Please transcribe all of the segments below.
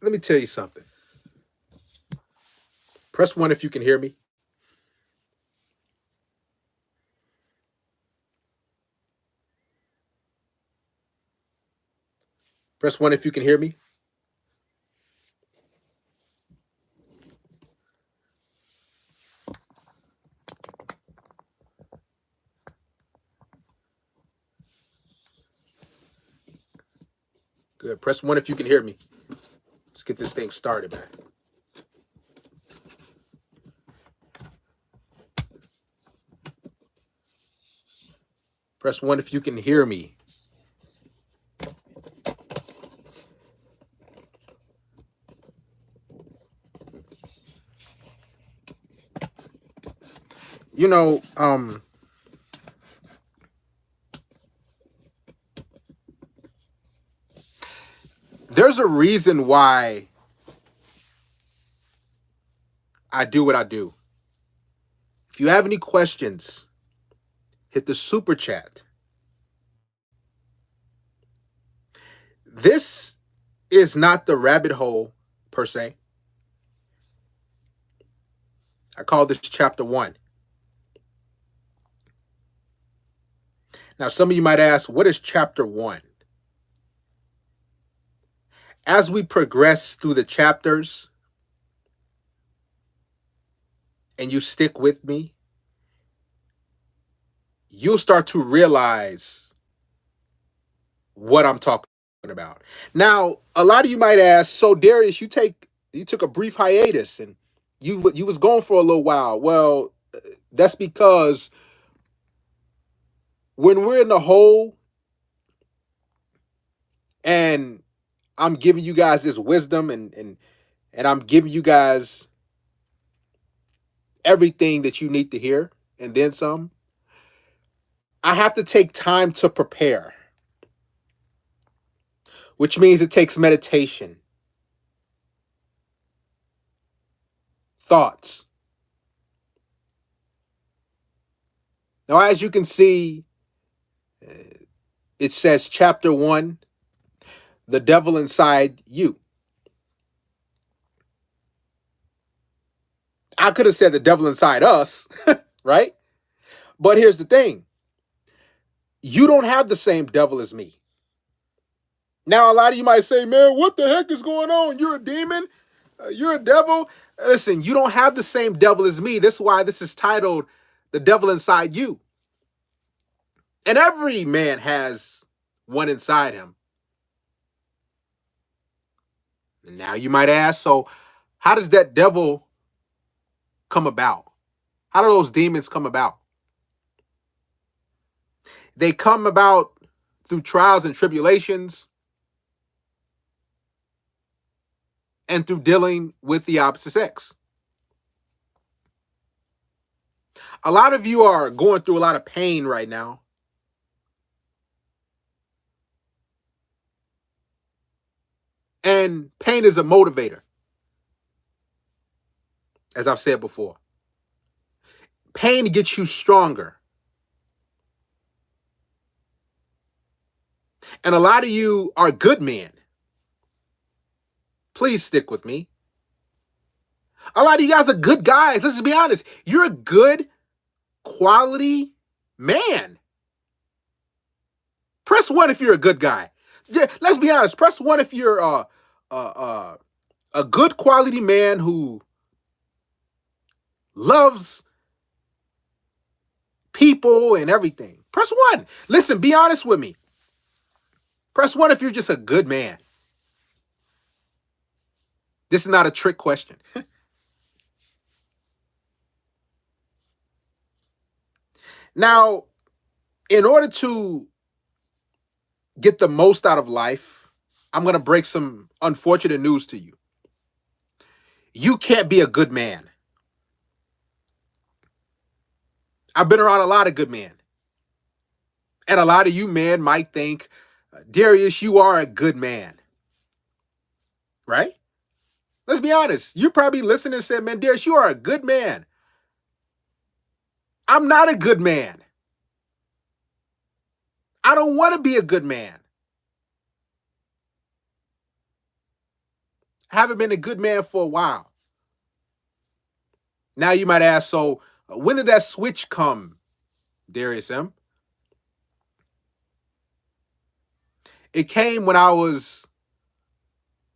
Let me tell you something. Press one if you can hear me. Press one if you can hear me. Good. Press one if you can hear me. Let's get this thing started, man. Press one if you can hear me. You know, there's a reason why I do what I do. If you have any questions, hit the super chat. This is not the rabbit hole per se. I call this chapter one. Now, some of you might ask, what is chapter one? As we progress through the chapters and you stick with me, you'll start to realize what I'm talking about. Now, a lot of you might ask, so Darius, you took a brief hiatus and you was gone for a little while. Well, that's because when we're in the hole and I'm giving you guys this wisdom and I'm giving you guys everything that you need to hear and then some, I have to take time to prepare, which means it takes meditation, thoughts. Now, as you can see, it says chapter one, the devil inside you. I could have said the devil inside us, right? But here's the thing, you don't have the same devil as me. Now, a lot of you might say, man, what the heck is going on? You're a demon? You're a devil? Listen, you don't have the same devil as me. That's why this is titled The Devil Inside You. And every man has one inside him. And now you might ask, so how does that devil come about? How do those demons come about? They come about through trials and tribulations and through dealing with the opposite sex. A lot of you are going through a lot of pain right now. And pain is a motivator, as I've said before. Pain gets you stronger. And a lot of you are good men. Please stick with me. A lot of you guys are good guys. Let's just be honest. You're a good quality man. Press one if you're a good guy. Yeah, let's be honest. Press one if you're a good quality man who loves people and everything. Press one. Listen, be honest with me. Press one if you're just a good man. This is not a trick question. Now, in order to get the most out of life, I'm going to break some unfortunate news to you. You can't be a good man. I've been around a lot of good men. And a lot of you men might think, Darius, you are a good man. Right? Let's be honest. You probably listening and said, man, Darius, you are a good man. I'm not a good man. I don't want to be a good man. I haven't been a good man for a while. Now you might ask, so when did that switch come, Darius M? It came when I was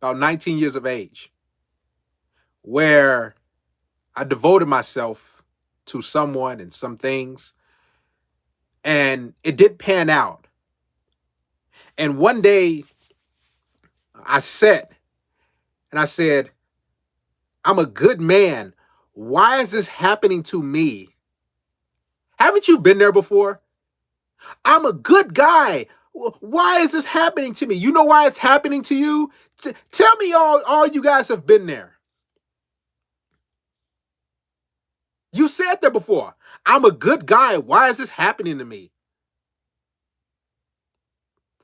about 19 years of age, where I devoted myself to someone and some things, and it did pan out. And one day I sat and I said, I'm a good man. Why is this happening to me? Haven't you been there before? I'm a good guy. Why is this happening to me? You know why it's happening to you? Tell me all you guys have been there. You said that before. I'm a good guy. Why is this happening to me?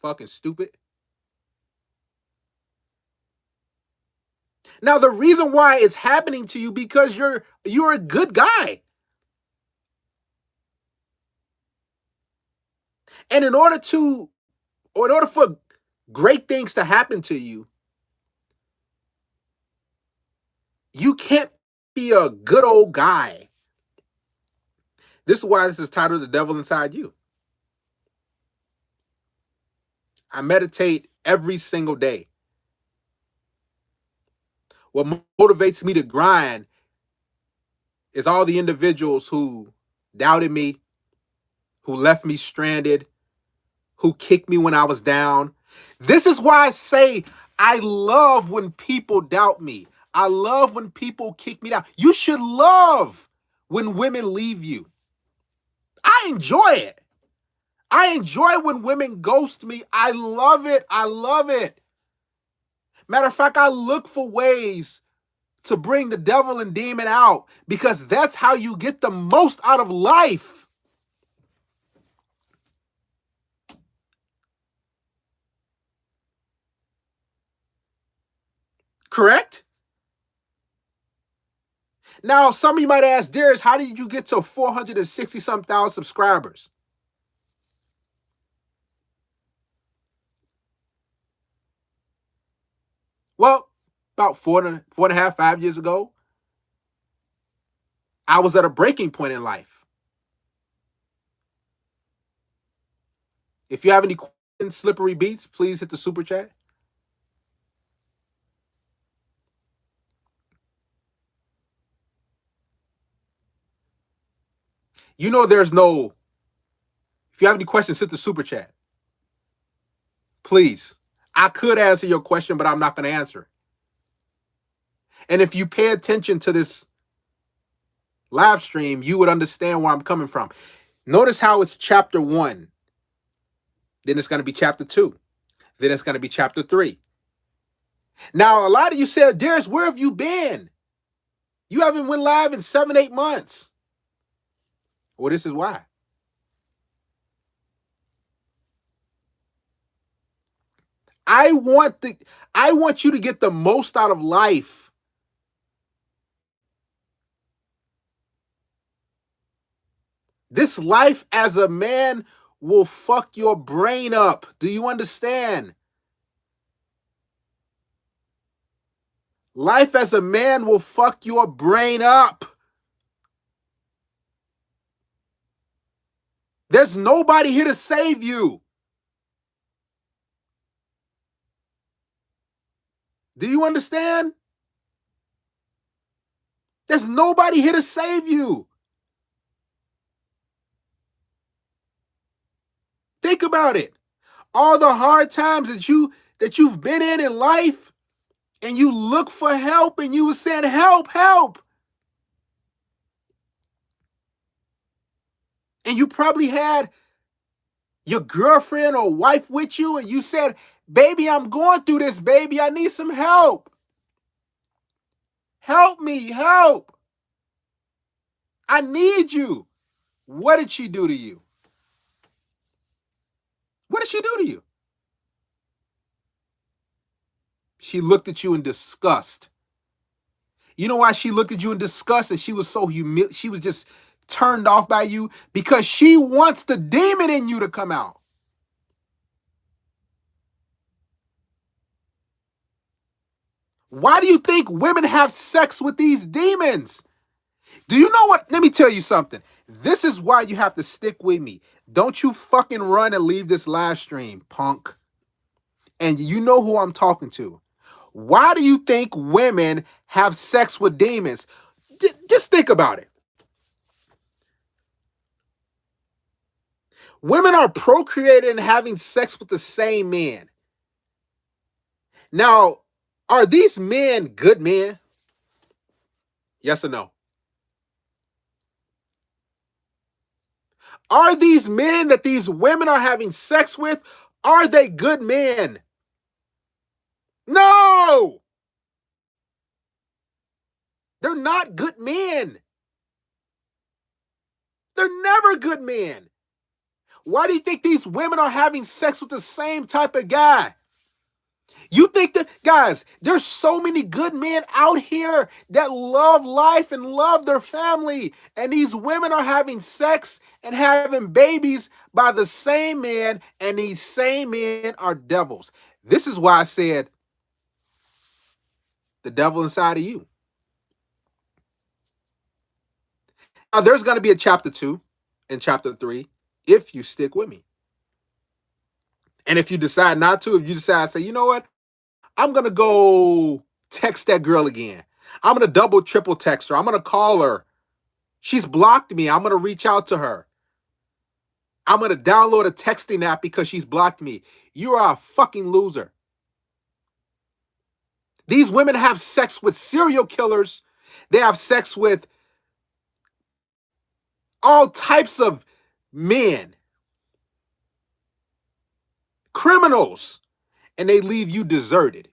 Fucking stupid. Now the reason why it's happening to you because you're a good guy. And in order for great things to happen to you, you can't be a good old guy. This is why this is titled The Devil Inside You. I meditate every single day. What motivates me to grind is all the individuals who doubted me, who left me stranded, who kicked me when I was down. This is why I say I love when people doubt me. I love when people kick me down. You should love when women leave you. I enjoy it. I enjoy when women ghost me. I love it. I love it. Matter of fact, I look for ways to bring the devil and demon out because that's how you get the most out of life. Correct? Now, some of you might ask, Darius, how did you get to 460-some thousand subscribers? Well, about four and a half, 5 years ago, I was at a breaking point in life. If you have any questions, Slippery Beats, please hit the super chat. You know if you have any questions, hit the super chat. Please. I could answer your question, but I'm not going to answer it. And if you pay attention to this live stream, you would understand where I'm coming from. Notice how it's chapter 1. Then it's going to be chapter 2. Then it's going to be chapter 3. Now, a lot of you said, Darius, where have you been? You haven't went live in 7-8 months. Well, this is why. I want you to get the most out of life. This life as a man will fuck your brain up. Do you understand? Life as a man will fuck your brain up. There's nobody here to save you. Do you understand? There's nobody here to save you. Think about it. All the hard times that you've been in life, and you look for help and you were saying, help, help. And you probably had your girlfriend or wife with you and you said, baby, I'm going through this, baby. I need some help. Help me, help. I need you. What did she do to you? What did she do to you? She looked at you in disgust. You know why she looked at you in disgust and she was so she was just turned off by you? Because she wants the demon in you to come out. Why do you think women have sex with these demons? Do you know what? Let me tell you something. This is why you have to stick with me. Don't you fucking run and leave this live stream, punk. And you know who I'm talking to. Why do you think women have sex with demons? Just think about it. Women are procreating and having sex with the same man. Now, are these men good men? Yes or no? Are these men that these women are having sex with, are they good men? No! They're not good men. They're never good men. Why do you think these women are having sex with the same type of guy? You think that, guys, there's so many good men out here that love life and love their family. And these women are having sex and having babies by the same man, and these same men are devils. This is why I said the devil inside of you. Now, there's going to be a chapter 2 and chapter 3 if you stick with me. And if you decide not to, if you decide to say, you know what, I'm going to go text that girl again. I'm going to double, triple text her. I'm going to call her. She's blocked me. I'm going to reach out to her. I'm going to download a texting app because she's blocked me. You are a fucking loser. These women have sex with serial killers. They have sex with all types of men, criminals, and they leave you deserted.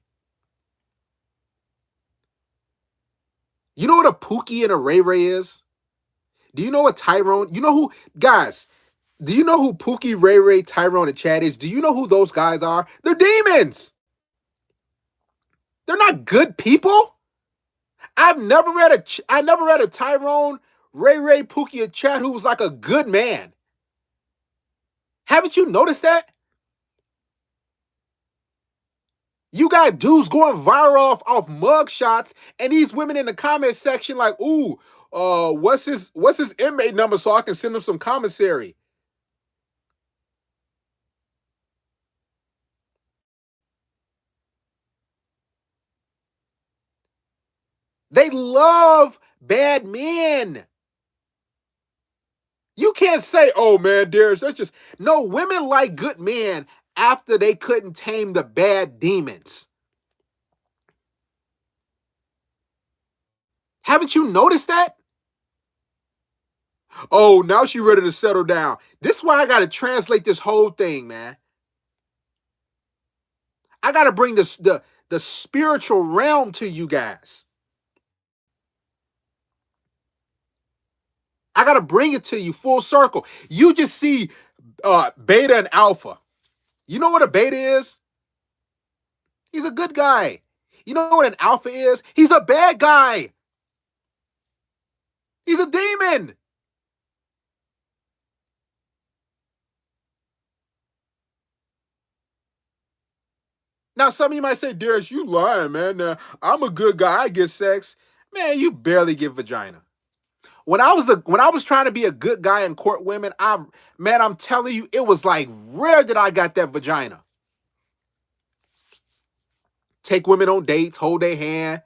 You know what a Pookie and a Ray Ray is? Do you know what Tyrone? You know who, guys, do you know who Pookie, Ray Ray, Tyrone, and Chad is? Do you know who those guys are? They're demons. They're not good people. I never read a Tyrone, Ray Ray, Pookie, and Chad who was like a good man. Haven't you noticed that? You got dudes going viral off mug shots, and these women in the comment section like, ooh, what's his inmate number so I can send him some commissary? They love bad men. You can't say, oh man, Darius, that's just, no, women like good men after they couldn't tame the bad demons. Haven't you noticed that? Oh, now she ready to settle down. This is why I got to translate this whole thing, man. I got to bring the spiritual realm to you guys. I got to bring it to you full circle. You just see beta and alpha. You know what a beta is? He's a good guy. You know what an alpha is? He's a bad guy. He's a demon. Now, some of you might say, Darius, you lying, man. I'm a good guy. I get sex. Man, you barely get vagina. When I was trying to be a good guy and court women, I'm telling you, it was like rare that I got that vagina. Take women on dates, hold their hand.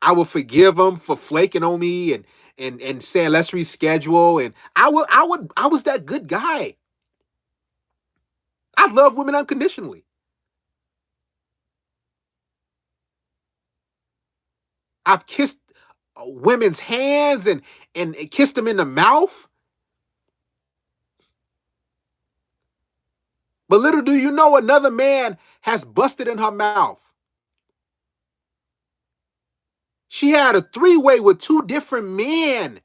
I would forgive them for flaking on me and saying let's reschedule. And I was that good guy. I love women unconditionally. I've kissed women's hands and kissed them in the mouth. But little do you know, another man has busted in her mouth. She had a three-way with two different men.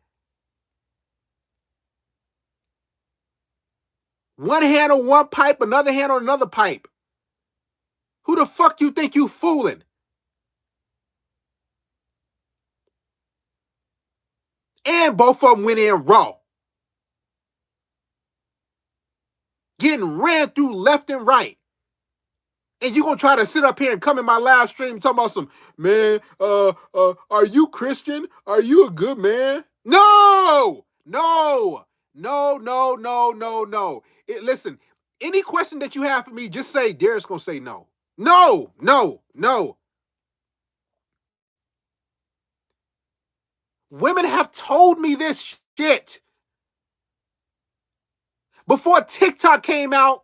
One hand on one pipe, another hand on another pipe. Who the fuck you think you fooling? And both of them went in raw. Getting ran through left and right. And you gonna try to sit up here and come in my live stream talking about some, man, are you Christian? Are you a good man? No, no, no, no, no, no, no. Listen, any question that you have for me, just say Derek's gonna say no. No, no, no. Women have told me this shit. Before TikTok came out,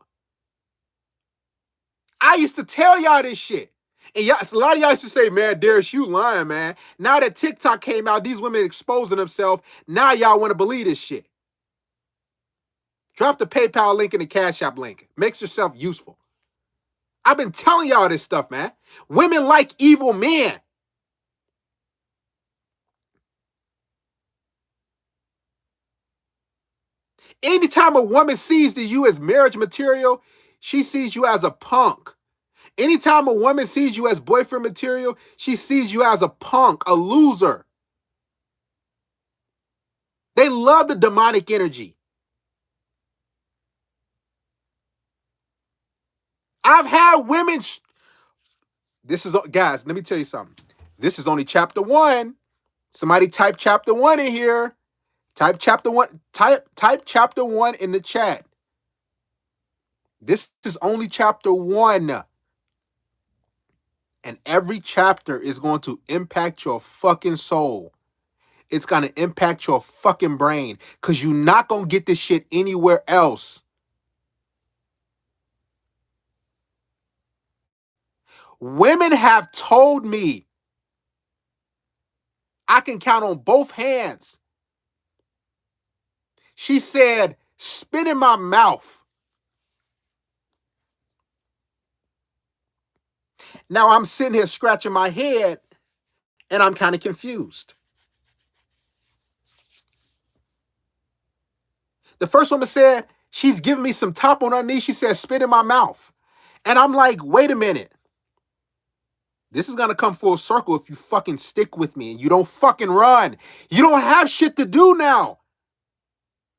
I used to tell y'all this shit. And y'all, a lot of y'all used to say, man, Darius, you lying, man. Now that TikTok came out, these women exposing themselves. Now y'all want to believe this shit. Drop the PayPal link and the Cash App link. Makes yourself useful. I've been telling y'all this stuff, man. Women like evil men. Anytime a woman sees you as marriage material, she sees you as a punk. Anytime a woman sees you as boyfriend material, she sees you as a punk, a loser. They love the demonic energy. I've had women. This is, guys, let me tell you something. This is only chapter 1. Somebody type chapter 1 in here. Type chapter 1. Type chapter 1 in the chat. This is only chapter 1. And every chapter is going to impact your fucking soul. It's going to impact your fucking brain because you're not going to get this shit anywhere else. Women have told me, I can count on both hands. She said, spit in my mouth. Now I'm sitting here scratching my head and I'm kind of confused. The first woman said, she's giving me some top on her knee. She said, spit in my mouth. And I'm like, wait a minute. This is going to come full circle if you fucking stick with me and you don't fucking run. You don't have shit to do now.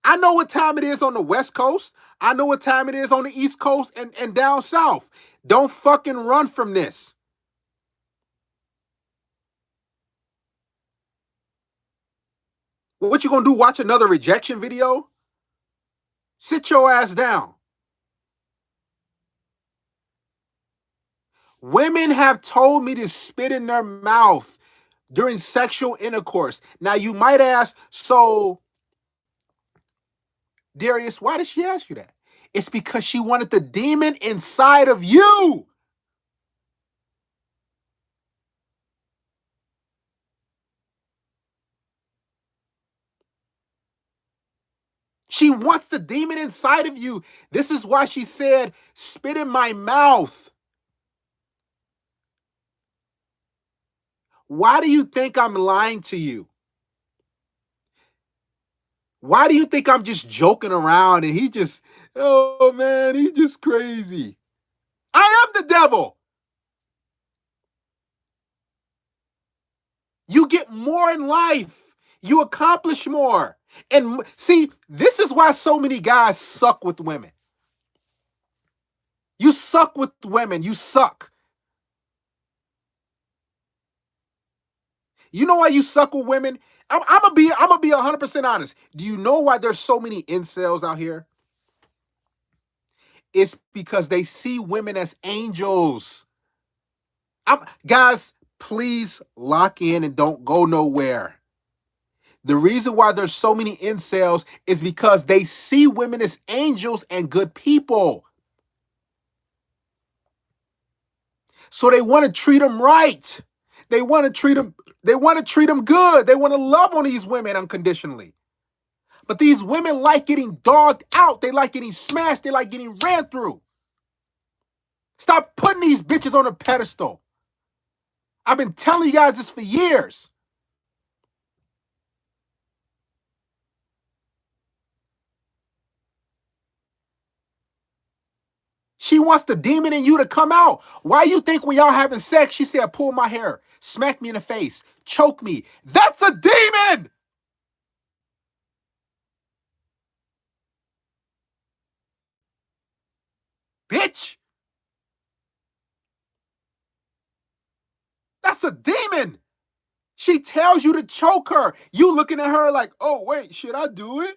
I know what time it is on the West Coast. I know what time it is on the East Coast and down South. Don't fucking run from this. What you gonna do, watch another rejection video? Sit your ass down. Women have told me to spit in their mouth during sexual intercourse. Now you might ask, so Darius, why did she ask you that? It's because she wanted the demon inside of you. She wants the demon inside of you. This is why she said, spit in my mouth. Why do you think I'm lying to you? Why do you think I'm just joking around and he just, oh man, he's just crazy? I am the devil. You get more in life. You accomplish more. And see, this is why so many guys suck with women. You suck with women. You suck. You know why you suck with women? I'm gonna be 100% honest. Do you know why there's so many incels out here? It's because they see women as angels. Guys, please lock in and don't go nowhere. The reason why there's so many incels is because they see women as angels and good people. So they want to treat them right. They want to treat them good. They want to love on these women unconditionally. But these women like getting dogged out. They like getting smashed. They like getting ran through. Stop putting these bitches on a pedestal. I've been telling you guys this for years. She wants the demon in you to come out. Why you think when y'all having sex, she said, pull my hair, smack me in the face, choke me. That's a demon. Bitch. That's a demon. She tells you to choke her. You looking at her like, oh, wait, should I do it?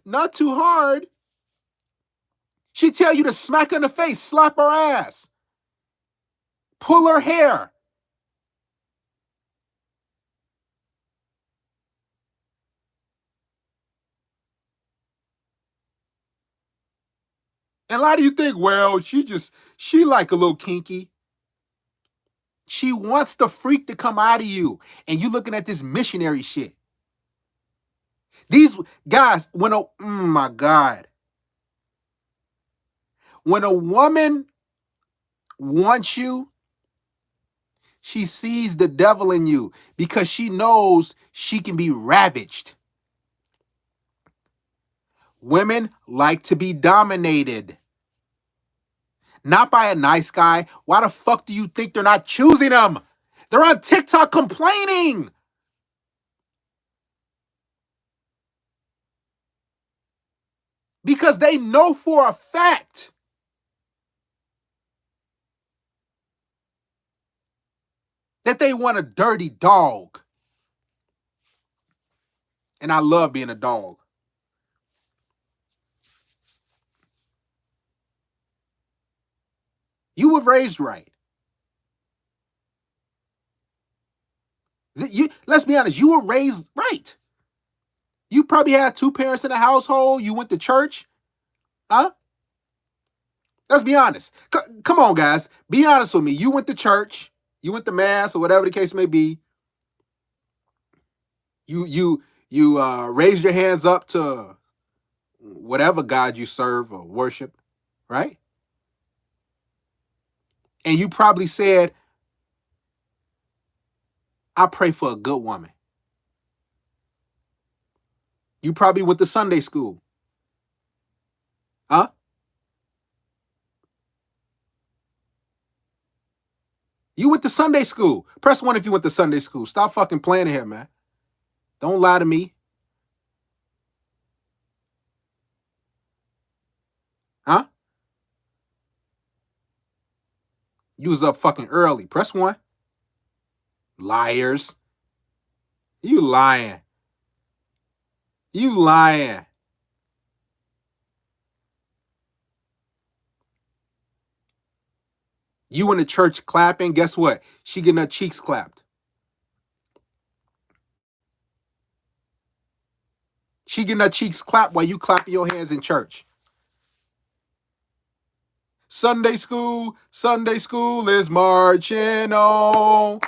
Not too hard. She tell you to smack her in the face, slap her ass, pull her hair. And a lot of you think, well, she like a little kinky. She wants the freak to come out of you. And you looking at this missionary shit. These guys, oh my God. When a woman wants you, she sees the devil in you because she knows she can be ravaged. Women like to be dominated. Not by a nice guy. Why the fuck do you think they're not choosing them? They're on TikTok complaining. Because they know for a fact that they want a dirty dog. And I love being a dog. You were raised right. Let's be honest, you were raised right. You probably had two parents in the household. You went to church. Huh? Let's be honest. Come on, guys. Be honest with me. You went to church. You went to mass or whatever the case may be. You raised your hands up to whatever God you serve or worship, right? And you probably said, I pray for a good woman. You probably went to Sunday school. Huh? You went to Sunday school. Press 1 if you went to Sunday school. Stop fucking playing here, man. Don't lie to me. Huh? You was up fucking early. Press 1. Liars. You lying. You lying. You in the church clapping. Guess what? She getting her cheeks clapped. She getting her cheeks clapped while you clapping your hands in church. Sunday school is marching on.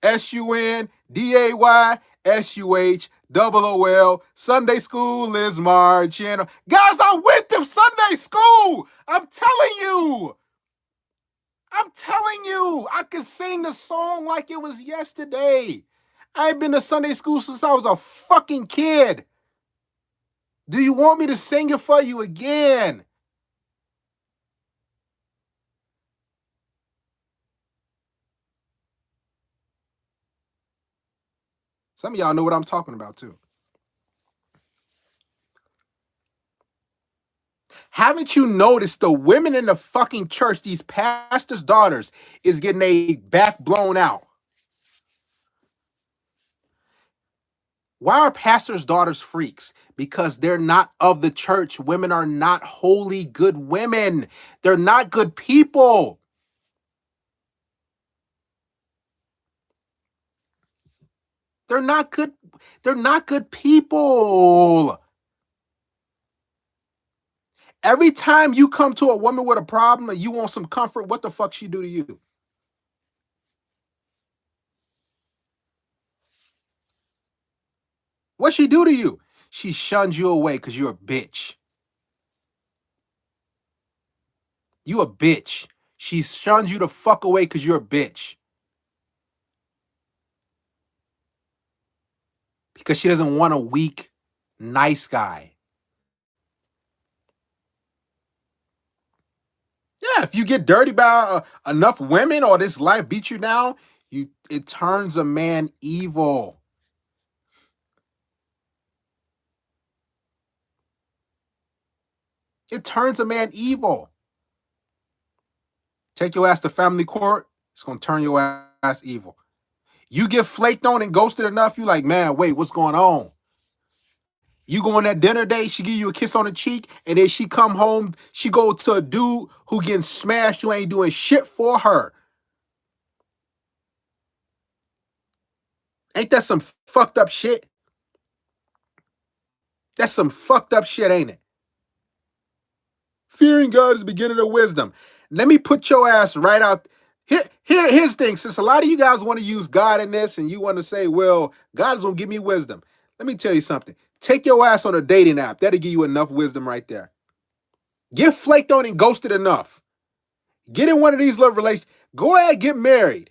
SUNDAYSUHOOL. Sunday school is marching on. Guys, I went to Sunday school. I'm telling you. I can sing the song like it was yesterday. I ain't been to Sunday school since I was a fucking kid. Do you want me to sing it for you again? Some of y'all know what I'm talking about too. Haven't you noticed the women in the fucking church, these pastors' daughters, is getting a back blown out? Why are pastors' daughters freaks? Because they're not of the church. Women are not holy, good women. They're not good people. They're not good. They're not good people. Every time you come to a woman with a problem and you want some comfort, what the fuck she do to you? What she do to you? She shuns you away because you're a bitch. You a bitch. She shuns you the fuck away because you're a bitch. Because she doesn't want a weak, nice guy. Yeah, if you get dirty by enough women or this life beats you down, it turns a man evil. It turns a man evil. Take your ass to family court, it's gonna turn your ass evil. You get flaked on and ghosted enough, you like, man, wait, what's going on? You go on that dinner date, she give you a kiss on the cheek, and then she come home, she go to a dude who getting smashed, you ain't doing shit for her. Ain't that some fucked up shit? That's some fucked up shit, ain't it? Fearing God is the beginning of wisdom. Let me put your ass right out. Here's the thing. Since a lot of you guys want to use God in this and you want to say, well, God is going to give me wisdom. Let me tell you something. Take your ass on a dating app. That'll give you enough wisdom right there. Get flaked on and ghosted enough. Get in one of these love relations. Go ahead, get married.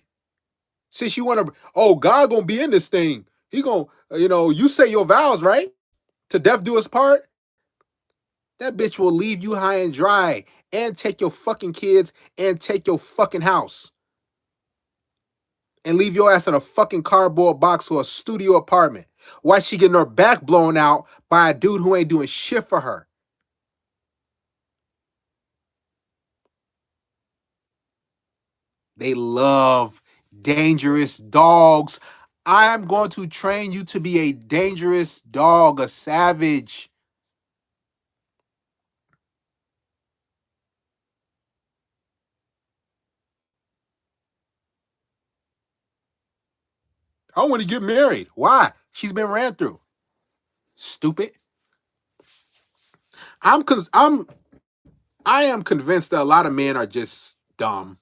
Since you want to, oh, God going to be in this thing. He going to, you say your vows, right? To death do us part. That bitch will leave you high and dry and take your fucking kids and take your fucking house and leave your ass in a fucking cardboard box or a studio apartment. Why she getting her back blown out by a dude who ain't doing shit for her? They love dangerous dogs. I'm going to train you to be a dangerous dog, a savage. I want to get married. Why? She's been ran through. Stupid. I am convinced that a lot of men are just dumb.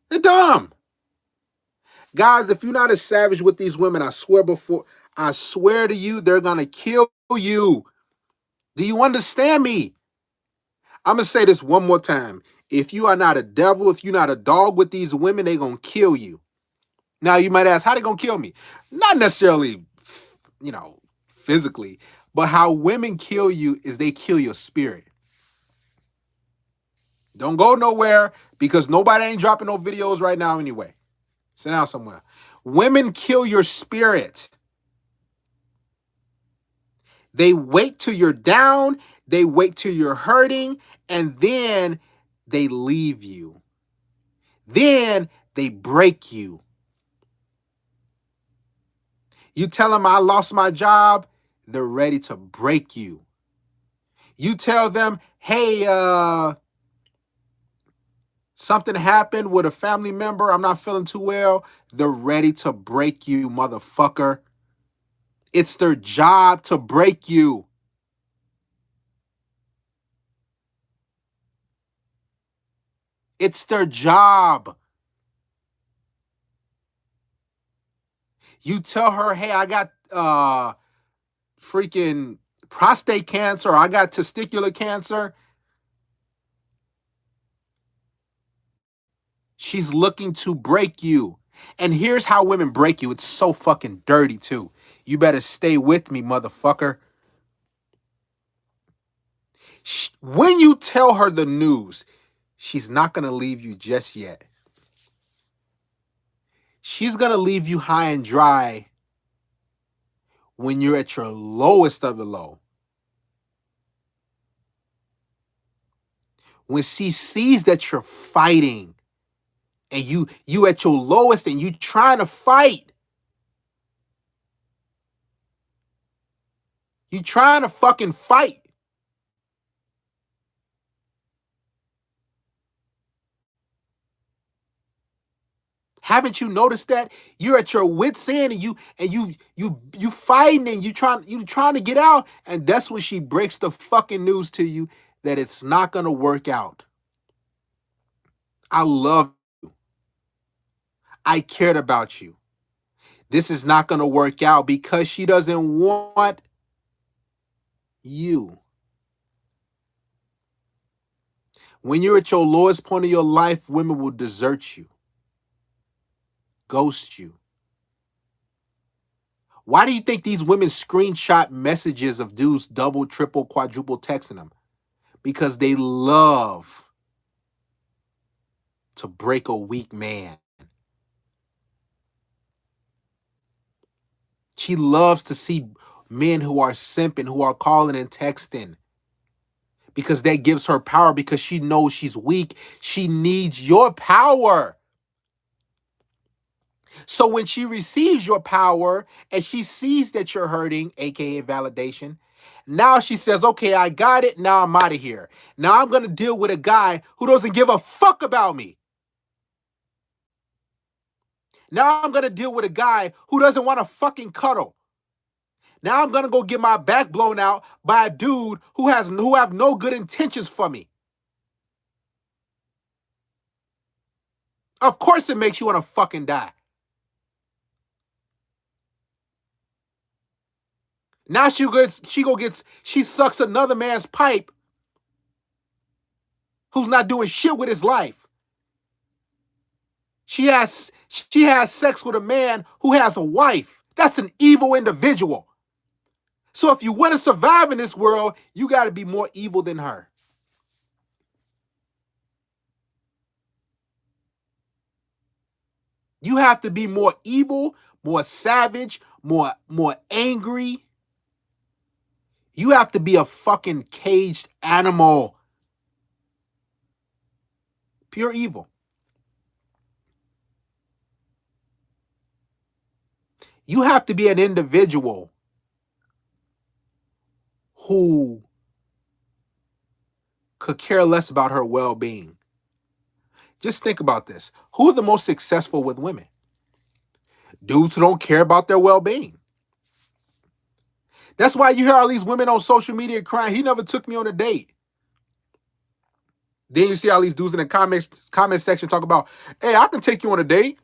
They're dumb. Guys, if you're not as savage with these women, I swear to you, they're gonna kill you. Do you understand me? I'm gonna say this one more time. If you are not a devil, if you're not a dog with these women, they're gonna kill you. Now you might ask, how they gonna kill me? Not necessarily, physically, but how women kill you is they kill your spirit. Don't go nowhere because nobody ain't dropping no videos right now anyway. Sit down somewhere. Women kill your spirit. They wait till you're down, they wait till you're hurting, and then they leave you. Then they break you. You tell them I lost my job, they're ready to break you. You tell them, hey, something happened with a family member, I'm not feeling too well, they're ready to break you, motherfucker. It's their job to break you. It's their job. You tell her, hey, I got freaking prostate cancer, or I got testicular cancer. She's looking to break you. And here's how women break you. It's so fucking dirty, too. You better stay with me, motherfucker. When you tell her the news, she's not going to leave you just yet. She's going to leave you high and dry when you're at your lowest of the low. When she sees that you're fighting and you at your lowest and you trying to fight. You trying to fucking fight. Haven't you noticed that? You're at your wits' end and you fighting and you trying to get out, and that's when she breaks the fucking news to you that it's not gonna work out. I love you. I cared about you. This is not gonna work out because she doesn't want you. When you're at your lowest point of your life, women will desert you, ghost you. Why do you think these women screenshot messages of dudes double, triple, quadruple texting them? Because they love to break a weak man. She loves to see men who are simping, who are calling and texting, because that gives her power because she knows she's weak. She needs your power. So when she receives your power and she sees that you're hurting, aka validation, now she says, okay, I got it. Now I'm out of here. Now I'm going to deal with a guy who doesn't give a fuck about me. Now I'm going to deal with a guy who doesn't want to fucking cuddle. Now I'm going to go get my back blown out by a dude who have no good intentions for me. Of course it makes you want to fucking die. Now she sucks another man's pipe who's not doing shit with his life. She has sex with a man who has a wife. That's an evil individual. So if you want to survive in this world, you got to be more evil than her. You have to be more evil, more savage, more angry. You have to be a fucking caged animal. Pure evil. You have to be an individual who could care less about her well-being. Just think about this. Who are the most successful with women? Dudes who don't care about their well-being. That's why you hear all these women on social media crying, he never took me on a date. Then you see all these dudes in the comment section talk about, hey, I can take you on a date.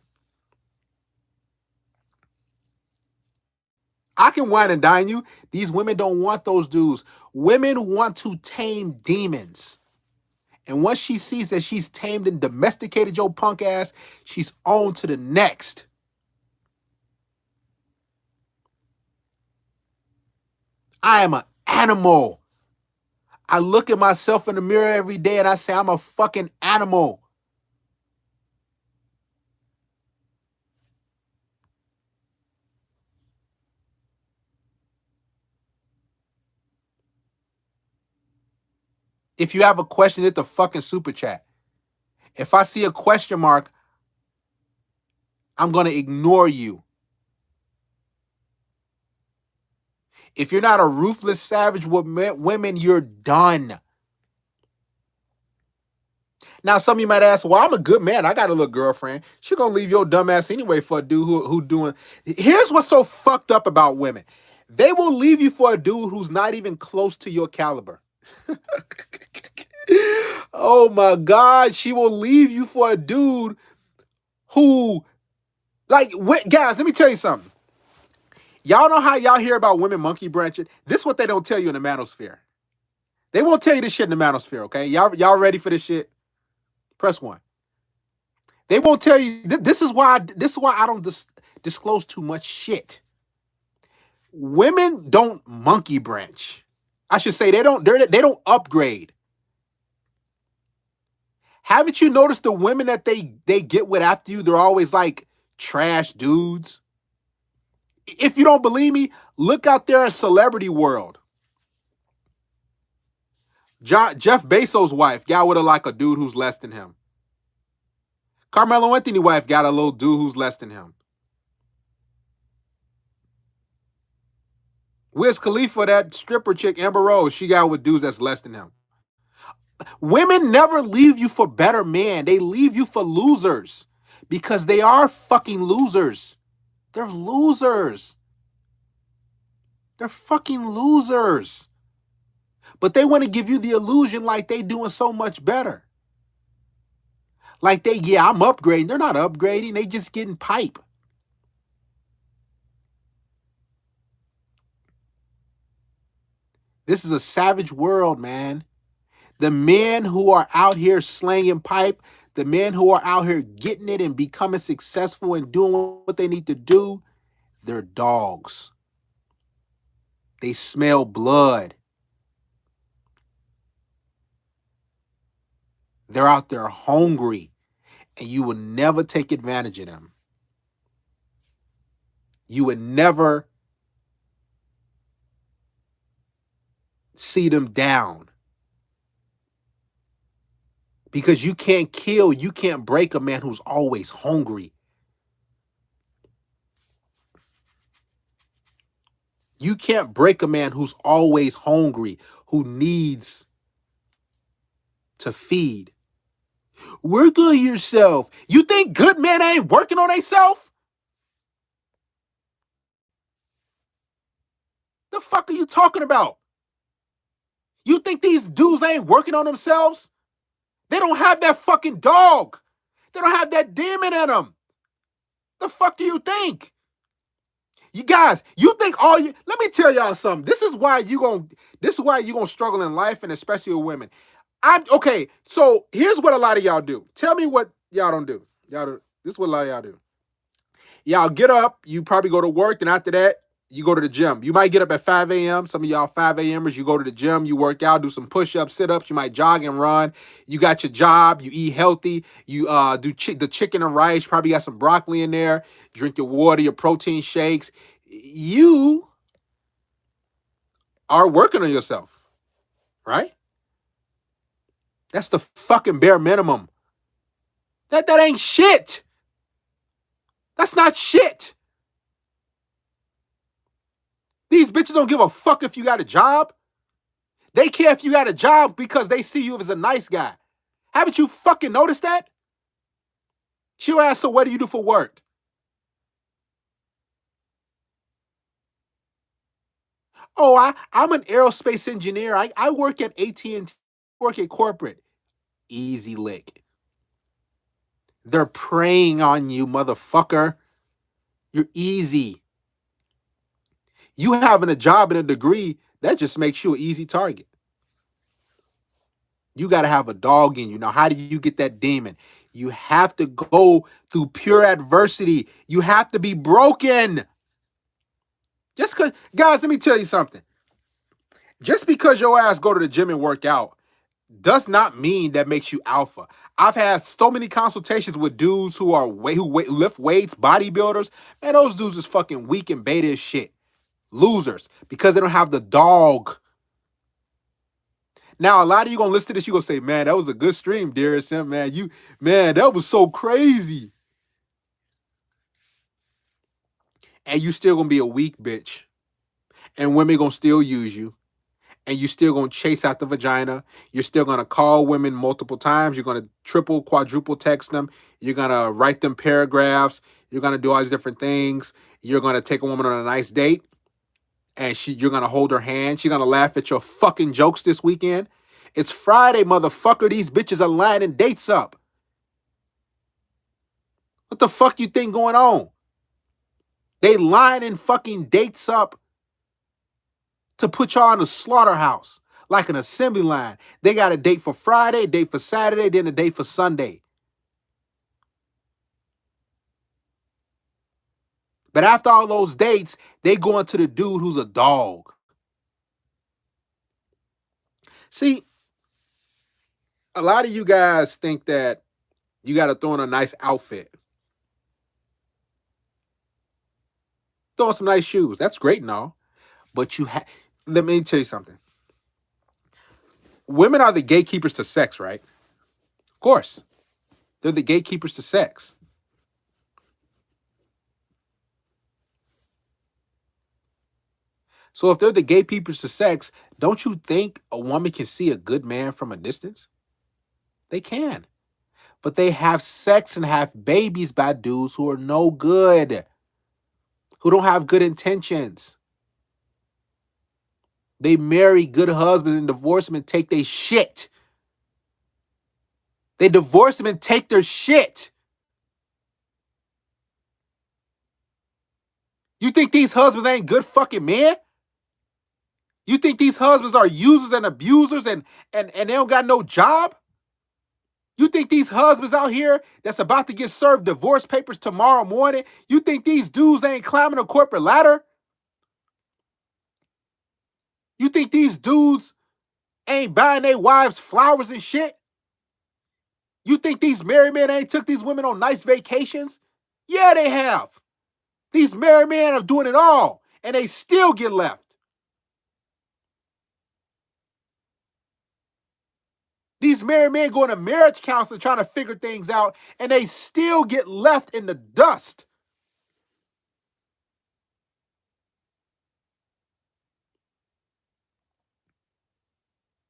I can wine and dine you. These women don't want those dudes. Women want to tame demons. And once she sees that she's tamed and domesticated your punk ass, she's on to the next. I am an animal. I look at myself in the mirror every day and I say, I'm a fucking animal. If you have a question, hit the fucking super chat. If I see a question mark, I'm going to ignore you. If you're not a ruthless savage with women, you're done. Now, some of you might ask, well, I'm a good man. I got a little girlfriend. She gonna leave your dumb ass anyway for a dude who doing. Here's what's so fucked up about women. They will leave you for a dude who's not even close to your caliber. Oh my God. She will leave you for a dude who, like, guys, let me tell you something. Y'all know how y'all hear about women monkey branching? This is what they don't tell you in the manosphere. They won't tell you this shit in the manosphere, okay? Y'all ready for this shit? Press 1. They won't tell you. This is why I don't disclose too much shit. Women don't monkey branch. I should say they don't upgrade. Haven't you noticed the women that they get with after you? They're always like trash dudes. If you don't believe me, look out there in celebrity world. Jeff Bezos' wife got with like a dude who's less than him. Carmelo Anthony's wife got a little dude who's less than him. Wiz Khalifa, that stripper chick, Amber Rose, she got with dudes that's less than him. Women never leave you for better men. They leave you for losers because they are fucking losers. They're losers. They're fucking losers. But they want to give you the illusion like they doing so much better. Like I'm upgrading. They're not upgrading. They just getting pipe. This is a savage world, man. The men who are out here slanging pipe, the men who are out here getting it and becoming successful and doing what they need to do, they're dogs. They smell blood. They're out there hungry, and you would never take advantage of them. You would never see them down. Because you can't kill, you can't break a man who's always hungry. You can't break a man who's always hungry, who needs to feed. Work on yourself. You think good men ain't working on themselves? The fuck are you talking about? You think these dudes ain't working on themselves? They don't have that fucking dog. They don't have that demon in them. The fuck do you think? You guys, you think all you let me tell y'all something. This is why you gonna struggle in life, and especially with women. I'm okay. So here's what a lot of y'all do. Tell me what y'all don't do. Y'all do this is what a lot of y'all do. Y'all get up, you probably go to work, and after that, you go to the gym. You might get up at 5 a.m. Some of y'all 5 a.m.ers, you go to the gym, you work out, do some push-ups, sit-ups, you might jog and run. You got your job, you eat healthy, you do the chicken and rice, probably got some broccoli in there, drink your water, your protein shakes. You are working on yourself, right? That's the fucking bare minimum. That ain't shit. That's not shit. These bitches don't give a fuck if you got a job. They care if you got a job because they see you as a nice guy. Haven't you fucking noticed that? She'll ask, so what do you do for work? Oh, I'm an aerospace engineer. I work at AT&T, work at corporate. Easy lick. They're preying on you, motherfucker. You're easy. You having a job and a degree, that just makes you an easy target. You got to have a dog in you. Now, how do you get that demon? You have to go through pure adversity. You have to be broken. Just because, guys, let me tell you something. Just because your ass go to the gym and work out does not mean that makes you alpha. I've had so many consultations with dudes who lift weights, bodybuilders. Man, those dudes is fucking weak and beta as shit. Losers because they don't have the dog. Now, a lot of you gonna listen to this, you gonna say, man, that was a good stream, dearest. Man, that was so crazy. And you still gonna be a weak bitch. And women gonna still use you. And you still gonna chase out the vagina. You're still gonna call women multiple times. You're gonna triple, quadruple text them. You're gonna write them paragraphs. You're gonna do all these different things. You're gonna take a woman on a nice date. And you're gonna hold her hand. She's gonna laugh at your fucking jokes this weekend. It's Friday, motherfucker. These bitches are lining dates up. What the fuck you think going on? They lining fucking dates up to put y'all in a slaughterhouse, like an assembly line. They got a date for Friday, a date for Saturday, then a date for Sunday. But after all those dates, they go into the dude who's a dog. See, a lot of you guys think that you got to throw in a nice outfit. Throw on some nice shoes. That's great and all. But let me tell you something. Women are the gatekeepers to sex, right? Of course. They're the gatekeepers to sex. So if they're the gatekeepers to sex, don't you think a woman can see a good man from a distance? They can. But they have sex and have babies by dudes who are no good, who don't have good intentions. They marry good husbands and divorce them and take their shit. They divorce them and take their shit. You think these husbands ain't good fucking men? You think these husbands are users and abusers and they don't got no job? You think these husbands out here that's about to get served divorce papers tomorrow morning, you think these dudes ain't climbing a corporate ladder? You think these dudes ain't buying their wives flowers and shit? You think these married men ain't took these women on nice vacations? Yeah, they have. These married men are doing it all, and they still get left. These married men going to marriage counseling trying to figure things out, and they still get left in the dust.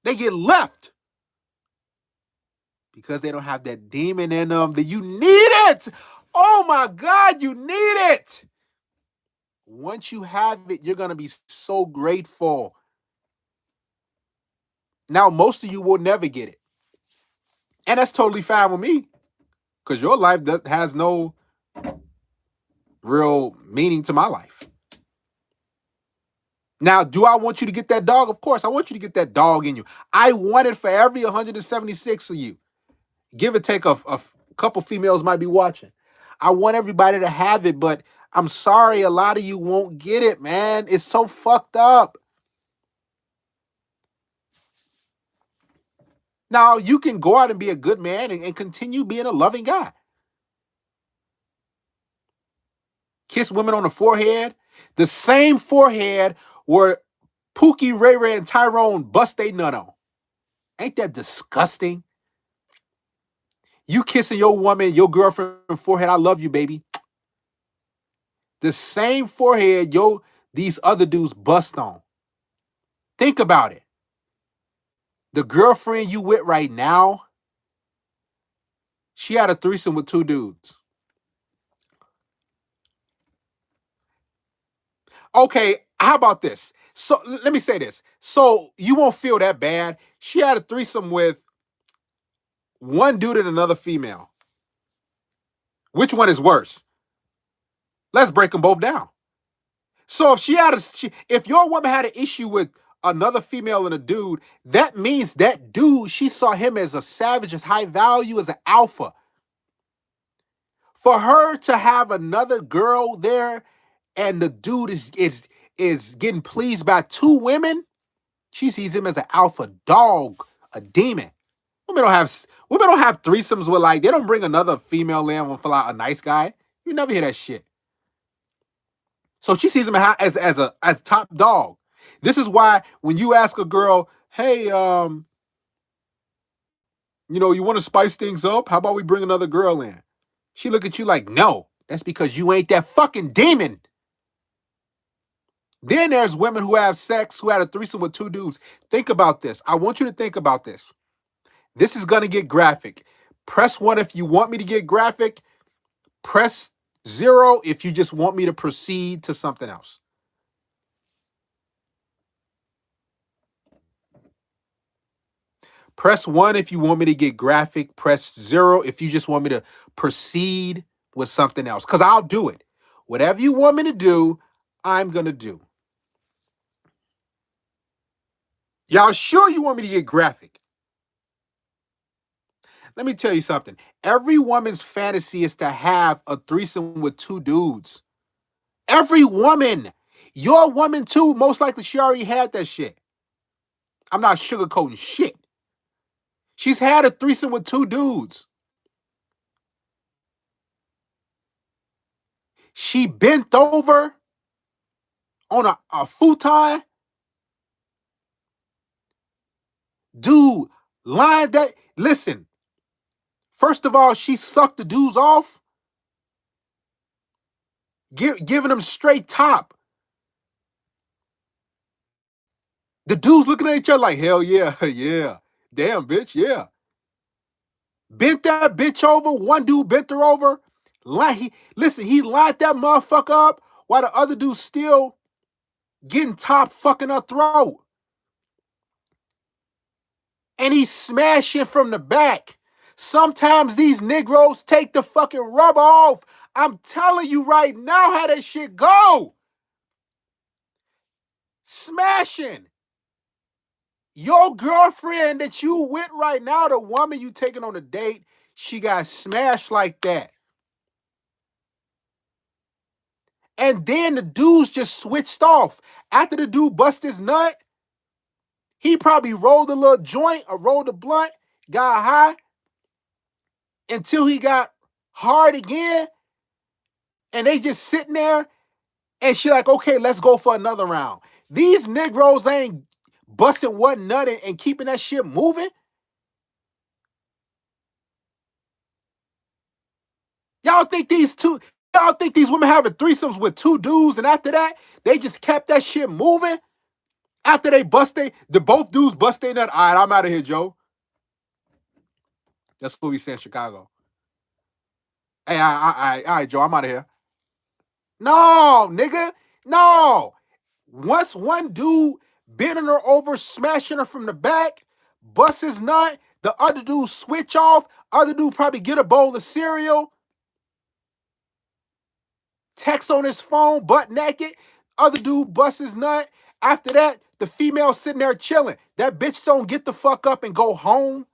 They get left because they don't have that demon in them that you need it. Oh my God, you need it. Once you have it, you're going to be so grateful. Now, most of you will never get it. And that's totally fine with me because your life has no real meaning to my life. Now, do I want you to get that dog? Of course, I want you to get that dog in you. I want it for every 176 of you. Give or take, a couple females might be watching. I want everybody to have it, but I'm sorry, a lot of you won't get it, man. It's so fucked up. Now, you can go out and be a good man and continue being a loving guy. Kiss women on the forehead. The same forehead where Pookie, Ray Ray, and Tyrone bust they nut on. Ain't that disgusting? You kissing your woman, your girlfriend forehead, I love you, baby. The same forehead these other dudes bust on. Think about it. The girlfriend you with right now, she had a threesome with 2 dudes. Okay, how about this? So let me say this. So you won't feel that bad. She had a threesome with 1 dude and another female. Which one is worse? Let's break them both down. So if your woman had an issue with another female and a dude, that means that dude, she saw him as a savage, as high value, as an alpha. For her to have another girl there and the dude is getting pleased by 2 women, she sees him as an alpha dog, a demon. Women don't have threesomes with, like, they don't bring another female in and fill out a nice guy. You never hear that shit. So she sees him as top dog. This is why when you ask a girl, hey, you want to spice things up? How about we bring another girl in? She look at you like, no. That's because you ain't that fucking demon. Then there's women who have sex, who had a threesome with 2 dudes. Think about this. I want you to think about this. This is going to get graphic. Press 1 if you want me to get graphic. Press 0 if you just want me to proceed to something else. Press 1 if you want me to get graphic. Press 0 if you just want me to proceed with something else. Because I'll do it. Whatever you want me to do, I'm going to do. Y'all sure you want me to get graphic? Let me tell you something. Every woman's fantasy is to have a threesome with 2 dudes. Every woman. Your woman too, most likely she already had that shit. I'm not sugarcoating shit. She's had a threesome with 2 dudes. She bent over on a futon. Dude, lined that. Listen, first of all, she sucked the dudes off, giving them straight top. The dudes looking at each other like, hell yeah, yeah. Damn, bitch, yeah. Bent that bitch over. 1 dude bent her over. He lined that motherfucker up while the other dude still getting top, fucking her throat. And he's smashing from the back. Sometimes these Negroes take the fucking rubber off. I'm telling you right now how that shit go. Smashing. Your girlfriend that you with right now, the woman you taking on a date, she got smashed like that. And then the dudes just switched off. After the dude bust his nut, he probably rolled a little joint or rolled a blunt, got high, until he got hard again. And they just sitting there, and she like, okay, let's go for another round. These Negroes ain't busting one nut and keeping that shit moving. Y'all think these women having threesomes with two dudes, and after that, they just kept that shit moving? After they both dudes bust their nut. All right, I'm out of here, Joe. That's what we say in Chicago. Hey, all right, Joe, I'm out of here. No, nigga, no. Once one dude bending her over, smashing her from the back, bust his nut, the other dude switch off, other dude probably get a bowl of cereal, text on his phone, butt naked, other dude bust his nut. After that, the female sitting there chilling. That bitch don't get the fuck up and go home.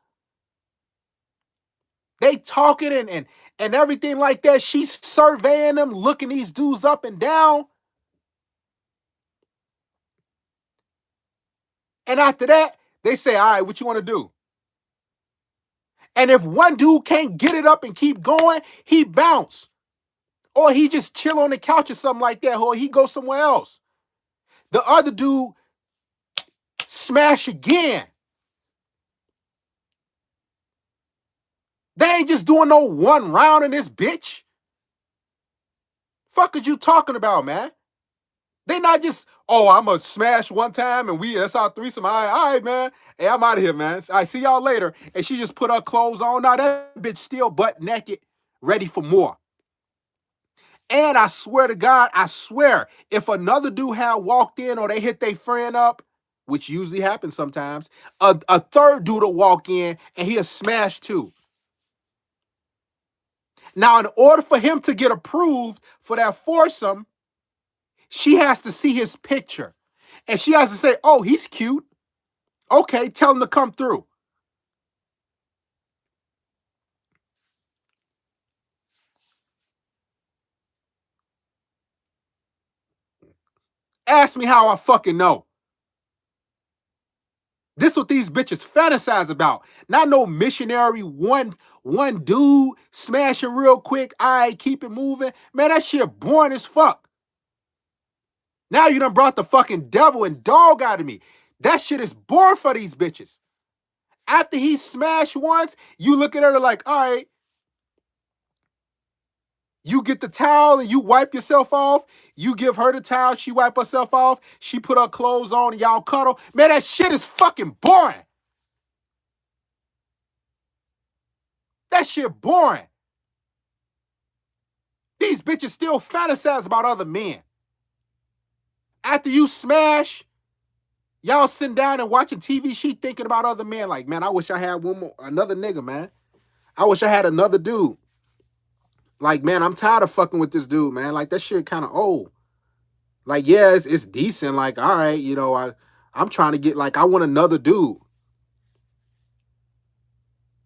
They talking and everything like that. She's surveying them, looking these dudes up and down. And after that, they say, all right, what you want to do? And if one dude can't get it up and keep going, he bounce. Or he just chill on the couch or something like that, or he go somewhere else. The other dude smash again. They ain't just doing no one round in this bitch. Fuck is you talking about, man? They not just, oh, I'm going to smash one time and that's our threesome. All right, man. Hey, I'm out of here, man. I see y'all later. And she just put her clothes on. Now that bitch still butt naked, ready for more. And I swear to God, if another dude had walked in or they hit their friend up, which usually happens sometimes, a third dude will walk in and he'll smash too. Now, in order for him to get approved for that foursome, she has to see his picture. And she has to say, oh, he's cute. Okay, tell him to come through. Ask me how I fucking know. This is what these bitches fantasize about. Not no missionary one dude smashing real quick. All right, keep it moving. Man, that shit boring as fuck. Now you done brought the fucking devil and dog out of me. That shit is boring for these bitches. After he smashed once, you look at her like, all right, you get the towel and you wipe yourself off. You give her the towel, she wipe herself off. She put her clothes on and y'all cuddle. Man, that shit is fucking boring. That shit boring. These bitches still fantasize about other men. After you smash, y'all sitting down and watching TV, she thinking about other men like, man, I wish I had another nigga, man. I wish I had another dude. Like, man, I'm tired of fucking with this dude, man. Like, that shit kind of old. Like, yeah, it's decent. Like, all right, you know, I'm trying to get, like, I want another dude.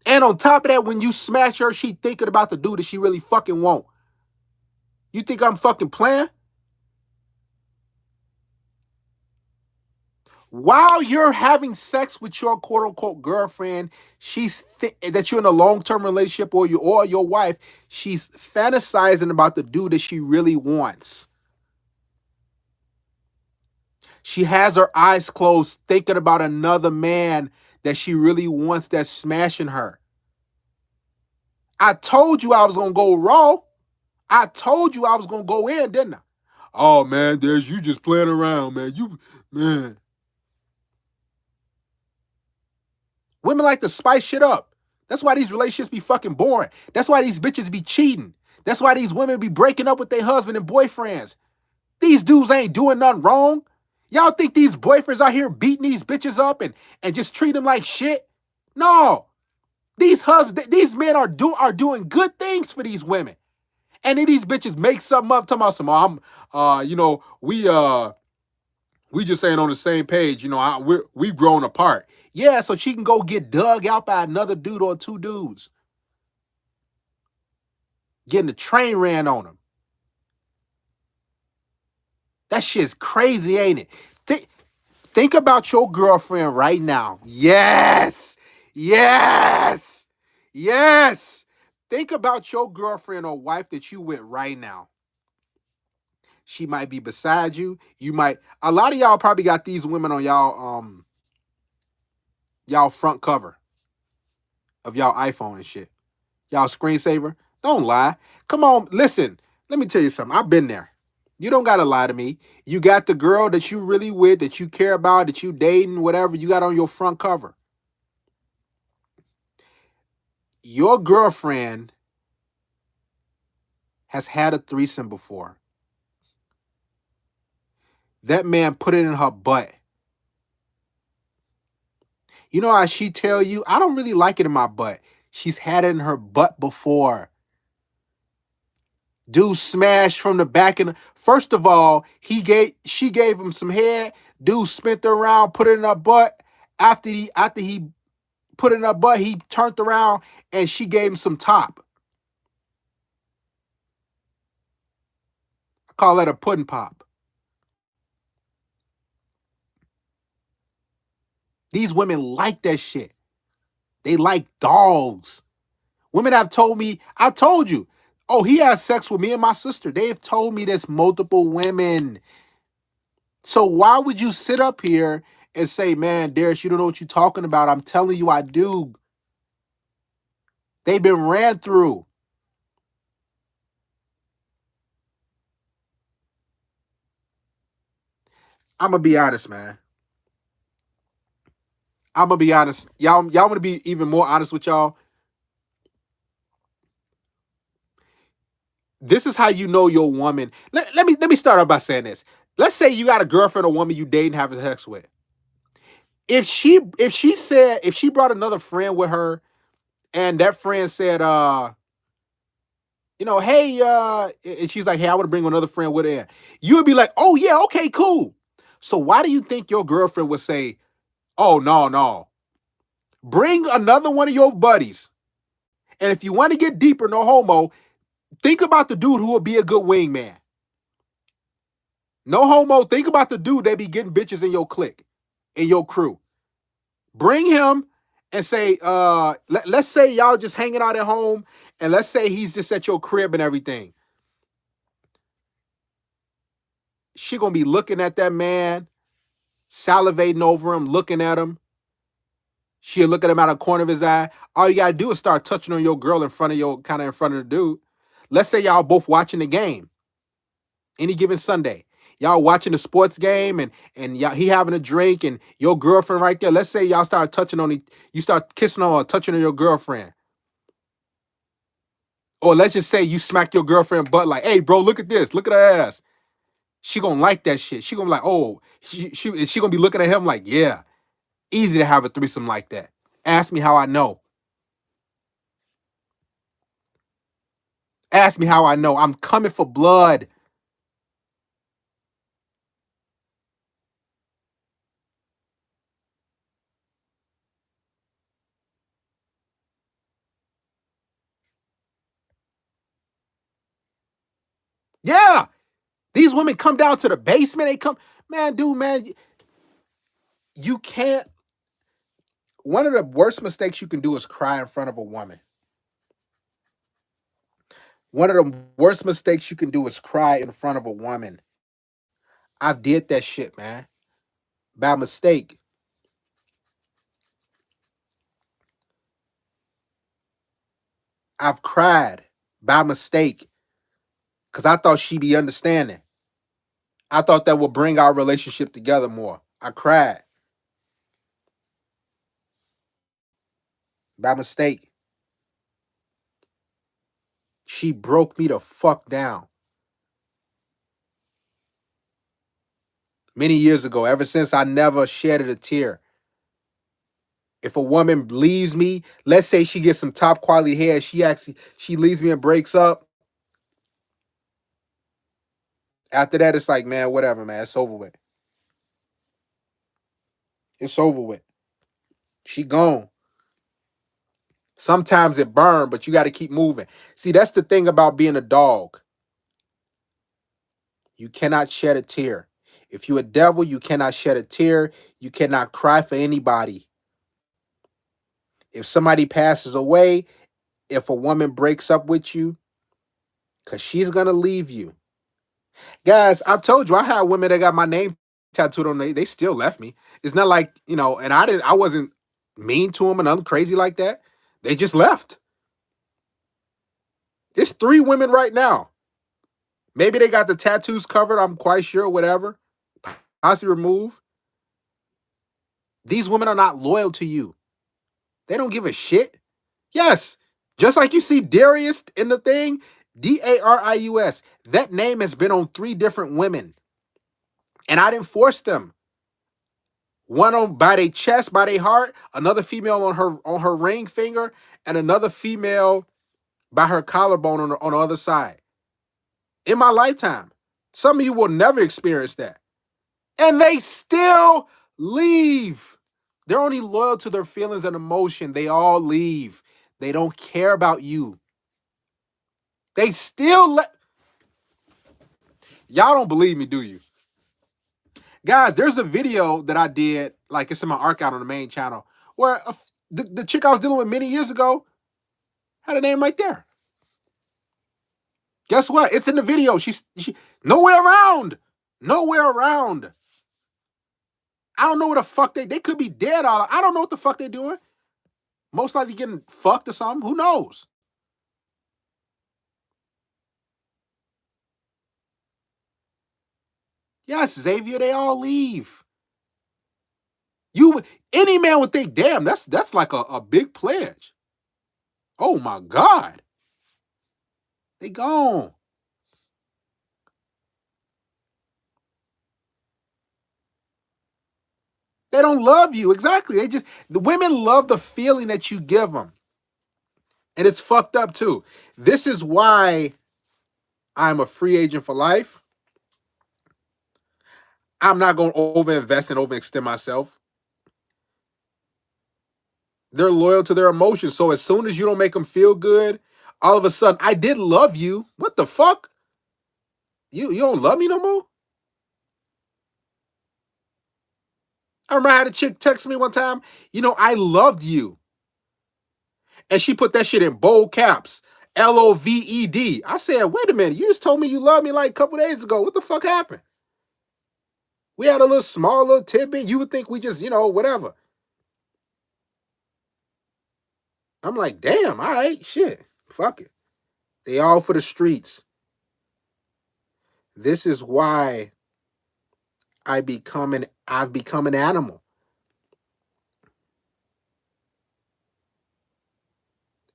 And on top of that, when you smash her, she thinking about the dude that she really fucking want. You think I'm fucking playing? While you're having sex with your quote unquote girlfriend, that you're in a long-term relationship or your wife, she's fantasizing about the dude that she really wants. She has her eyes closed, thinking about another man that she really wants that's smashing her. I told you I was gonna go raw. I told you I was gonna go in, didn't I? Oh man, there's you just playing around, man. Man. Women like to spice shit up. That's why these relationships be fucking boring. That's why these bitches be cheating. That's why these women be breaking up with their husband and boyfriends. These dudes ain't doing nothing wrong. Y'all think these boyfriends out here beating these bitches up and just treat them like shit? No. These men are doing good things for these women. And then these bitches make something up, talking about some, we just ain't on the same page. You know, we've grown apart. Yeah, so she can go get dug out by another dude or two dudes. Getting the train ran on them. That shit's crazy, ain't it? Think about your girlfriend right now. Yes. Yes. Yes. Think about your girlfriend or wife that you with right now. She might be beside you. A lot of y'all probably got these women on y'all front cover of y'all iPhone and shit. Y'all screensaver. Don't lie. Come on, listen. Let me tell you something. I've been there. You don't gotta lie to me. You got the girl that you really with, that you care about, that you dating, whatever. You got on your front cover. Your girlfriend has had a threesome before. That man put it in her butt. You know how she tell you, I don't really like it in my butt. She's had it in her butt before. Dude smashed from the back and first of all, she gave him some head. Dude spent her around, put it in her butt. After he put it in her butt, he turned around and she gave him some top. I call that a pudding pop. These women like that shit. They like dogs. Women have told me, I told you, oh, he has sex with me and my sister. They've told me there's multiple women. So why would you sit up here and say, man, Darius, you don't know what you're talking about? I'm telling you, I do. They've been ran through. I'm gonna be honest, man. I'm gonna be honest. Y'all gonna be even more honest with y'all. This is how you know your woman. Let me start off by saying this. Let's say you got a girlfriend or woman you date and having sex with. If she brought another friend with her and that friend said, hey, and she's like, hey, I want to bring another friend with her. You would be like, oh yeah, okay, cool. So why do you think your girlfriend would say, oh no, no, bring another one of your buddies? And if you want to get deeper, no homo, think about the dude who would be a good wingman. No homo, think about the dude that be getting bitches in your clique, in your crew. Bring him and say, let's say y'all just hanging out at home, and let's say he's just at your crib and everything. She gonna be looking at that man, salivating over him, looking at him. She'll look at him out of the corner of his eye. All you gotta do is start touching on your girl in front of in front of the dude. Let's say y'all both watching the game any given Sunday. Y'all watching the sports game and y'all, he having a drink and your girlfriend right there. Let's say y'all start touching on you start kissing on or touching on your girlfriend. Or let's just say you smack your girlfriend butt like, hey bro, look at this, look at her ass. She gonna like that shit. She gonna be like, oh, she gonna be looking at him like, yeah, easy to have a threesome like that. Ask me how I know. Ask me how I know. I'm coming for blood. Yeah. These women come down to the basement. They come, man, dude, man, you can't. One of the worst mistakes you can do is cry in front of a woman. One of the worst mistakes you can do is cry in front of a woman. I've did that shit, man. By mistake. I've cried by mistake because I thought she'd be understanding. I thought that would bring our relationship together more. I cried by mistake. She broke me the fuck down many years ago. Ever since, I never shedded a tear. If a woman leaves me, let's say she gets some top quality hair, she leaves me and breaks up. After that, it's like, man, whatever, man. It's over with. It's over with. She gone. Sometimes it burn, but you got to keep moving. See, that's the thing about being a dog. You cannot shed a tear. If you're a devil, you cannot shed a tear. You cannot cry for anybody. If somebody passes away, if a woman breaks up with you, because she's going to leave you. Guys, I told you, I had women that got my name tattooed on they still left me. It's not like, and I wasn't mean to them and nothing crazy like that. They just left. It's 3 women right now. Maybe they got the tattoos covered. I'm quite sure. Whatever. Possibly removed. These women are not loyal to you. They don't give a shit. Yes. Just like you see Darius in the thing, Darius. That name has been on 3 different women. And I didn't force them. One on by their chest, by their heart, another female on her ring finger, and another female by her collarbone on the other side. In my lifetime. Some of you will never experience that. And they still leave. They're only loyal to their feelings and emotion. They all leave. They don't care about you. They still Y'all don't believe me, do you? Guys, there's a video that I did, like it's in my archive on the main channel, where the chick I was dealing with many years ago had a name right there. Guess what? It's in the video. She nowhere around. Nowhere around. I don't know what the fuck they could be dead. I don't know what the fuck they're doing. Most likely getting fucked or something. Who knows? Yes, Xavier, they all leave. Any man would think, damn, that's like a big pledge. Oh my God. They gone. They don't love you. Exactly. The women love the feeling that you give them. And it's fucked up too. This is why I'm a free agent for life. I'm not going to overinvest and overextend myself. They're loyal to their emotions. So as soon as you don't make them feel good, all of a sudden, I did love you. What the fuck? You don't love me no more? I remember I had a chick text me one time, I loved you. And she put that shit in bold caps. LOVED. I said, wait a minute. You just told me you loved me like a couple days ago. What the fuck happened? We had a little tidbit. You would think we just, whatever. I'm like, damn, all right, shit. Fuck it. They all for the streets. This is why I've become an animal.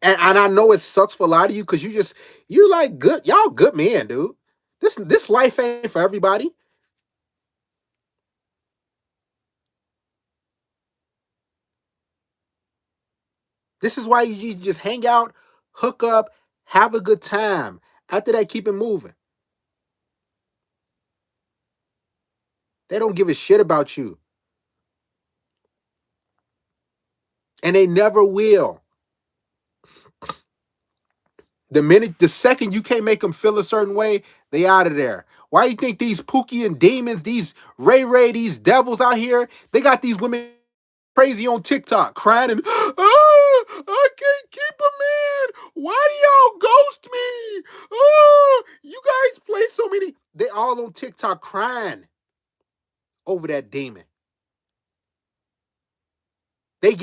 And I know it sucks for a lot of you because you like good, y'all good men, dude. This life ain't for everybody. This is why you just hang out, hook up, have a good time. After that, keep it moving. They don't give a shit about you. And they never will. The second you can't make them feel a certain way, they out of there. Why you think these Pookie and demons, these Ray, these devils out here, they got these women crazy on TikTok crying and, I can't keep them in. Why do y'all ghost me? You guys play so many. They all on TikTok crying over that demon. They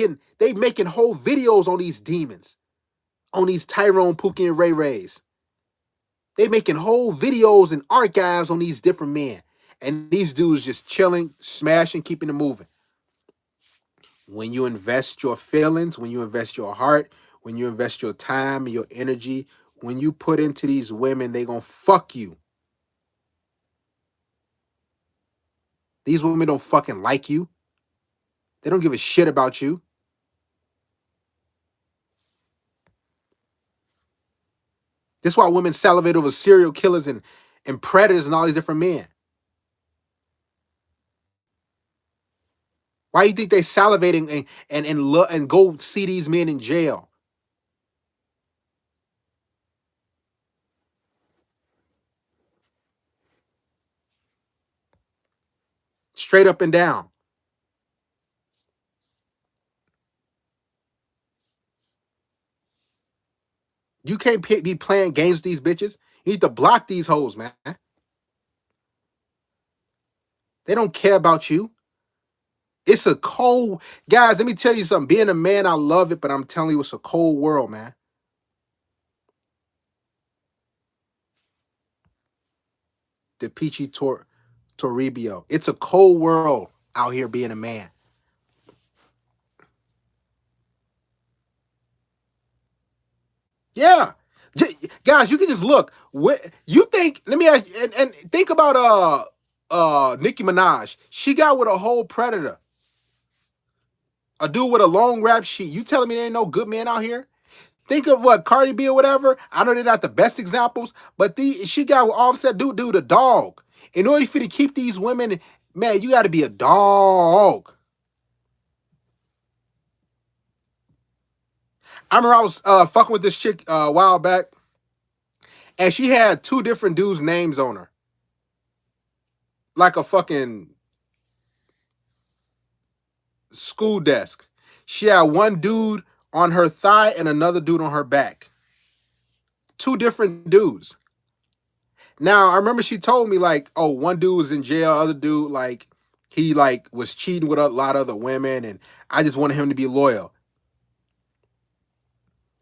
making whole videos on these demons, on these Tyrone, Pookie, and Rays. They making whole videos and archives on these different men. And these dudes just chilling, smashing, keeping it moving. When you invest your feelings, when you invest your heart, when you invest your time and your energy, when you put into these women, they gonna fuck you. These women don't fucking like you. They don't give a shit about you. This is why women salivate over serial killers and predators and all these different men. Why do you think they salivating and go see these men in jail? Straight up and down. You can't be playing games with these bitches. You need to block these hoes, man. They don't care about you. It's a cold, guys, let me tell you something. Being a man, I love it, but I'm telling you, it's a cold world, man. the Peachy Toribio. It's a cold world out here being a man. Yeah. Guys, you can just look. What you think? Let me ask you, and think about Nicki Minaj. She got with a whole predator. A dude with a long rap sheet. You telling me there ain't no good men out here? Think of what Cardi B or whatever. I know they're not the best examples, but she got with Offset dude a dog. In order for you to keep these women, man, you got to be a dog. I remember I was fucking with this chick a while back, and she had two different dudes' names on her, like a fucking school desk. She had one dude on her thigh and another dude on her back. Two different dudes. Now, I remember she told me, like, oh, one dude was in jail, other dude, like, he, like, was cheating with a lot of other women, and I just wanted him to be loyal.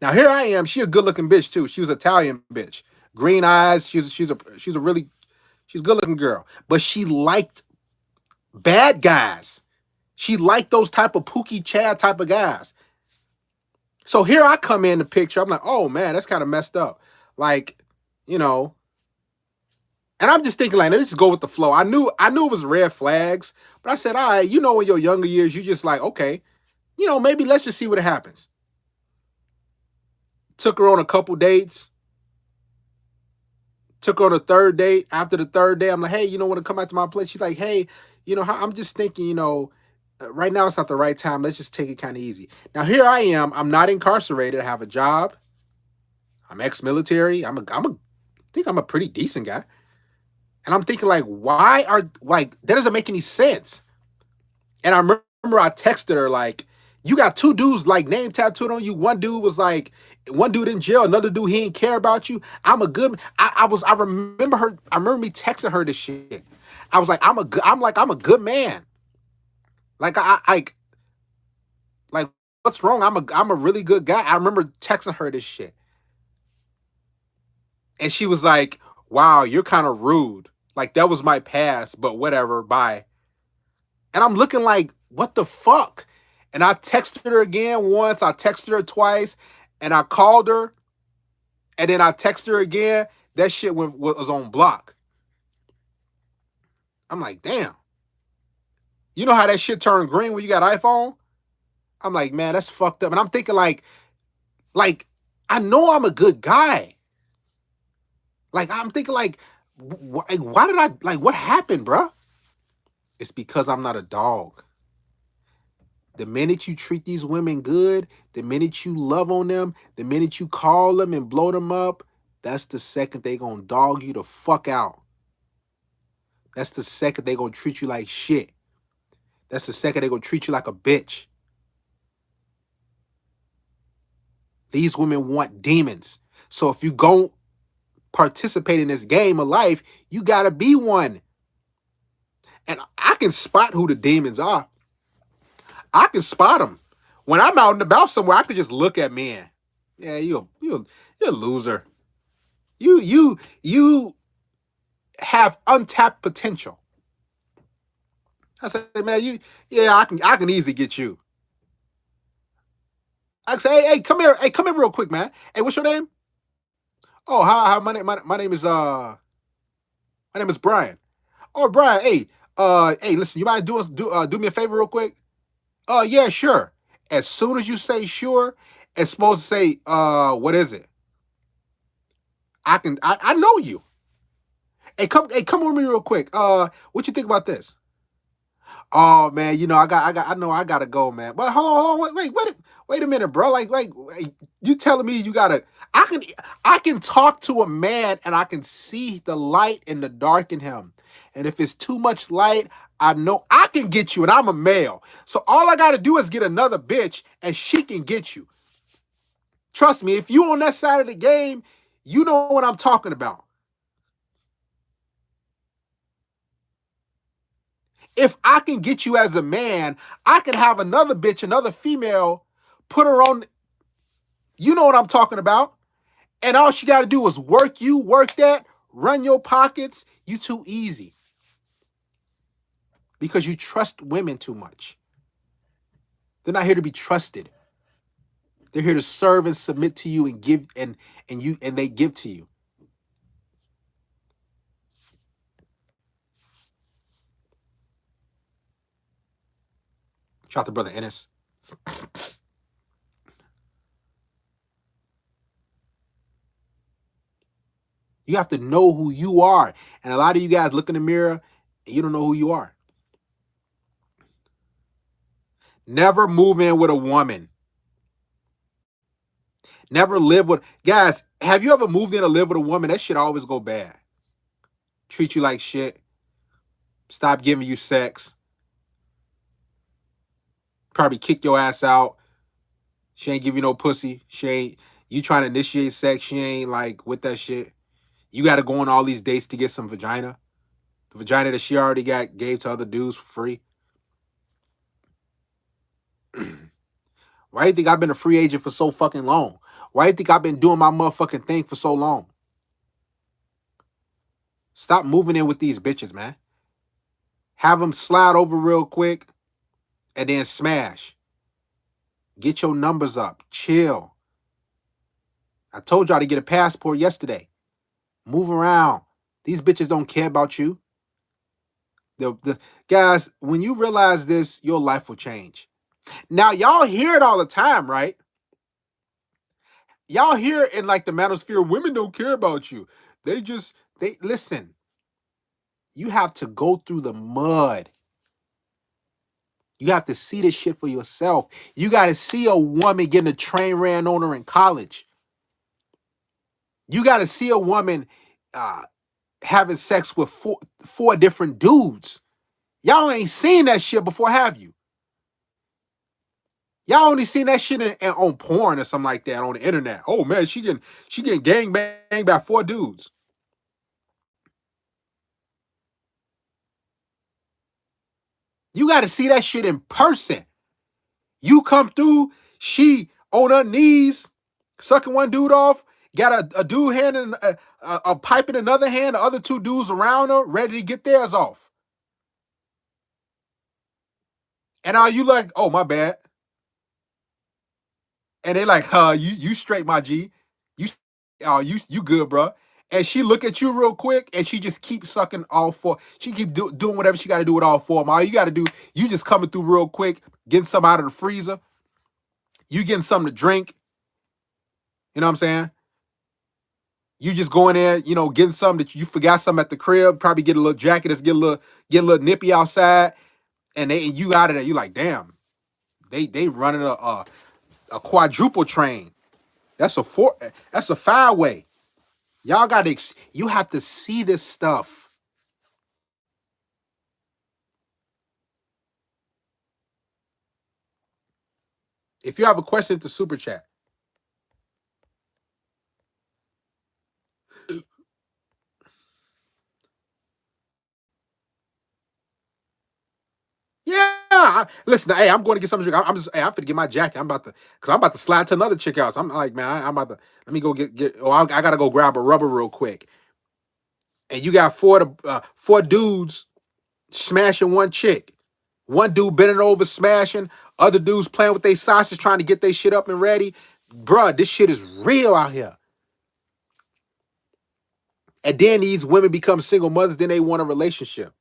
Now, here I am. She a good-looking bitch, too. She was Italian bitch. Green eyes. She's a good-looking girl. But she liked bad guys. She liked those type of Pookie Chad type of guys. So here I come in the picture. I'm like, oh, man, that's kind of messed up. Like, you know, and I'm just thinking, like, let's just go with the flow. I knew it was red flags, but I said, all right, you know, in your younger years, you just like, okay, you know, maybe let's just see what happens. Took her on a couple dates. Took her on a third date. After the third day, I'm like, hey, you know, want to come back to my place? She's like, hey, you know, I'm just thinking, you know, right now it's not the right time. Let's just take it kind of easy. Now here I am. I'm not incarcerated. I have a job. I'm ex-military. I think I'm a pretty decent guy. And I'm thinking, like, that doesn't make any sense. And I remember I texted her, like, you got two dudes, like, name tattooed on you. One dude was, like, one dude in jail. Another dude, he didn't care about you. I remember me texting her this shit. I was like, I'm a good man. Like, like, what's wrong? I'm a really good guy. I remember texting her this shit. And she was like, wow, you're kind of rude. Like, that was my past, but whatever, bye. And I'm looking like, what the fuck? And I texted her again once, I texted her twice, and I called her, and then I texted her again. That shit was on block. I'm like, damn. You know how that shit turned green when you got iPhone? I'm like, man, that's fucked up. And I'm thinking, like, I know I'm a good guy. Like, I'm thinking, like, why did I, like, what happened, bruh? It's because I'm not a dog. The minute you treat these women good, the minute you love on them, the minute you call them and blow them up, that's the second they gonna dog you the fuck out. That's the second they gonna treat you like shit. That's the second they gonna treat you like a bitch. These women want demons. So if you go participate in this game of life, you gotta be one. And I can spot who the demons are. I can spot them. When I'm out and about somewhere, I can just look at men. Yeah, you're a loser. You have untapped potential. I said, man, I can easily get you. I say, hey, come here, real quick, man. Hey, what's your name? Oh, hi, my name is Brian. Oh, Brian, hey, listen, you mind do me a favor real quick? Yeah, sure. As soon as you say sure, it's supposed to say, what is it? I know you. Hey, come with me real quick. What you think about this? Oh man, you know I gotta go, man. But hold on, wait a minute, bro. Like, you telling me you gotta? I can talk to a man and I can see the light and the dark in him. And if it's too much light, I know I can get you, and I'm a male. So all I gotta do is get another bitch, and she can get you. Trust me, if you on that side of the game, you know what I'm talking about. If I can get you as a man, I can have another bitch, another female, put her on. You know what I'm talking about. And all she got to do is work you, work that, run your pockets, you too easy. Because you trust women too much. They're not here to be trusted. They're here to serve and submit to you and give and they give to you. Shout out to brother Ennis. You have to know who you are. And a lot of you guys look in the mirror and you don't know who you are. Never move in with a woman. Never live with guys. Have you ever moved in to live with a woman? That shit always go bad. Treat you like shit. Stop giving you sex. Probably kick your ass out. She ain't give you no pussy. She ain't you trying to initiate sex. She ain't like with that shit. You got to go on all these dates to get some vagina. The vagina that she already gave to other dudes for free. Why do you think I've been a free agent for so fucking long? Why do you think I've been doing my motherfucking thing for so long? Stop moving in with these bitches, man. Have them slide over real quick and then smash. Get your numbers up. Chill. I told y'all to get a passport yesterday. Move around. These bitches don't care about you. The guys, when you realize this, your life will change. Now, y'all hear it all the time, right? Y'all hear in like the manosphere, women don't care about you. They listen. You have to go through the mud. You have to see this shit for yourself. You got to see a woman getting a train ran on her in college. You got to see a woman having sex with four different dudes. Y'all ain't seen that shit before, have you? Y'all only seen that shit on porn or something like that on the internet. Oh man, she getting gang banged by four dudes. You got to see that shit in person. You come through, she on her knees, sucking one dude off, got a dude hand in a pipe in another hand, the other two dudes around her, ready to get theirs off. And are you like, oh my bad? And they like, you straight, my G. You good, bro. And she look at you real quick, and she just keep sucking all four. She keep doing whatever she got to do with all four of them. All you got to do, you just coming through real quick, getting some out of the freezer. You getting something to drink. You know what I'm saying? You just going there, getting something that you forgot something at the crib. Probably get a little jacket that's get a little nippy outside, and you out of there. You like, damn, they running a quadruple train. That's a 5-way. Y'all got to, you have to see this stuff. If you have a question, it's the super chat. Yeah, listen. Hey, I'm going to get something to drink. I'm finna get my jacket. I'm about to slide to another chick house. I'm like, man, I'm about to let me go get. Oh, I gotta go grab a rubber real quick. And you got four dudes smashing one chick. One dude bending over smashing. Other dudes playing with their sausage trying to get their shit up and ready. Bruh, this shit is real out here. And then these women become single mothers. Then they want a relationship.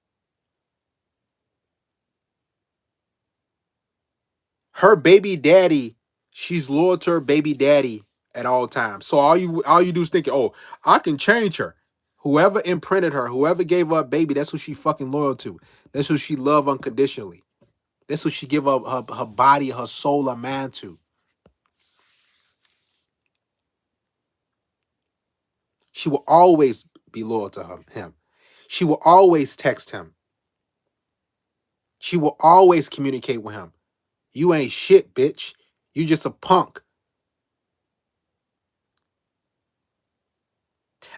Her baby daddy, she's loyal to her baby daddy at all times. So all you do is think, oh, I can change her. Whoever imprinted her, whoever gave her a baby, that's who she fucking loyal to. That's who she love unconditionally. That's who she give up her body, her soul, her mind to. She will always be loyal to him. She will always text him. She will always communicate with him. You ain't shit, bitch. You just a punk.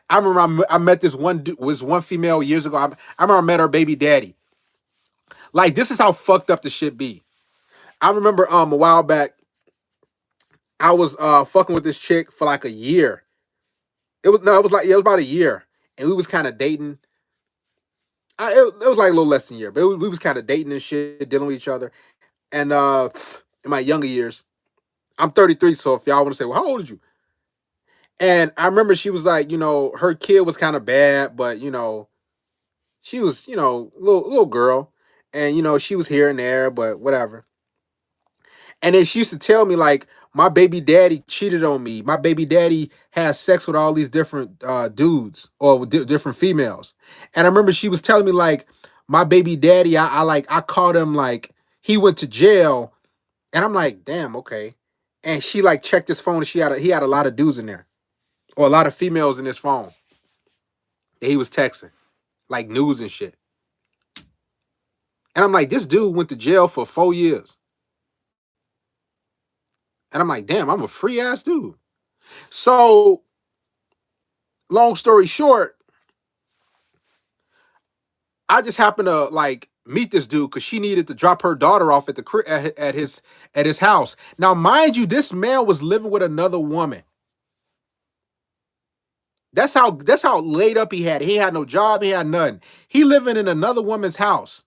I remember I met this one female years ago. I remember I met her baby daddy. Like, this is how fucked up the shit be. I remember a while back, I was fucking with this chick for like a year. It was about a year. and we was kind of dating. It was like a little less than a year, but we was kind of dating and shit, dealing with each other. And in my younger years, I'm 33, so if y'all want to say, well, how old are you? And I remember she was like, her kid was kind of bad, but she was, little girl, and she was here and there, but whatever. And then she used to tell me like my baby daddy cheated on me. My baby daddy has sex with all these different dudes or with different females. And I remember she was telling me like my baby daddy, I caught him like he went to jail, and I'm like, damn, okay. And she like checked his phone, and he had a lot of dudes in there or a lot of females in his phone that he was texting, like news and shit. And I'm like, this dude went to jail for 4 years. And I'm like, damn, I'm a free ass dude. So, long story short, I just happened to like meet this dude because she needed to drop her daughter off at the at his house. Now, mind you, this man was living with another woman. That's how laid up he had. He had no job. He had nothing. He living in another woman's house,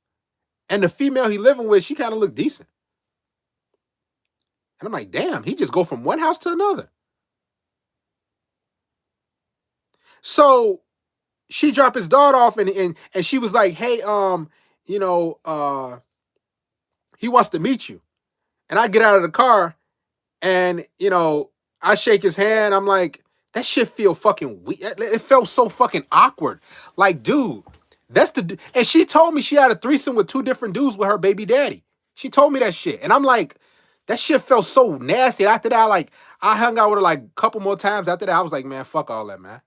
and the female he living with, she kind of looked decent. And I'm like, damn, he just go from one house to another. So she dropped his daughter off, and she was like, hey, you know, he wants to meet you. And I get out of the car, and I shake his hand. I'm like, that shit feel fucking weird. It felt so fucking awkward. Like, dude, and she told me she had a threesome with two different dudes with her baby daddy. She told me that shit. And I'm like, that shit felt so nasty. After that, like, I hung out with her like a couple more times. After that, I was like, man, fuck all that, man.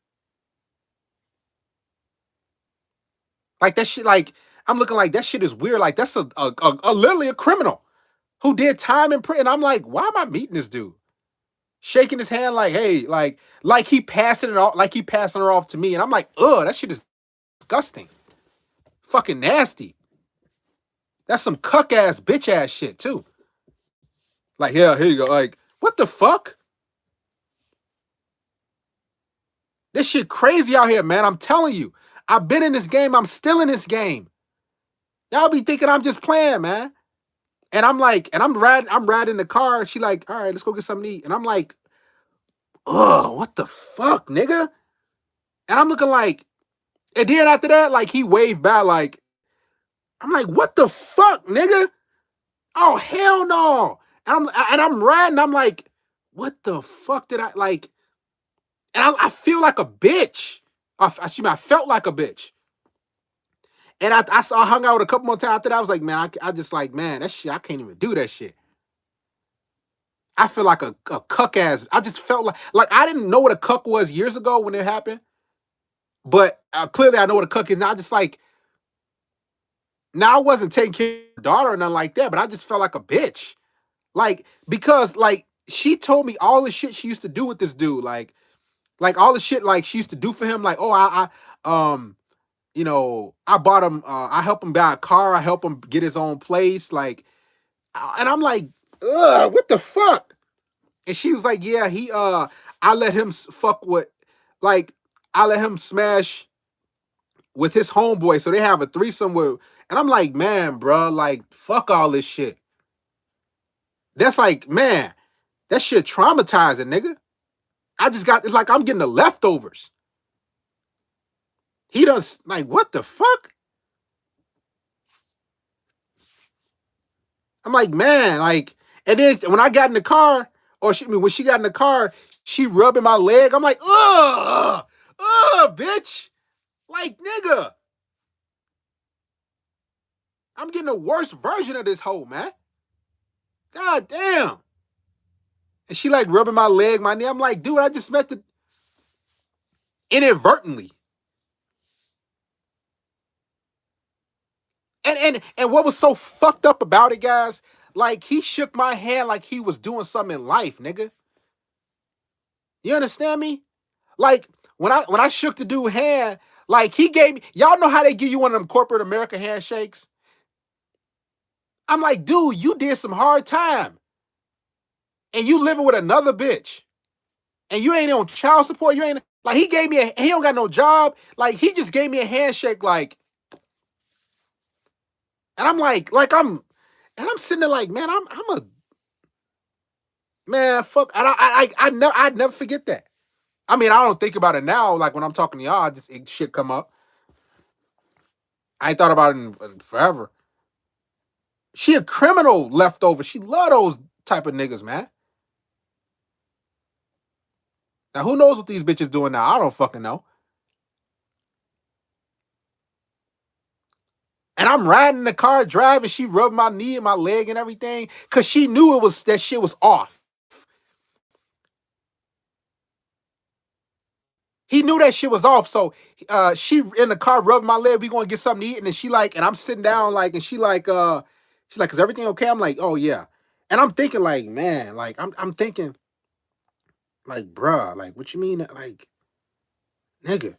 Like that shit, like, I'm looking like that shit is weird. Like, that's a literally a criminal who did time in prison. I'm like, why am I meeting this dude? Shaking his hand like, hey, like he passing it off, like he passing her off to me. And I'm like, ugh, that shit is disgusting. Fucking nasty. That's some cuck ass, bitch ass shit, too. Like, yeah, here you go. Like, what the fuck? This shit crazy out here, man. I'm telling you. I've been in this game. I'm still in this game. Y'all be thinking I'm just playing, man. And I'm like, and I'm riding the car. She like, all right, let's go get something to eat. And I'm like, ugh, what the fuck, nigga? And I'm looking like, and then after that, like he waved back, like, I'm like, what the fuck, nigga? Oh, hell no. And I'm riding, I'm like, what the fuck did I like? And I feel like a bitch. I felt like a bitch. And I hung out with a couple more times after that. I was like, man, I just like, man, that shit, I can't even do that shit. I feel like a cuck ass. I just felt like I didn't know what a cuck was years ago when it happened. But clearly I know what a cuck is now. I just like, now I wasn't taking care of her daughter or nothing like that, but I just felt like a bitch. Like, because like she told me all the shit she used to do with this dude. Like all the shit like she used to do for him. Like, oh, I bought him, I helped him buy a car, I helped him get his own place. Like, and I'm like, ugh, what the fuck? And she was like, yeah, I let him fuck with, like, I let him smash with his homeboy. So they have a threesome with, and I'm like, man, bro, like, fuck all this shit. That's like, man, that shit traumatizing, nigga. It's like I'm getting the leftovers. He does, like, what the fuck? I'm like, man, like, and then when I got in the car, when she got in the car, she rubbing my leg. I'm like, bitch. Like, nigga, I'm getting the worst version of this hoe, man. God damn. And she like rubbing my leg, my knee. I'm like, dude, I just met the inadvertently. And what was so fucked up about it, guys? Like he shook my hand like he was doing something in life, nigga. You understand me? Like when I shook the dude hand, like he gave me, y'all know how they give you one of them corporate America handshakes? I'm like, dude, you did some hard time. And you living with another bitch. And you ain't on child support. You ain't Like he gave me he don't got no job. Like he just gave me a handshake, like, and I'm like and I'm sitting there like, man, I'm a man, fuck. And I'd never forget that. I mean, I don't think about it now. Like when I'm talking to y'all, just shit come up. I ain't thought about it in forever. She a criminal leftover. She love those type of niggas, man. Now who knows what these bitches doing now? I don't fucking know. And I'm riding in the car, driving. She rubbed my knee and my leg and everything because she knew it was that shit was off. He knew that shit was off. So she in the car rubbing my leg. We gonna get something to eat. And then she like, and I'm sitting down like, and she's like, is everything okay? I'm like, oh yeah. And I'm thinking like, man, like I'm thinking like, bruh, like what you mean? Like, nigga,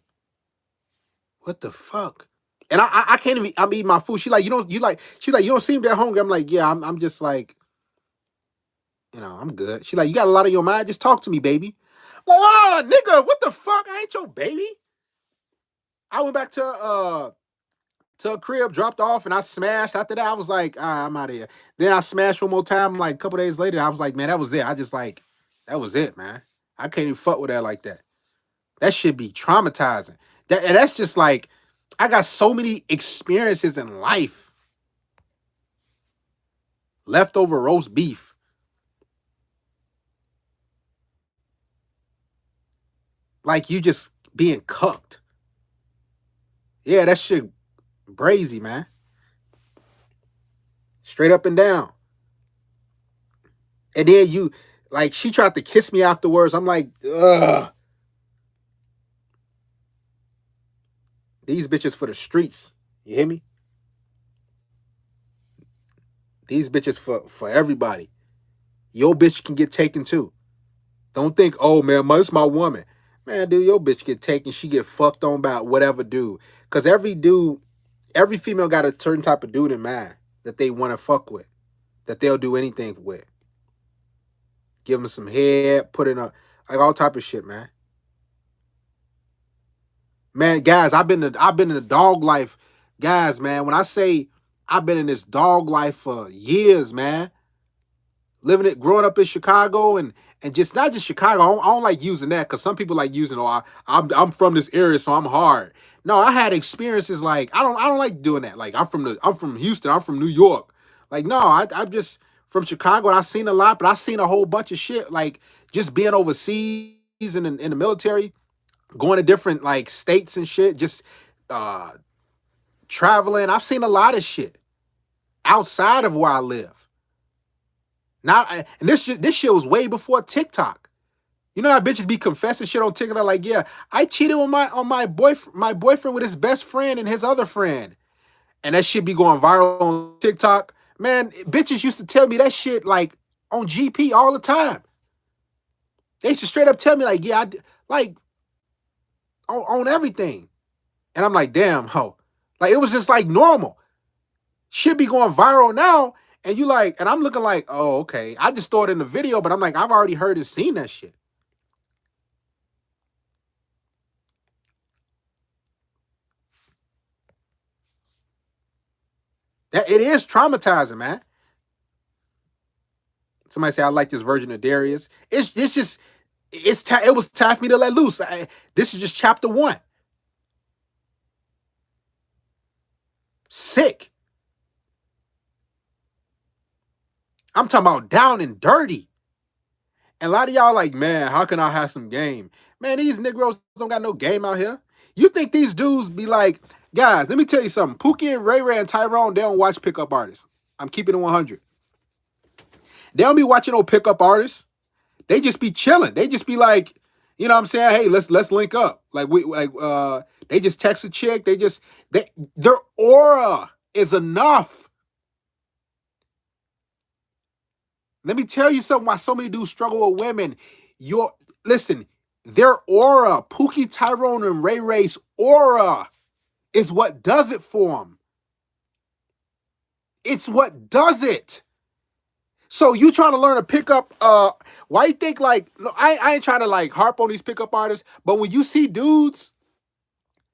what the fuck? And I can't even. I'm eating my food. She like, she's like, you don't seem that hungry. I'm like, yeah, I'm just like, I'm good. She like, you got a lot on your mind. Just talk to me, baby. I'm like, oh, nigga, what the fuck? I ain't your baby. I went back to a crib, dropped off, and I smashed. After that, I was like, I'm out of here. Then I smashed one more time. Like a couple days later, I was like, man, that was it. I just like, that was it, man. I can't even fuck with that like that. That should be traumatizing. And that's just like, I got so many experiences in life. Leftover roast beef. Like you just being cooked. Yeah, that shit brazy, man. Straight up and down. And then like, she tried to kiss me afterwards. I'm like, ugh. These bitches for the streets. You hear me? These bitches for everybody. Your bitch can get taken too. Don't think, oh man, it's my woman. Man, dude, your bitch get taken. She get fucked on by whatever dude. Because every female got a certain type of dude in mind that they want to fuck with. That they'll do anything with. Give them some head, put in like all type of shit, man. Man, guys, I've been in the dog life. Guys, man, when I say I've been in this dog life for years, man. Growing up in Chicago and just not just Chicago. I don't like using that because some people like using, I'm from this area, so I'm hard. No, I had experiences like I don't like doing that. Like I'm from Houston, I'm from New York. Like no, I'm just from Chicago and I've seen a lot, but I've seen a whole bunch of shit. Like just being overseas in the military, going to different like states and shit, just uh traveling. I've seen a lot of shit outside of where I live. Not and this shit was way before TikTok. You know how bitches be confessing shit on TikTok like, yeah, I cheated on my boyfriend with his best friend and his other friend. And that shit be going viral on TikTok. Man, bitches used to tell me that shit like on GP all the time. They used to straight up tell me like, yeah, like on everything. And I'm like, damn, ho. Like it was just like normal. Shit be going viral now. And you like, and I'm looking like, oh, okay. I just thought in the video, but I'm like, I've already heard and seen that shit. That it is traumatizing, man. Somebody say I like this version of Darius. It was time for me to let loose. This is just chapter 1. Sick. I'm talking about down and dirty. And a lot of y'all like, man, how can I have some game? Man, these Negroes don't got no game out here. You think these dudes be like, guys, let me tell you something. Pookie and Ray Ray and Tyrone, they don't watch pickup artists. I'm keeping it 100. They don't be watching no pickup artists. They just be chilling. They just be like, you know what I'm saying? Hey, let's link up. They just text a chick. Their aura is enough. Let me tell you something why so many dudes struggle with women. Listen, their aura, Pookie, Tyrone, and Ray Ray's aura is what does it for them. It's what does it. So you trying to learn a pickup? Why you think like? No, I ain't trying to like harp on these pickup artists, but when you see dudes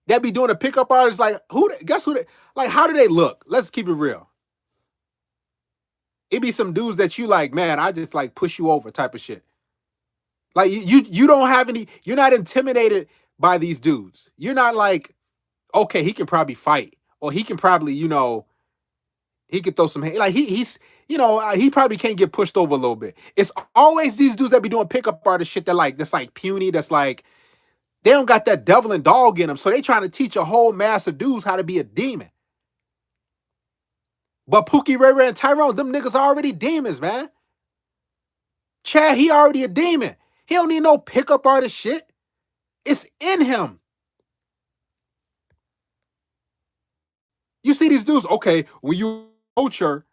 that be doing a pickup artist, like guess who? Like, how do they look? Let's keep it real. It be some dudes that you like, man. I just like push you over type of shit. Like you don't have any. You're not intimidated by these dudes. You're not like, okay, he can probably fight, or he can probably, he could throw some like he's he probably can't get pushed over a little bit. It's always these dudes that be doing pickup artist shit that like that's like puny, that's like they don't got that devil and dog in them, so they trying to teach a whole mass of dudes how to be a demon. But Pookie, Ray Ray, and Tyrone, them niggas are already demons, man. Chad, he already a demon. He don't need no pickup artist shit. It's in him. You see these dudes, okay, when you approach her,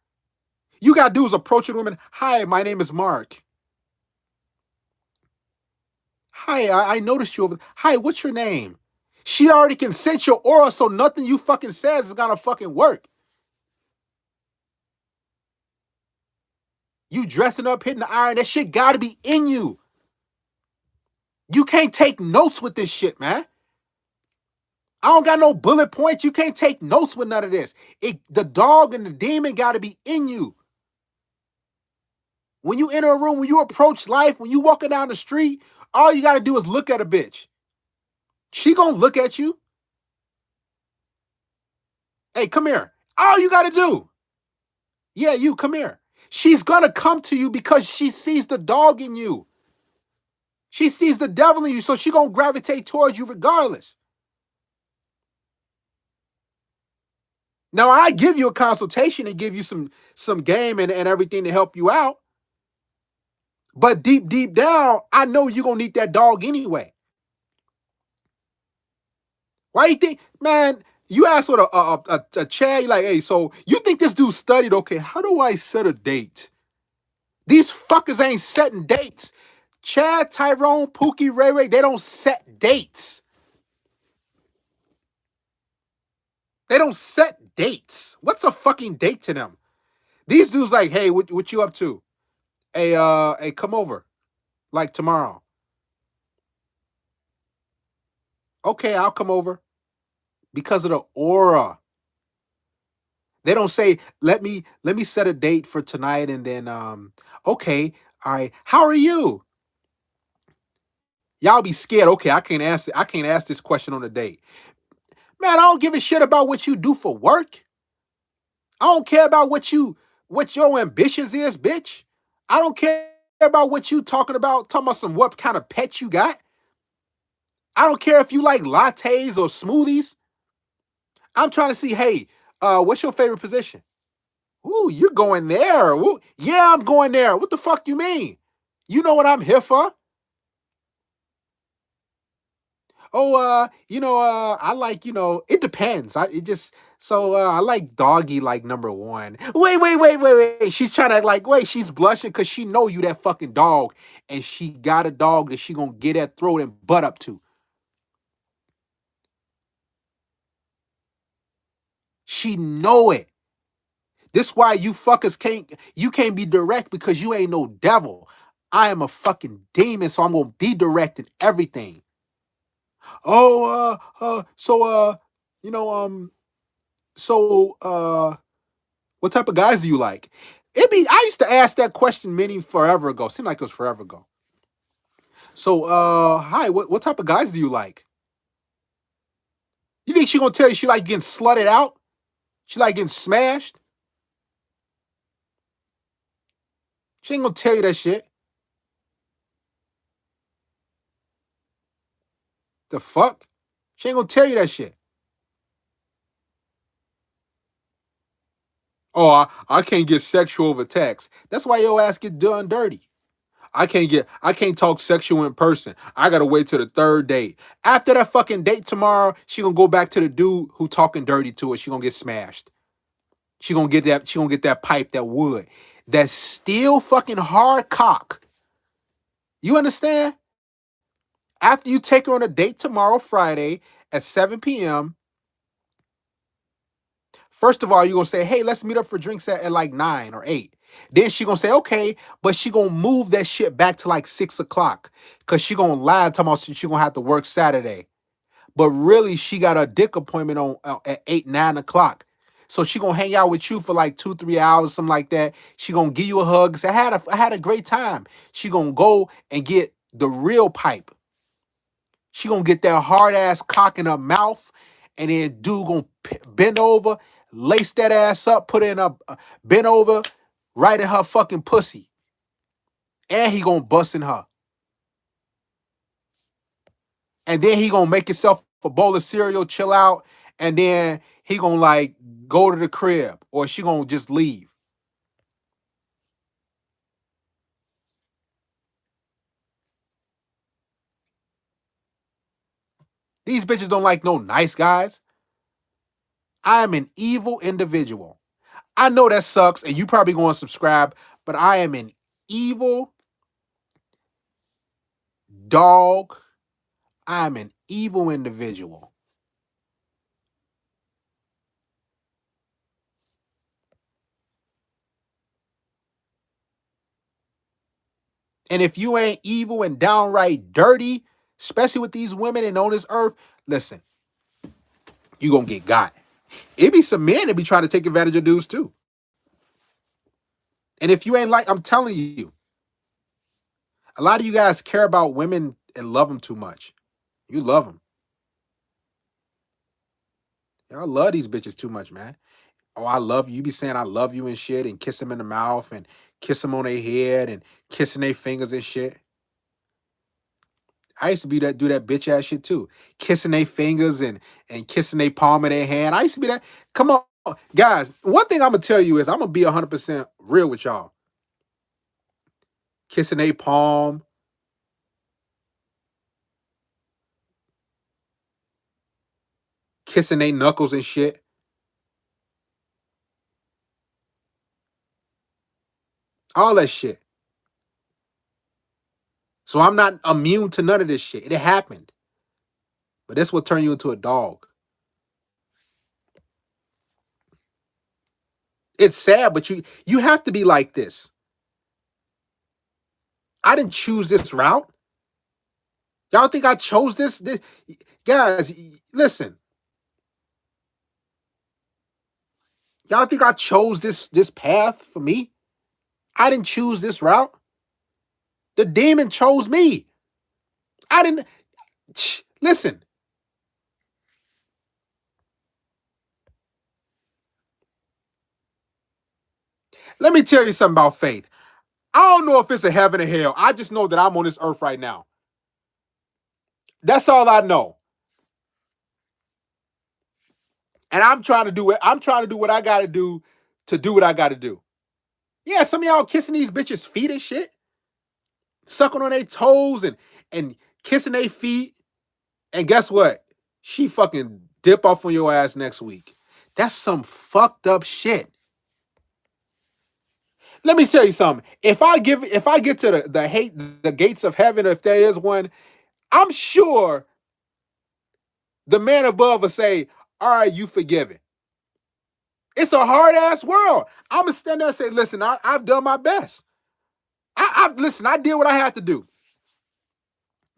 you got dudes approaching women. Hi, my name is Mark. Hi, I noticed you over. Hi, what's your name? She already can sense your aura, so nothing you fucking says is gonna fucking work. You dressing up, hitting the iron, that shit gotta be in you. You can't take notes with this shit, man. I don't got no bullet points. You can't take notes with none of this. The dog and the demon gotta be in you. When you enter a room, when you approach life, when you walking down the street, all you gotta do is look at a bitch. She gonna look at you. Hey, come here. All you gotta do. Yeah, you come here. She's gonna come to you because she sees the dog in you. She sees the devil in you, so she gonna gravitate towards you regardless. Now I give you a consultation and give you some game and everything to help you out. But deep down, I know you're gonna need that dog anyway. Why you think, man? You ask what a Chad, you like, hey, so you think this dude studied? Okay, how do I set a date? These fuckers ain't setting dates. Chad, Tyrone, Pookie, Ray Ray, they don't set dates. They don't set dates. What's a fucking date to them? These dudes like, hey, what you up to? Hey, come over. Like tomorrow. Okay, I'll come over. Because of the aura. They don't say, let me set a date for tonight and then okay, all right. How are you? Y'all be scared. Okay, I can't ask this question on a date. Man, I don't give a shit about what you do for work. I don't care about what your ambitions is, bitch. I don't care about what you talking about some what kind of pet you got. I don't care if you like lattes or smoothies. I'm trying to see, hey, what's your favorite position? Ooh, you're going there. Ooh, yeah, I'm going there. What the fuck you mean? You know what I'm here for? Oh, I like, it depends. I like doggy like number one. Wait. She's trying to like, wait, she's blushing because she know you that fucking dog, and she got a dog that she gonna get that throat and butt up to. She know it. This why you fuckers can't be direct because you ain't no devil. I am a fucking demon, so I'm gonna be direct in everything. Oh, you know, what type of guys do you like? I used to ask that question many forever ago. Seemed like it was forever ago. So, hi, what type of guys do you like? You think she gonna tell you she like getting slutted out? She like getting smashed? She ain't gonna tell you that shit. The fuck? She ain't gonna tell you that shit. Oh, I can't get sexual over text. That's why your ass get done dirty. I can't talk sexual in person. I gotta wait till the third date. After that fucking date tomorrow, she gonna go back to the dude who talking dirty to her. She gonna get smashed. She gonna get that pipe, that wood. That steel fucking hard cock. You understand? After you take her on a date tomorrow, Friday, at 7 p.m., first of all, you're gonna say, hey, let's meet up for drinks at like 9 or 8. Then she gonna say, okay, but she gonna move that shit back to like 6 o'clock. Cause she gonna lie talking about she gonna have to work Saturday. But really, she got a dick appointment on at 8, 9 o'clock. So she gonna hang out with you for like 2, 3 hours, something like that. She gonna give you a hug. Say, I had a great time. She gonna go and get the real pipe. She gonna get that hard ass cock in her mouth, and then dude gonna bend over, lace that ass up, put it in a bend over, right in her fucking pussy, and he gonna bust in her, and then he gonna make himself a bowl of cereal, chill out, and then he gonna like go to the crib, or she gonna just leave. These bitches don't like no nice guys. I am an evil individual. I know that sucks, and you probably going to subscribe, but I am an evil dog. I am an evil individual. And if you ain't evil and downright dirty, especially with these women and on this earth, listen, you gonna get got. It be some men that be trying to take advantage of dudes too. And if you ain't like, I'm telling you, a lot of you guys care about women and love them too much. You love them. Y'all love these bitches too much, man. Oh, I love you. You be saying I love you and shit, and kiss them in the mouth and kiss them on their head and kissing their fingers and shit. I used to be that do that bitch ass shit too, kissing their fingers and kissing their palm of their hand. I used to be that. Come on, guys. One thing I'm gonna tell you is I'm gonna be 100% real with y'all. Kissing their palm, kissing their knuckles and shit. All that shit. So I'm not immune to none of this shit. It happened, but this will turn you into a dog. It's sad, but you have to be like this. I didn't choose this route. Y'all think I chose this? Guys, listen. Y'all think I chose this path for me? I didn't choose this route. The demon chose me. I didn't. Listen. Let me tell you something about faith. I don't know if it's a heaven or hell. I just know that I'm on this earth right now. That's all I know. And I'm trying to do it. I'm trying to do what I got to do what I got to do. Yeah, some of y'all kissing these bitches' feet and shit, sucking on their toes and kissing their feet. And guess what? She fucking dip off on your ass next week. That's some fucked up shit. Let me tell you something. If I get to the gates of heaven, if there is one, I'm sure the man above will say, all right, you forgiven. It's a hard ass world. I'm gonna stand there and say, listen, I've done my best. Listen, I did what I had to do.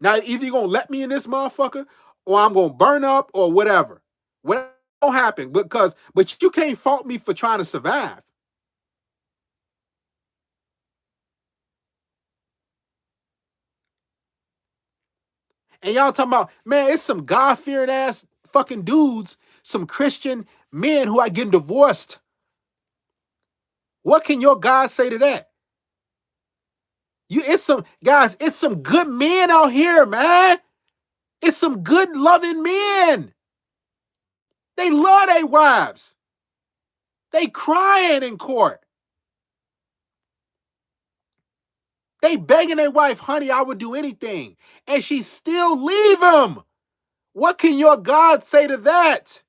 Now, either you're gonna let me in this motherfucker, or I'm gonna burn up, or whatever. Whatever will happen, but you can't fault me for trying to survive. And y'all talking about, man, it's some God-fearing ass fucking dudes, some Christian men who are getting divorced. What can your God say to that? It's some guys, it's some good men out here, man. It's some good loving men. They love their wives. They crying in court. They begging their wife, honey, I would do anything. And she still leave him. What can your God say to that?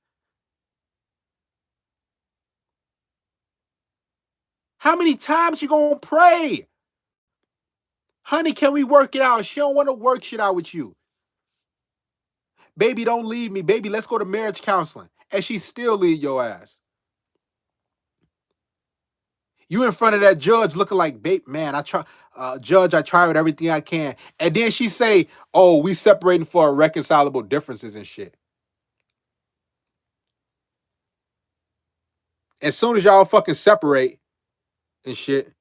How many times you gonna pray? Honey, can we work it out? She don't want to work shit out with you. Baby, don't leave me. Baby, let's go to marriage counseling. And she still leave your ass. You in front of that judge looking like, babe, man, judge, I try with everything I can. And then she say, oh, we separating for irreconcilable differences and shit. As soon as y'all fucking separate and shit,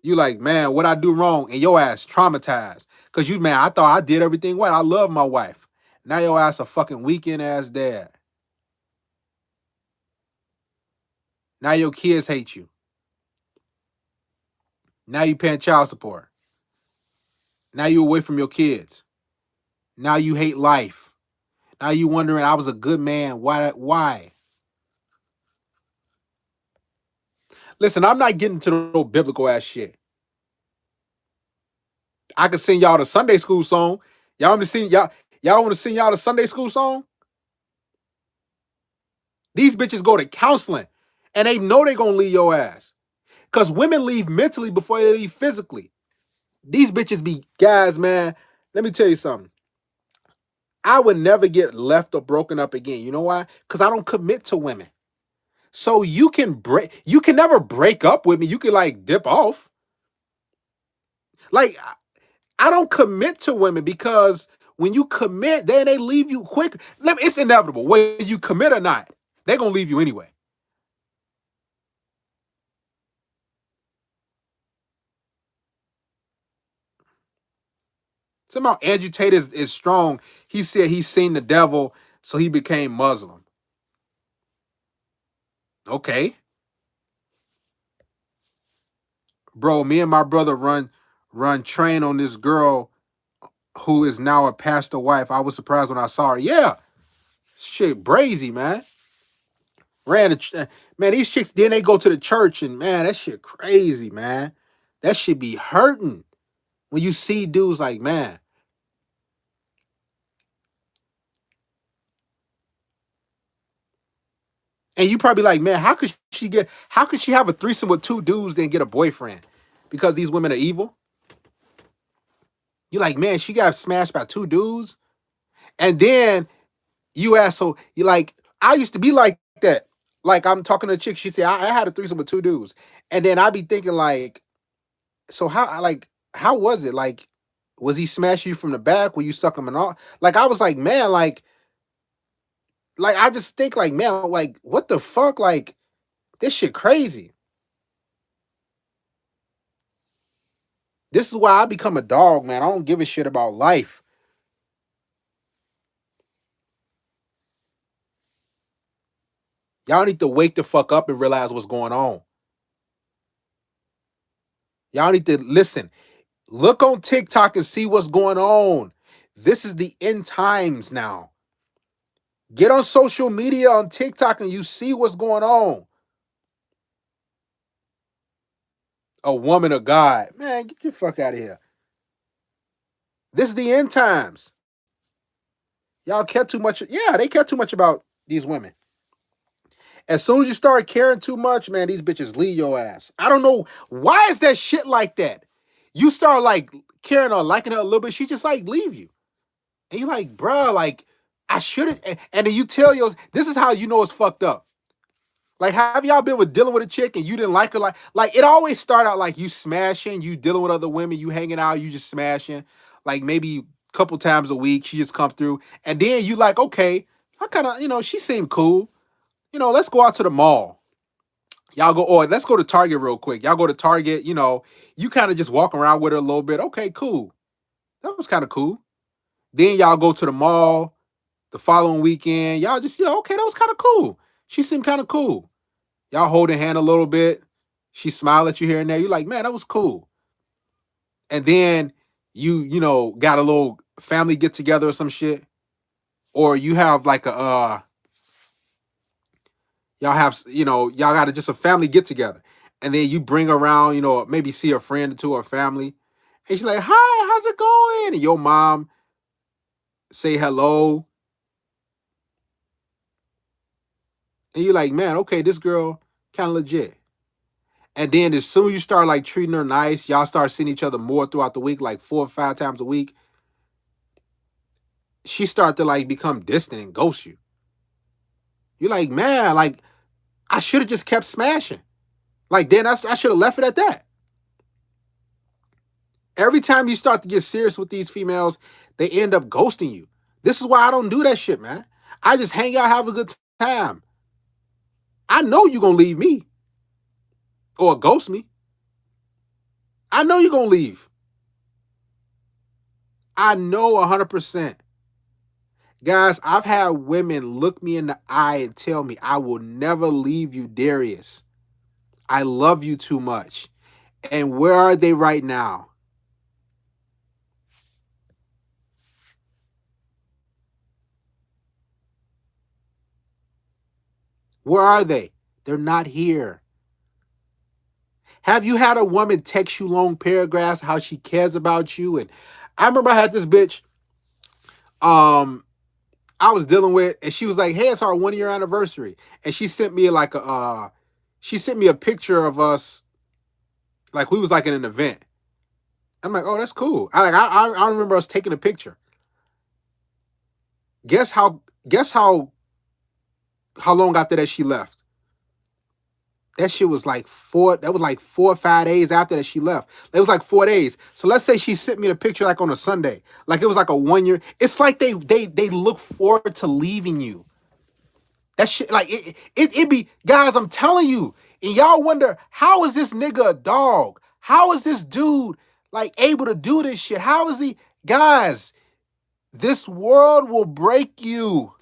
you like, man, what I do wrong? And your ass traumatized. Cause you, man, I thought I did everything right. I love my wife. Now your ass a fucking weekend ass dad. Now your kids hate you. Now you paying child support. Now you away from your kids. Now you hate life. Now you wondering, I was a good man. Why? Listen, I'm not getting to the biblical ass shit. I could sing y'all the Sunday school song. Y'all want to sing y'all want to sing y'all the Sunday school song? These bitches go to counseling and they know they gonna leave your ass. Cause women leave mentally before they leave physically. These bitches be guys, man. Let me tell you something. I would never get left or broken up again. You know why? Because I don't commit to women. So you can never break up with me. You can like dip off. Like I don't commit to women because when you commit, then they leave you quick. It's inevitable. Whether you commit or not, they're gonna leave you anyway. Somehow Andrew Tate is strong. He said he's seen the devil, so he became Muslim. Okay. Bro, me and my brother run train on this girl who is now a pastor wife. I was surprised when I saw her. Yeah. Shit, brazy, man. Man, these chicks, then they go to the church and man, that shit crazy, man. That shit be hurting when you see dudes like, man. And you probably like, man, how could she have a threesome with two dudes then get a boyfriend? Because these women are evil? You like, man, she got smashed by two dudes? And then you ask, so you like, I used to be like that. Like I'm talking to a chick, she said, I had a threesome with two dudes. And then I'd be thinking like, so how was it? Like, was he smashing you from the back? Were you suck him and all? Like I was like, man, like I just think like, man, like what the fuck? Like this shit crazy. This is why I become a dog, man. I don't give a shit about life. Y'all need to wake the fuck up and realize what's going on. Y'all need to listen. Look on TikTok and see what's going on. This is the end times now. Get on social media on TikTok and you see what's going on. A woman of God. Man, get the fuck out of here. This is the end times. Y'all care too much. Yeah, they care too much about these women. As soon as you start caring too much, man, these bitches leave your ass. I don't know. Why is that shit like that? You start like caring or liking her a little bit, she just like leave you. And you like, bruh, like, I shouldn't. And then you tell yours, this is how you know it's fucked up. Like, have y'all been with dealing with a chick and you didn't like her? Like it always start out like you smashing, you dealing with other women, you hanging out, you just smashing. Like maybe a couple times a week, she just comes through. And then you like, okay, I kind of, she seemed cool. Let's go out to the mall. Y'all go, or let's go to Target real quick. Y'all go to Target, you kind of just walk around with her a little bit. Okay, cool. That was kind of cool. Then y'all go to the mall the following weekend. Y'all just, okay, that was kind of cool. She seemed kind of cool. Y'all hold her hand a little bit. She smiled at you here and there. You're like, man, that was cool. And then got a little family get together or some shit. Or you have like y'all have, y'all got just a family get together. And then you bring around, maybe see a friend or two or family. And she's like, hi, how's it going? And your mom say hello. And you're like, man, okay, this girl kind of legit. And then as soon as you start like treating her nice, y'all start seeing each other more throughout the week, like 4 or 5 times a week. She start to like become distant and ghost you. You're like, man, like I should have just kept smashing. Like, then I should have left it at that. Every time you start to get serious with these females, they end up ghosting you. This is why I don't do that shit, man. I just hang out, have a good time. I know you're going to leave me or ghost me. I know you're going to leave. I know 100%. Guys, I've had women look me in the eye and tell me, I will never leave you, Darius. I love you too much. And where are they right now? Where are they? They're not here. Have you had a woman text you long paragraphs how she cares about you? And I remember I had this bitch I was dealing with, and she was like, "Hey, it's our 1 year anniversary," and she sent me like she sent me a picture of us, like we was like in an event. I'm like, "Oh, that's cool." I remember us taking a picture. Guess how long after that she left? That shit was like that was like 4 or 5 days after that she left. It was like 4 days. So let's say she sent me the picture like on a Sunday. Like it was like a 1 year. It's like they look forward to leaving you. That shit, like it be, guys, I'm telling you, and y'all wonder, how is this nigga a dog? How is this dude like able to do this shit? How is he, guys? This world will break you.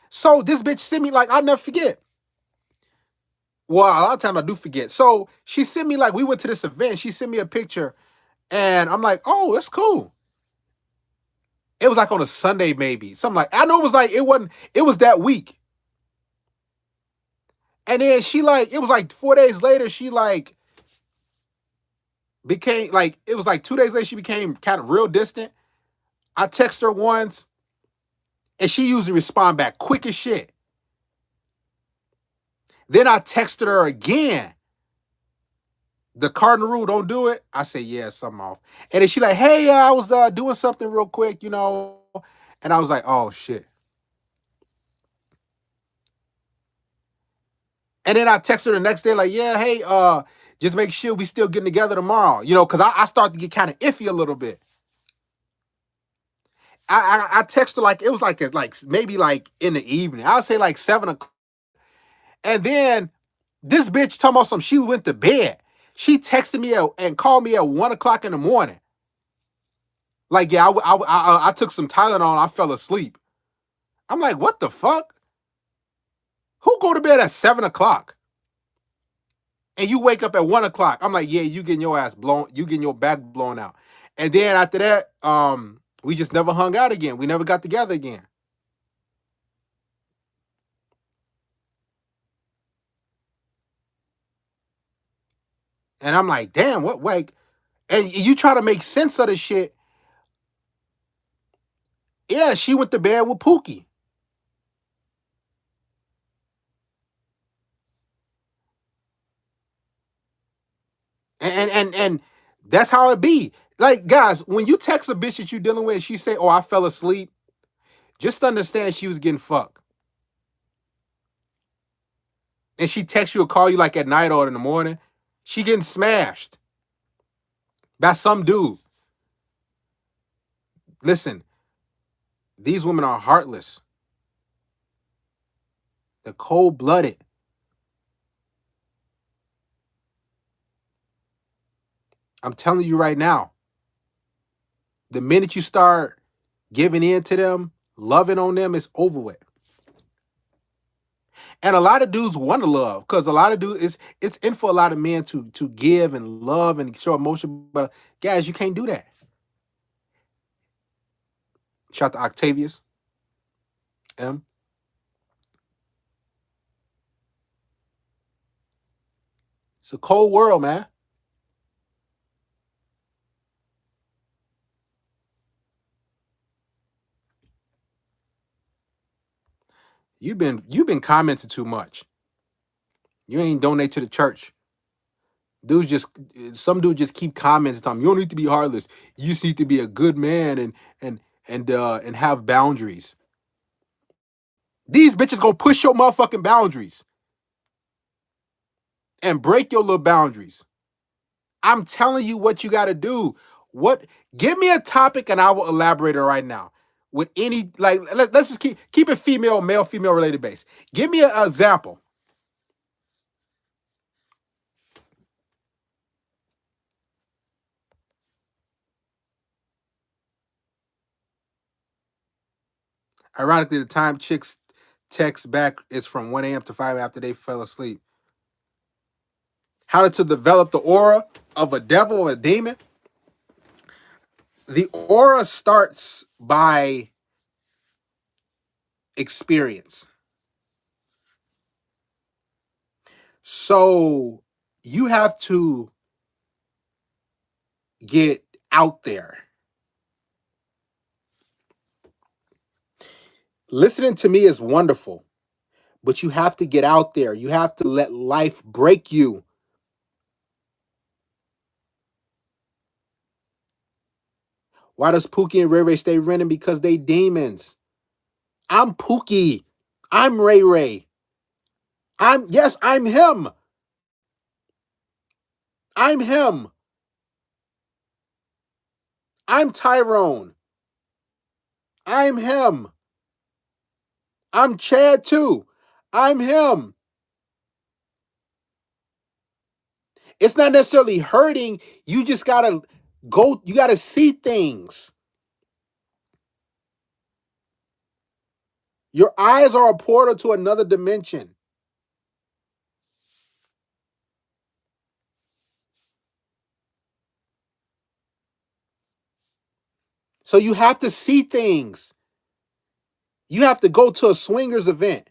So this bitch sent me, like, I'll never forget. Well, a lot of times I do forget. So she sent me, like, we went to this event. She sent me a picture, and I'm like, oh, that's cool. It was like on a Sunday, maybe. Something like, I know it was like, it was that week. And then she like, it was like 4 days later, she like became like, it was like 2 days later, she became kind of real distant. I text her once, and she usually respond back quick as shit. Then I texted her again. The cardinal rule, don't do it. I say, yeah, something off. And then she like, hey, I was doing something real quick, you know. And I was like, oh shit. And then I text her the next day, like, yeah, hey, just make sure we still getting together tomorrow, you know, because I start to get kind of iffy a little bit. I text her like, it was like maybe like in the evening. I'll say like 7 o'clock. And then this bitch talking about some, she went to bed. She texted me and called me at 1 o'clock in the morning. Like, yeah, I took some Tylenol and I fell asleep. I'm like, what the fuck? Who go to bed at 7 o'clock? And you wake up at 1 o'clock. I'm like, yeah, you getting your ass blown, you getting your back blown out. And then after that, we just never hung out again. We never got together again. And I'm like, damn, what, like, and you try to make sense of the shit. Yeah, she went to bed with Pookie. And that's how it be. Like, guys, when you text a bitch that you dealing with and she say, oh, I fell asleep, just understand she was getting fucked. And she texts you or call you like at night or in the morning, she getting smashed. That's some dude. Listen, these women are heartless. They're cold-blooded. I'm telling you right now, the minute you start giving in to them, loving on them, it's over with. And a lot of dudes want to love, because a lot of dudes, it's in for a lot of men to give and love and show emotion. But guys, you can't do that. Shout out to Octavius M. It's a cold world, man. You've been commenting too much. You ain't donate to the church. Some dude just keep commenting. Tom, you don't need to be heartless. You just need to be a good man and have boundaries. These bitches gonna push your motherfucking boundaries. and break your little boundaries. I'm telling you what you got to do. What? Give me a topic and I will elaborate it right now. With any like, let's just keep it female, male, female related base. Give me an example. Ironically, the time chicks text back is from 1 a.m. to 5 after they fell asleep. How to develop the aura of a devil or a demon? The aura starts by experience. So you have to get out there. Listening to me is wonderful, but you have to get out there. You have to let life break you. Why does Pookie and Ray Ray stay renting? Because they demons. I'm Pookie. I'm Ray Ray. I'm him. I'm him. I'm Tyrone. I'm him. I'm Chad too. I'm him. It's not necessarily hurting. You just gotta go, you gotta see things. Your eyes are a portal to another dimension. So you have to see things. You have to go to a swingers event.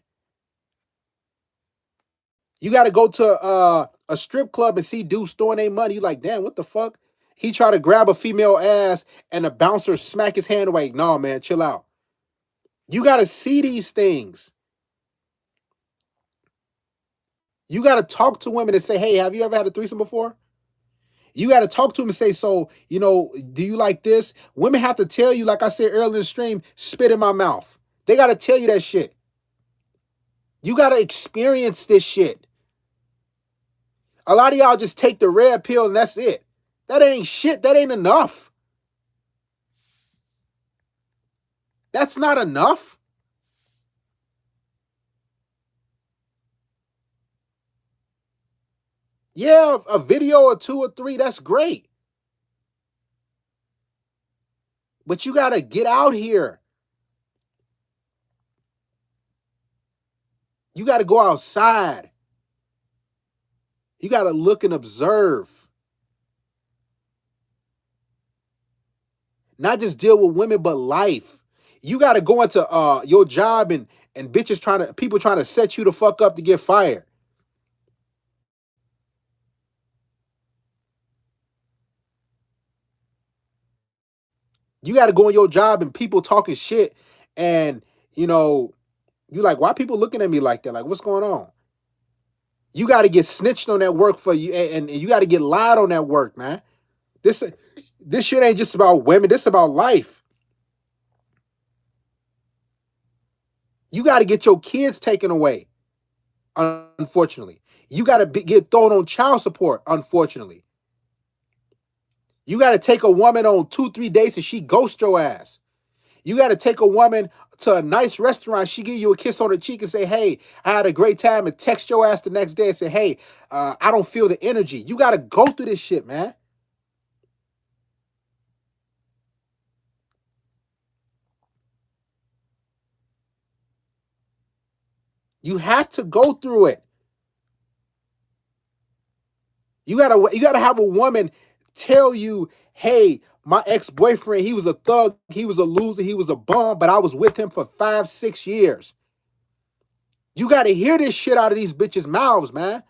You got to go to a strip club and see dudes throwing their money. You like, damn, what the fuck? He try to grab a female ass and the bouncer smack his hand away. No, man, chill out. You got to see these things. You got to talk to women and say, hey, have you ever had a threesome before? You got to talk to them and say, so, do you like this? Women have to tell you, like I said earlier in the stream, spit in my mouth. They got to tell you that shit. You got to experience this shit. A lot of y'all just take the red pill and that's it. That ain't shit. That ain't enough. That's not enough. Yeah, a video or 2 or 3, that's great. But you got to get out here. You got to go outside. You got to look and observe. Not just deal with women, but life. You got to go into your job and people trying to set you the fuck up to get fired. You got to go in your job and people talking shit and you like, why people looking at me like that? Like, what's going on? You got to get snitched on that work for you, and you got to get lied on that work, man. This shit ain't just about women. This is about life. You got to get your kids taken away. Unfortunately, you got to get thrown on child support. Unfortunately, you got to take a woman on 2-3 dates and she ghost your ass. You got to take a woman to a nice restaurant. She give you a kiss on the cheek and say, hey, I had a great time, and text your ass the next day and say, hey, I don't feel the energy. You got to go through this shit, man. You have to go through it. You gotta have a woman tell you, hey, my ex-boyfriend, he was a thug, he was a loser, he was a bum, but I was with him for 5-6 years. You gotta hear this shit out of these bitches' mouths, man.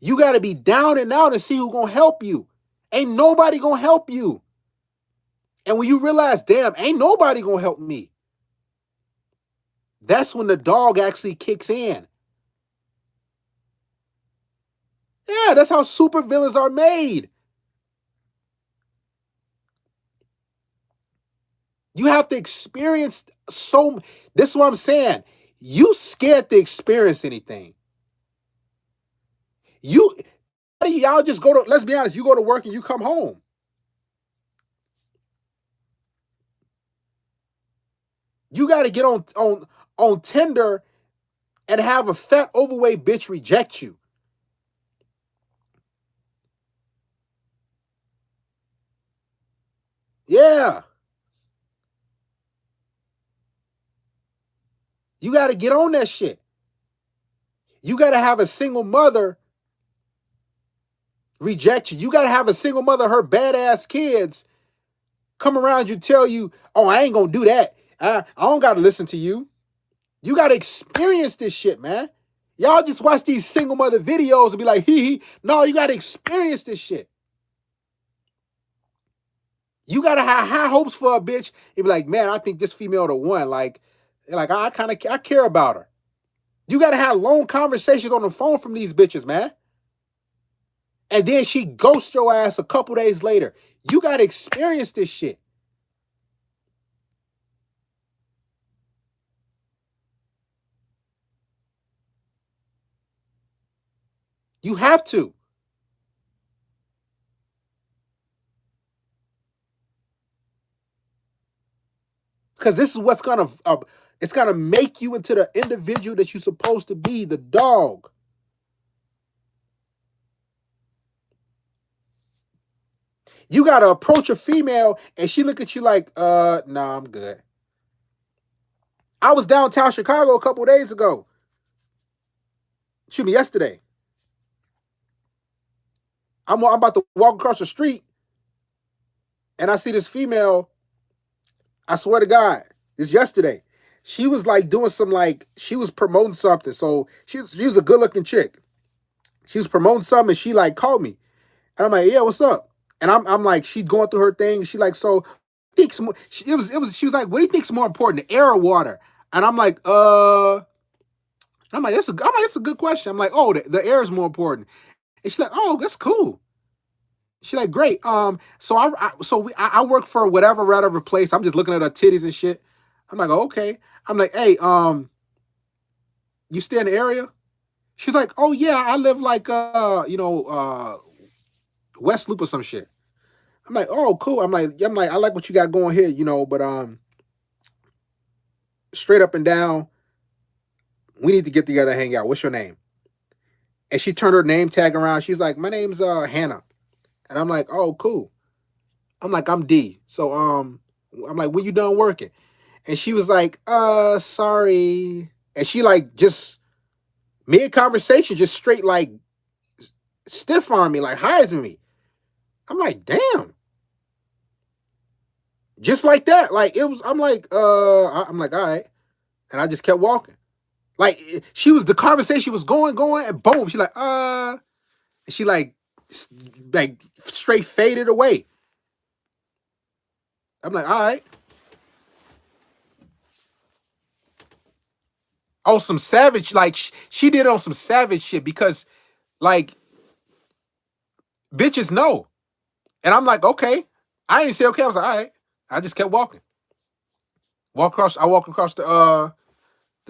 You gotta be down and out and see who gonna help you. Ain't nobody gonna help you. And when you realize, damn, ain't nobody gonna help me, that's when the dog actually kicks in. Yeah, that's how super villains are made. You have to experience this is what I'm saying. You scared to experience anything. Y'all just go to, let's be honest, you go to work and you come home. You got to get on Tinder and have a fat overweight bitch reject you. Yeah. You got to get on that shit. You got to have a single mother reject you. You got to have a single mother, her badass kids come around you, tell you, oh, I ain't going to do that. I don't got to listen to you. You got to experience this shit, man. Y'all just watch these single mother videos and be like, hee hee. No, you got to experience this shit. You got to have high hopes for a bitch and be like, man, I think this female the one. Like I care about her. You got to have long conversations on the phone from these bitches, man. And then she ghosts your ass a couple days later. You got to experience this shit. You have to. Because this is what's going to, it's going to make you into the individual that you're supposed to be, the dog. You got to approach a female and she look at you like, nah, I'm good. I was downtown Chicago a couple days ago. Excuse me, yesterday. I'm about to walk across the street and I see this female. I swear to God, this yesterday. She was like doing some she was promoting something. So she was a good looking chick. She was promoting something and she like called me. And I'm like, yeah, what's up? And I'm like, she's going through her thing. She like, so thinks more. She was like, what do you think's more important, the air or water? And I'm like, that's a good question. I'm like, oh, the air is more important. And she's like, oh, that's cool. She's like, great. I work for whatever place. I'm just looking at her titties and shit. I'm like, oh, okay. I'm like, hey, you stay in the area? She's like, oh yeah, I live like West Loop or some shit. I'm like, oh, cool. I like what you got going here, but straight up and down, we need to get together and hang out. What's your name? And she turned her name tag around. She's like, my name's Hannah. And I'm like, oh, cool. I'm like, I'm D. So I'm like, when you done working? And she was like, sorry. And she like just mid conversation, just straight like stiff arm me, like hides me. I'm like, damn. Just like that. Like it was, I'm like, I'm like, all right. And I just kept walking. Like the conversation was going, and boom, she like, and she like straight faded away. I'm like, all right. On some savage, like she did on some savage shit because like bitches know. And I'm like, okay. I didn't say okay. I was like, all right. I just kept walking. I walked across the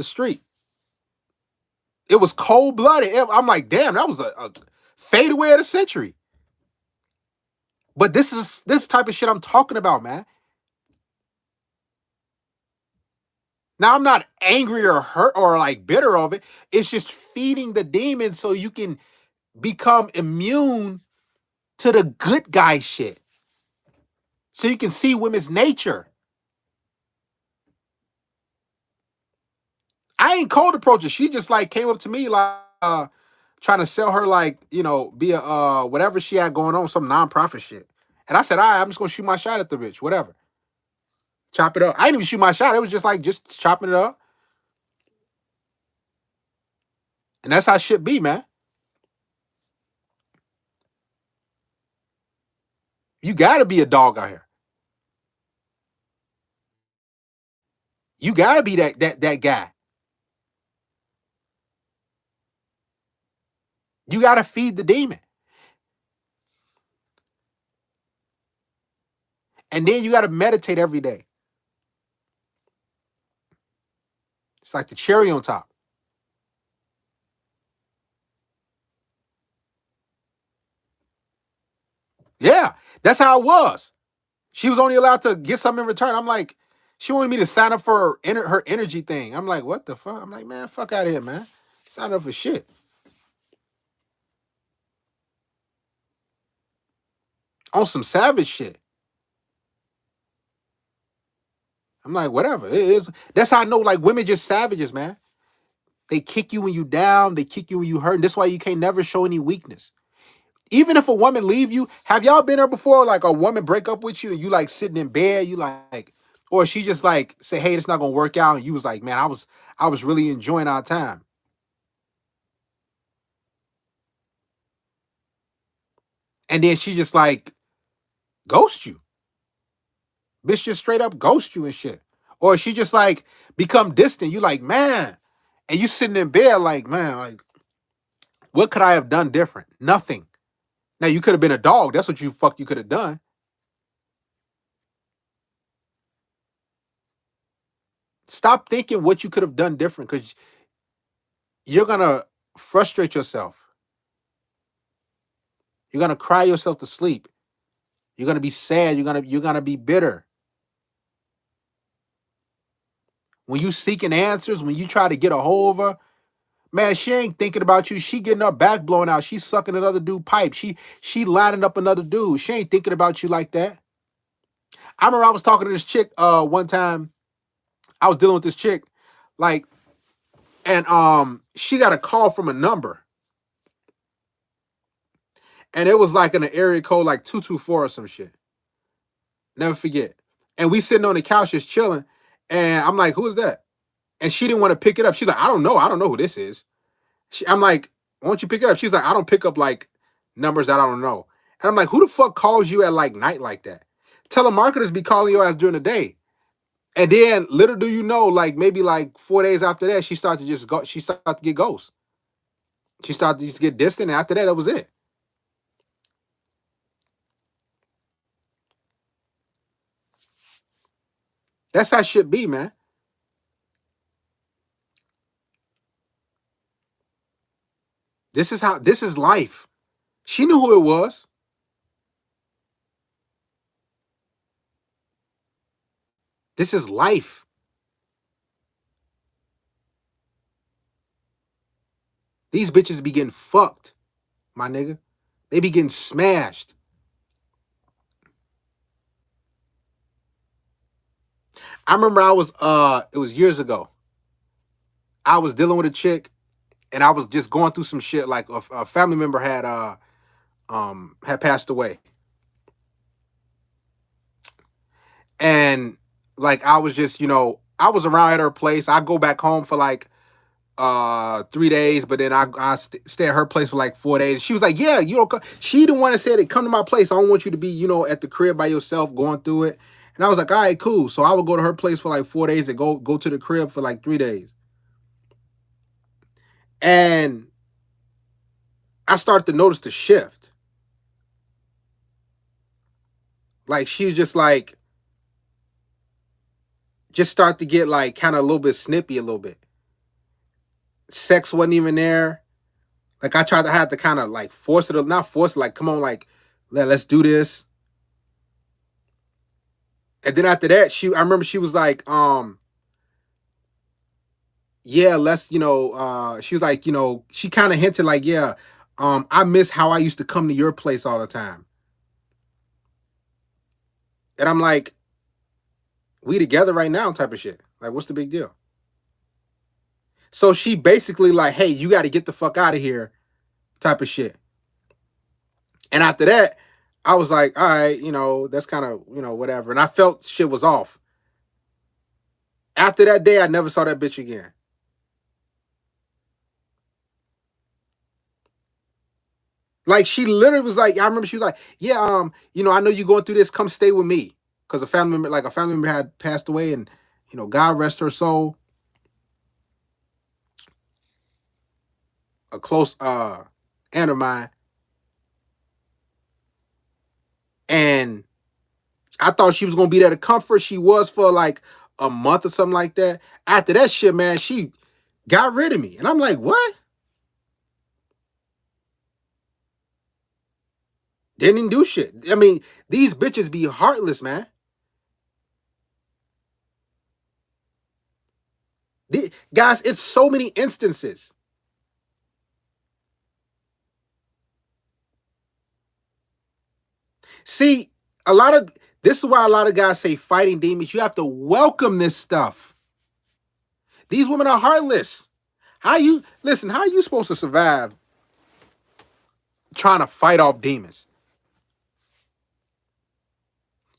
street. It was cold blooded. I'm like, damn, that was a fadeaway of the century. But this is this type of shit I'm talking about, man. Now I'm not angry or hurt or like bitter of it. It's just feeding the demon so you can become immune to the good guy shit. So you can see women's nature. I ain't cold approach her. She just like came up to me like trying to sell her like, be a whatever she had going on, some nonprofit shit. And I said, all right, I'm just gonna shoot my shot at the bitch, whatever. Chop it up. I didn't even shoot my shot. It was just like just chopping it up. And that's how shit be, man. You gotta be a dog out here. You gotta be that guy. You gotta feed the demon. And then you gotta meditate every day. It's like the cherry on top. That's how it was. She was only allowed to get something in return. I'm like, she wanted me to sign up for her energy thing. I'm like, what the fuck? I'm like, man, fuck out of here, man. Sign up for shit. On some savage shit. I'm like, whatever. It is. That's how I know, like, women just savages, man. They kick you when you down. They kick you when you hurt. And that's why you can't never show any weakness. Even if a woman leave you, have y'all been there before? Like a woman break up with you and you like sitting in bed, you like, or she just like say, hey, it's not gonna work out. And you was like, man, I was really enjoying our time. And then she just like ghost you. Bitch just straight up ghost you and shit. Or she just like become distant. You like, man. And you sitting in bed like, man, like, what could I have done different? Nothing. Now you could have been a dog. That's what you could have done. Stop thinking what you could have done different because you're gonna frustrate yourself. You're gonna cry yourself to sleep. You're gonna be sad. You're gonna be bitter. When you seeking answers, when you try to get a hold of her, man, she ain't thinking about you. She getting her back blown out. She's sucking another dude pipe. She lining up another dude. She ain't thinking about you like that. I remember I was talking to this chick one time. I was dealing with this chick, like, and she got a call from a number. And it was like in an area code like 224 or some shit. Never forget. And we sitting on the couch just chilling. And I'm like, who is that? And she didn't want to pick it up. She's like, I don't know. I don't know who this is. I'm like, why don't you pick it up? She's like, I don't pick up like numbers that I don't know. And I'm like, who the fuck calls you at like night like that? Telemarketers be calling your ass during the day. And then little do you know, like maybe like 4 days after that, she started to just go, she started to get ghosts. She started to just get distant. And after that, that was it. That's how shit be, man. This is life. She knew who it was. This is life. These bitches be getting fucked, my nigga. They be getting smashed. I remember it was years ago. I was dealing with a chick and I was just going through some shit like a family member had passed away. And like I was just, I was around at her place. I go back home for like 3 days, but then stay at her place for like 4 days. She was like, yeah, she the one that said it, come to my place. I don't want you to be, at the crib by yourself going through it. And I was like, all right, cool. So I would go to her place for like 4 days and go to the crib for like 3 days. And I started to notice the shift. Like she was just start to get like kind of a little bit snippy a little bit. Sex wasn't even there. Like I had to kind of like force it, not force it, like, come on, like, let's do this. And then after that, I remember she was like, yeah, let's, she was like, she kind of hinted like, yeah, I miss how I used to come to your place all the time. And I'm like, we together right now type of shit. Like, what's the big deal? So she basically like, hey, you got to get the fuck out of here type of shit. And after that, I was like, all right, that's kind of, whatever. And I felt shit was off. After that day, I never saw that bitch again. Like she literally was like, I remember she was like, yeah, I know you're going through this. Come stay with me. Because a family member had passed away and, God rest her soul. A close aunt of mine. And I thought she was gonna be there to comfort. She was for like a month or something like that. After that shit, man, she got rid of me. And I'm like, what? Didn't even do shit. I mean, these bitches be heartless, man. Guys, it's so many instances. See, a lot of this is why a lot of guys say fighting demons. You have to welcome this stuff. These women are heartless. How you listen? How are you supposed to survive trying to fight off demons?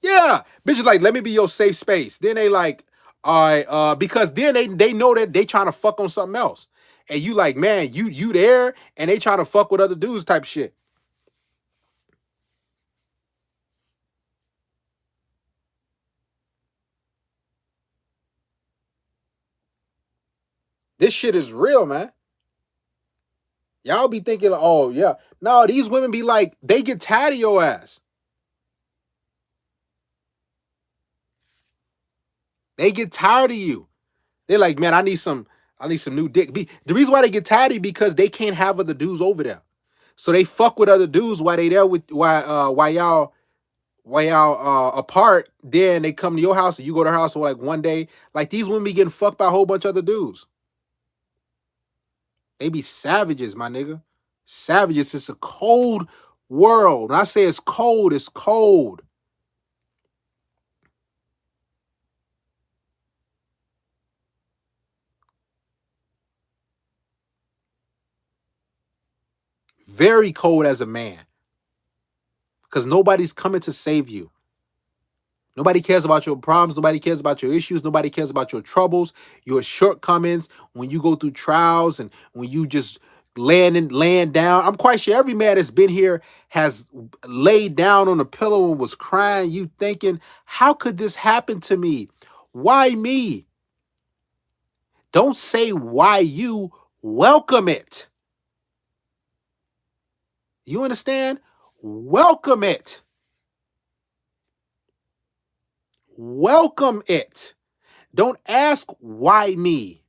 Yeah, bitches like, let me be your safe space. Then they like, all right, because then they know that they trying to fuck on something else, and you like, man, you there, and they trying to fuck with other dudes type shit. This shit is real, man. Y'all be thinking, oh yeah, no, these women be like, they get tired of your ass. They get tired of you. They're like, man, I need some new dick. The reason why they get tired of you because they can't have other dudes over there. So they fuck with other dudes while they there with while y'all apart. Then they come to your house and you go to her house for like one day. Like these women be getting fucked by a whole bunch of other dudes. They be savages, my nigga. Savages. It's a cold world. When I say it's cold, it's cold. Very cold as a man. Because nobody's coming to save you. Nobody cares about your problems. Nobody cares about your issues. Nobody cares about your troubles, your shortcomings. When you go through trials and when you just laying down. I'm quite sure every man that's been here has laid down on a pillow and was crying. You thinking, how could this happen to me? Why me? Don't say why you. Welcome it. You understand? Welcome it. Welcome it. Don't ask why me.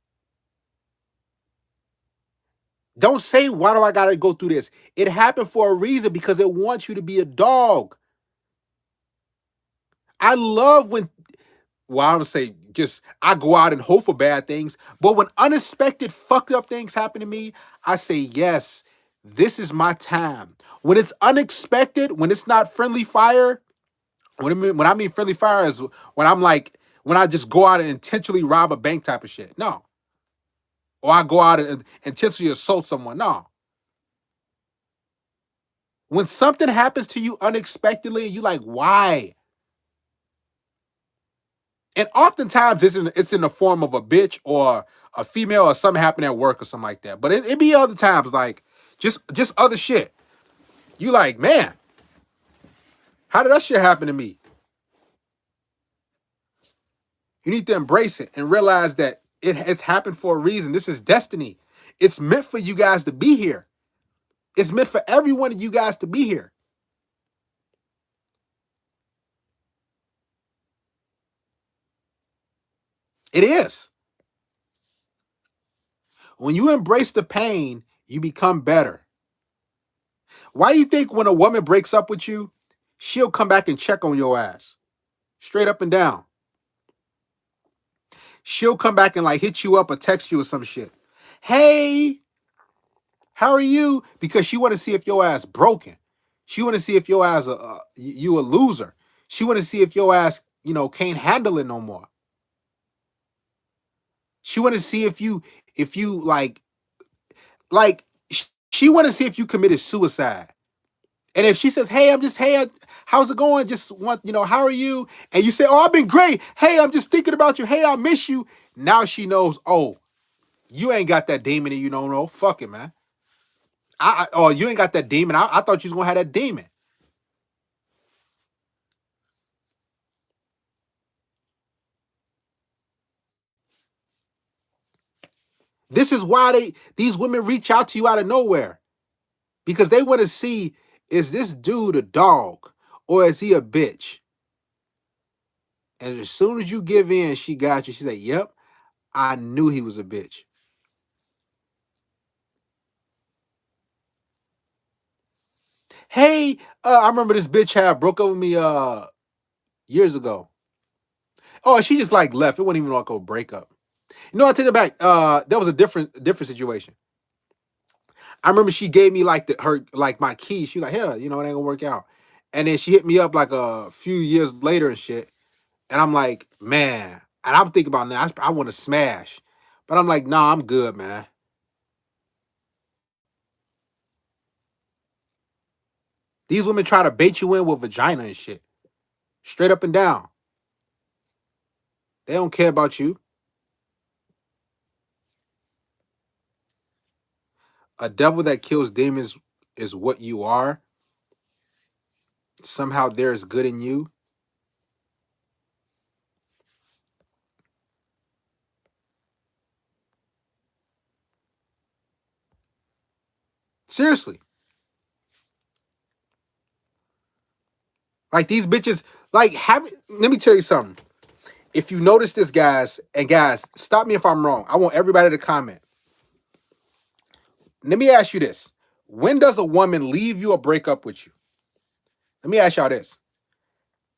Don't say, why do I got to go through this? It happened for a reason because it wants you to be a dog. I love when, well, I don't say just I go out and hope for bad things, but when unexpected fucked up things happen to me, I say, yes, this is my time. When it's unexpected, when it's not friendly fire, when I mean friendly fire is when I'm like, when I just go out and intentionally rob a bank type of shit. No. Or I go out and intentionally assault someone. No. When something happens to you unexpectedly, you like, why? And oftentimes it's in the form of a bitch or a female or something happening at work or something like that. But it be other times like just other shit. You like, man, how did that shit happen to me? You need to embrace it and realize that it's happened for a reason. This is destiny. It's meant for you guys to be here. It's meant for every one of you guys to be here. It is. When you embrace the pain, you become better. Why you think when a woman breaks up with you, she'll come back and check on your ass? Straight up and down. She'll come back and like hit you up or text you or some shit. Hey, how are you? Because she want to see if your ass broken. She want to see if your ass you a loser. She want to see if your ass, can't handle it no more. She want to see if you like she want to see if you committed suicide. And if she says, "Hey, how's it going? Just want, how are you?" And you say, "Oh, I've been great. Hey, I'm just thinking about you. Hey, I miss you." Now she knows, oh, you ain't got that demon in you, no, no. Fuck it, man. Oh, you ain't got that demon. I thought you was gonna have that demon. This is why these women reach out to you out of nowhere. Because they want to see, is this dude a dog or is he a bitch? And as soon as you give in, she got you. She said, "Yep, I knew he was a bitch." Hey, I remember this bitch had broke up with me years ago. Oh, she just like left. It wasn't even like a breakup. You know, I take it back. That was a different situation. I remember she gave me like her like my key. She was like, "Hell, you know, it ain't gonna work out." And then she hit me up like a few years later and shit. And I'm like, man. And I'm thinking about now. I want to smash, but I'm like, nah, I'm good, man. These women try to bait you in with vagina and shit, straight up and down. They don't care about you. A devil that kills demons is what you are. Somehow there is good in you. Seriously. Like these bitches, like let me tell you something. If you notice this, guys, and guys, stop me if I'm wrong. I want everybody to comment. Let me ask you this. When does a woman leave you or break up with you? Let me ask y'all this.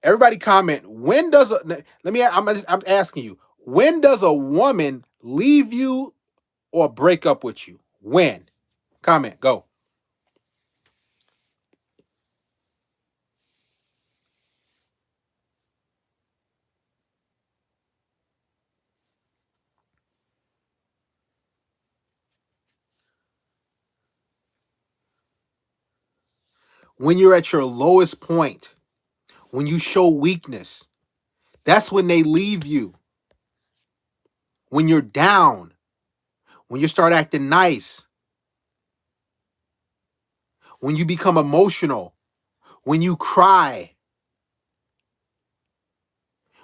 Everybody comment. When does a let me I'm asking you. When does a woman leave you or break up with you? When? Comment. Go. When you're at your lowest point, when you show weakness, that's when they leave you. When you're down, when you start acting nice, when you become emotional, when you cry,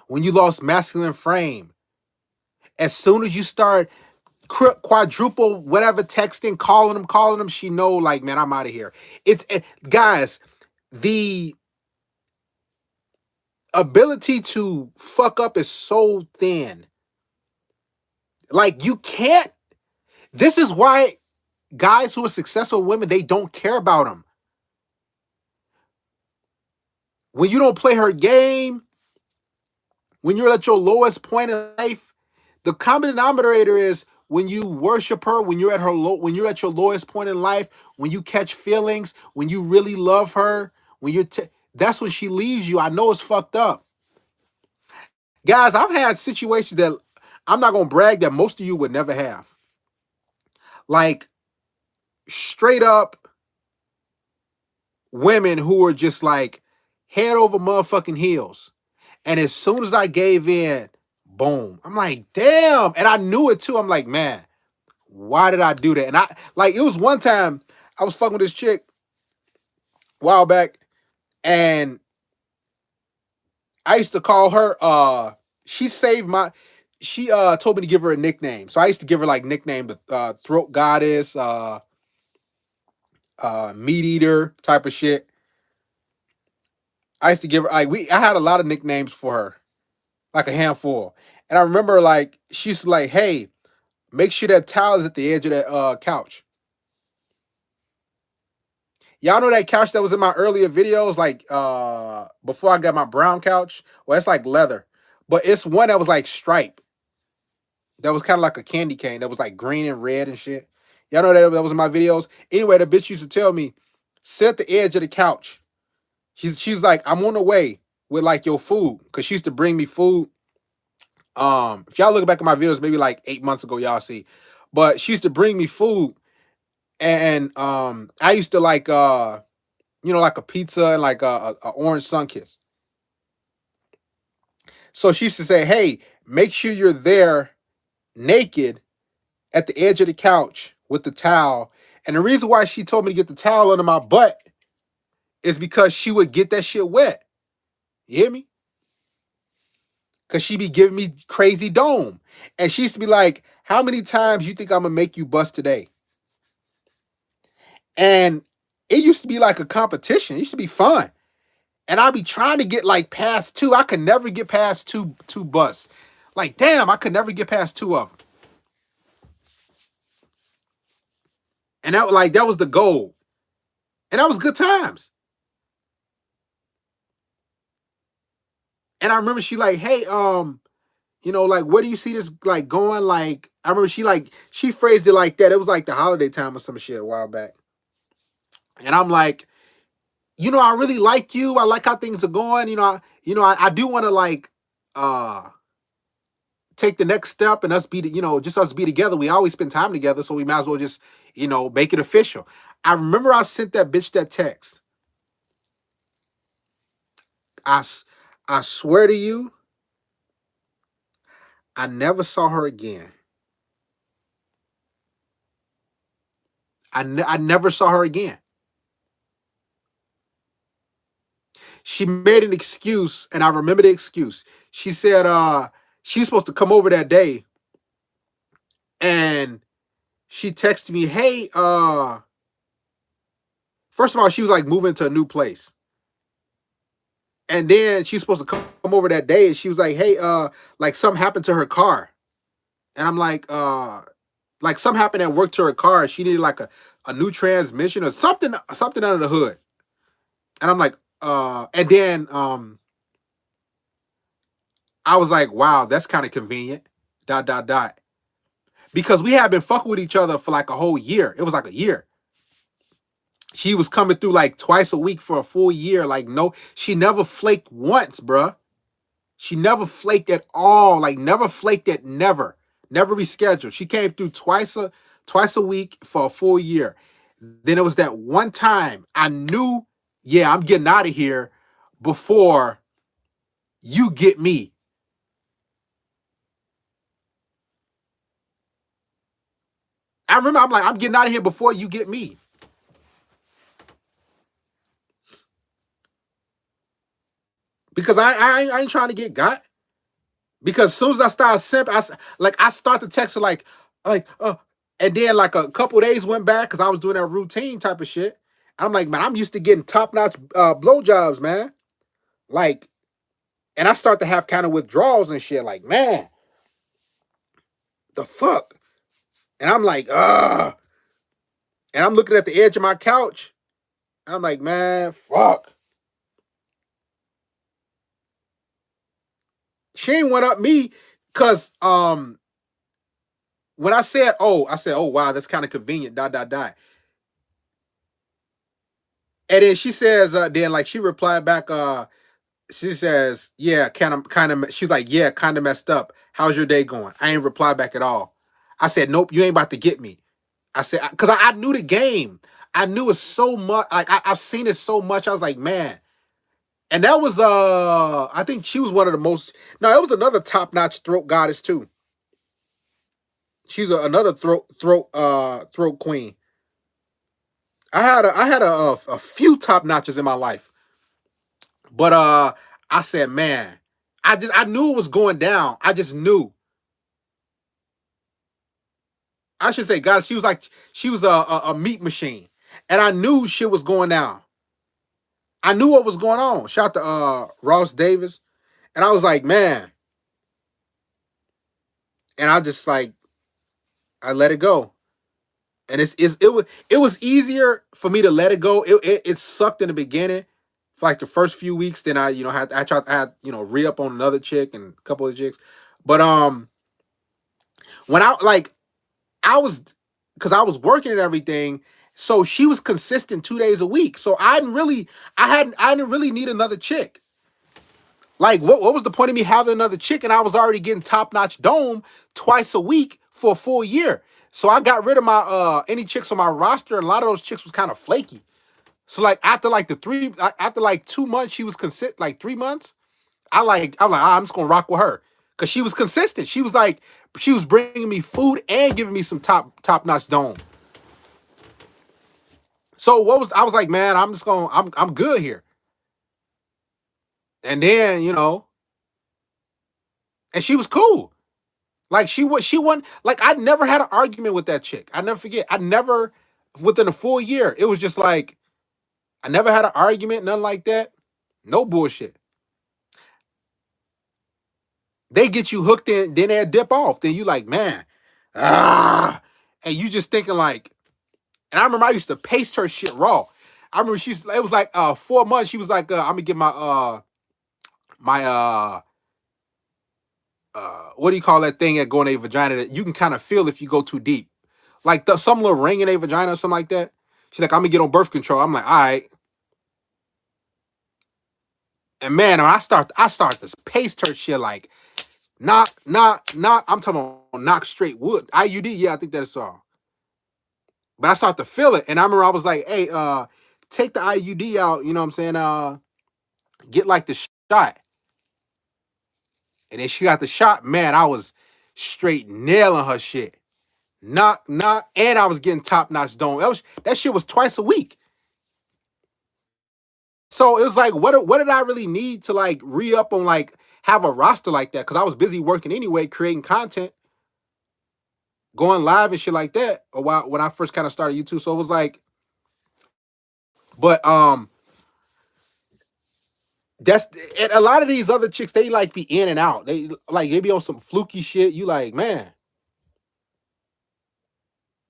when you lost masculine frame, as soon as you start quadruple whatever texting, calling them, she know like, man, I'm out of here. Guys, the ability to fuck up is so thin. Like you can't. This is why guys who are successful women, they don't care about them. When you don't play her game, when you're at your lowest point in life, the common denominator is when you worship her, when you're at when you're at your lowest point in life, when you catch feelings, when you really love her, when that's when she leaves you. I know it's fucked up. Guys, I've had situations that I'm not gonna brag that most of you would never have. Like straight up women who were just like head over motherfucking heels. And as soon as I gave in, boom. I'm like, damn. And I knew it too. I'm like, man, why did I do that? And I like it was one time I was fucking with this chick a while back, and I used to call her she saved my she told me to give her a nickname. So I used to give her like nickname the throat goddess, meat eater type of shit. I used to give her like I had a lot of nicknames for her, like a handful. And I remember like she used to like, hey, make sure that towel is at the edge of that couch. Y'all know that couch that was in my earlier videos, like before I got my brown couch? Well, it's like leather. But it's one that was like stripe. That was kind of like a candy cane that was like green and red and shit. Y'all know that was in my videos. Anyway, the bitch used to tell me, sit at the edge of the couch. She's like, I'm on the way with like your food. Cause she used to bring me food. If y'all look back at my videos, maybe like 8 months ago, y'all see. But she used to bring me food. And I used to like like a pizza and like a orange Sunkiss. So she used to say, hey, make sure you're there naked at the edge of the couch with the towel. And the reason why she told me to get the towel under my butt is because she would get that shit wet. You hear me? Because she be giving me crazy dome. And she used to be like, how many times you think I'm going to make you bust today? And it used to be like a competition. It used to be fun. And I'd be trying to get like past two. I could never get past two busts. Like, damn, I could never get past two of them. And that was the goal. And that was good times. And I remember she like, hey, like, where do you see this like going? Like, I remember she phrased it like that. It was like the holiday time or some shit a while back. And I'm like, I really like you. I like how things are going. I do want to like take the next step and us be, just us be together. We always spend time together, so we might as well just, make it official. I remember I sent that bitch that text. I swear to you, I never saw her again. I never saw her again. She made an excuse, and I remember the excuse. She said she's supposed to come over that day, and she texted me, hey, first of all, she was like moving to a new place. And then she's supposed to come over that day, and she was like, hey, like something happened to her car. And I'm like something happened at work to her car. She needed like a new transmission or something under the hood. And I'm like, and then I was like, wow, that's kind of convenient. ... Because we had been fucking with each other for like a whole year. It was like a year. She was coming through like twice a week for a full year. Like, no, she never flaked once, bruh. She never flaked at all. Like, never flaked at never. Never rescheduled. She came through twice a week for a full year. Then it was that one time I knew, yeah, I'm getting out of here before you get me. I remember I'm like, I'm getting out of here before you get me. Because I ain't trying to get got. Because as soon as I start simp, I start to text her and then like a couple days went back because I was doing that routine type of shit. I'm like, man, I'm used to getting top notch blowjobs, man. Like, and I start to have kind of withdrawals and shit. Like, man, the fuck. And I'm like, and I'm looking at the edge of my couch. And I'm like, man, fuck. She ain't went up me because when I said, oh wow, that's kind of convenient. ... And then she says, then like she replied back, she says, yeah, kind of. She's like, yeah, kind of messed up. How's your day going? I ain't reply back at all. I said, nope, you ain't about to get me. I said, because I knew the game. I knew it so much. Like I've seen it so much. I was like, man. And that was I think she was one of the most. No, it was another top notch throat goddess too. She's another throat queen. I had a few top notches in my life, but I said, man, I knew it was going down. I just knew. I should say, God, she was a meat machine, and I knew shit was going down. I knew what was going on. Shout out to Ross Davis, and I was like, man, and I just like I let it go, and it was easier for me to let it go. It sucked in the beginning, for like the first few weeks. Then I had re up on another chick and a couple of chicks, but when I was because I was working and everything. So she was consistent 2 days a week. So I didn't really need another chick. Like what was the point of me having another chick? And I was already getting top notch dome twice a week for a full year. So I got rid of my any chicks on my roster, and a lot of those chicks was kind of flaky. So like after like 2 months, she was consistent. Like 3 months, I'm like, I'm just gonna rock with her because she was consistent. She was bringing me food and giving me some top notch dome. So I was like, man, I'm good here. And then and she was cool. Like she won. Like I never had an argument with that chick. I never forget. I never within a full year. It was just like I never had an argument, nothing like that. No bullshit. They get you hooked in, then they dip off. Then you like, man, and you just thinking like, and I remember I used to paste her shit raw. I remember it was like 4 months. She was like, I'm gonna get my what do you call that thing that go in a vagina that you can kind of feel if you go too deep, like some little ring in a vagina or something like that. She's like, I'm gonna get on birth control. I'm like, all right. And man, when I start this pace her shit like knock, knock, knock. I'm talking about knock straight wood. IUD, yeah, I think that's all. But I start to feel it. And I remember I was like, hey, take the IUD out, you know what I'm saying? Get like the shot. And then she got the shot. Man, I was straight nailing her shit. Knock, knock. And I was getting top-notch dome. That shit was twice a week. So it was like, what did I really need to like re-up on, like have a roster like that? Because I was busy working anyway, creating content, going live and shit like that. Or when I first kind of started YouTube. So it was like, but that's and a lot of these other chicks, they like be in and out. They be on some fluky shit. You like, man.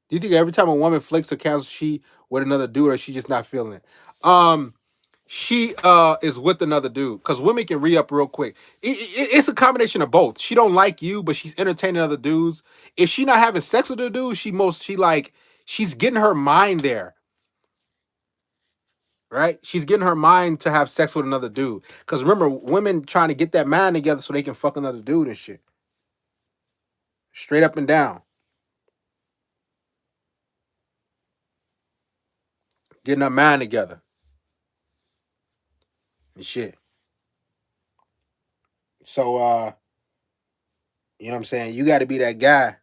Do you think every time a woman flicks or cancels, she with another dude, or she just not feeling it? She is with another dude because women can re up real quick. It's a combination of both. She don't like you, but she's entertaining other dudes. If she not having sex with a dude, she's getting her mind there, right? She's getting her mind to have sex with another dude. Because remember, women trying to get that mind together so they can fuck another dude and shit, straight up and down, getting her mind together and shit. So you know what I'm saying? You got to be that guy.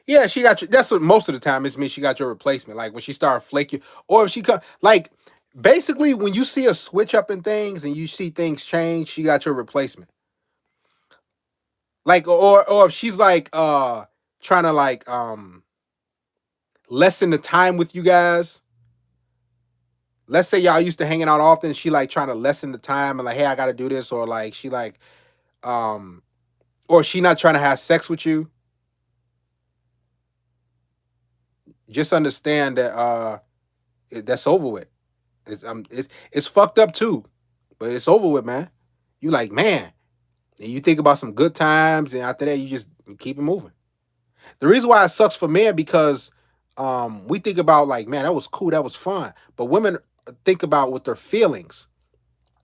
Yeah, she got you. That's what most of the time it means she got your replacement. Like when she started flaking, or if she come, like basically when you see a switch up in things and you see things change, she got your replacement. Like, or if she's like trying to like lessen the time with you guys. Let's say y'all used to hanging out often. She like trying to lessen the time and like, hey, I got to do this, or like she like um, or she not trying to have sex with you. Just understand that that's over with. It's fucked up too, but it's over with, man. You like, man, and you think about some good times, and after that, you keep it moving. The reason why it sucks for men because we think about like, man, that was cool, that was fun, but women think about with their feelings.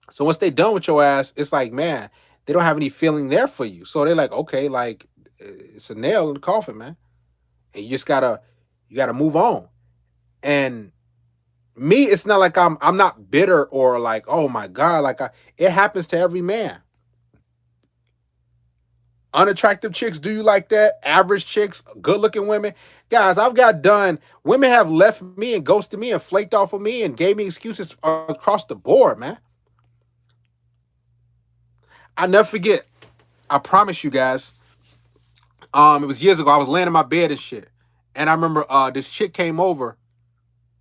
So once they done with your ass, it's like, man, they don't have any feeling there for you. So they're like, okay, like it's a nail in the coffin, man, and you gotta move on. And me, it's not like I'm not bitter or like, oh my god, like it happens to every man. Unattractive chicks, do you like that? Average chicks, good looking women. Guys, I've got done. Women have left me and ghosted me and flaked off of me and gave me excuses across the board, man. I never forget. I promise you guys. It was years ago. I was laying in my bed and shit. And I remember this chick came over.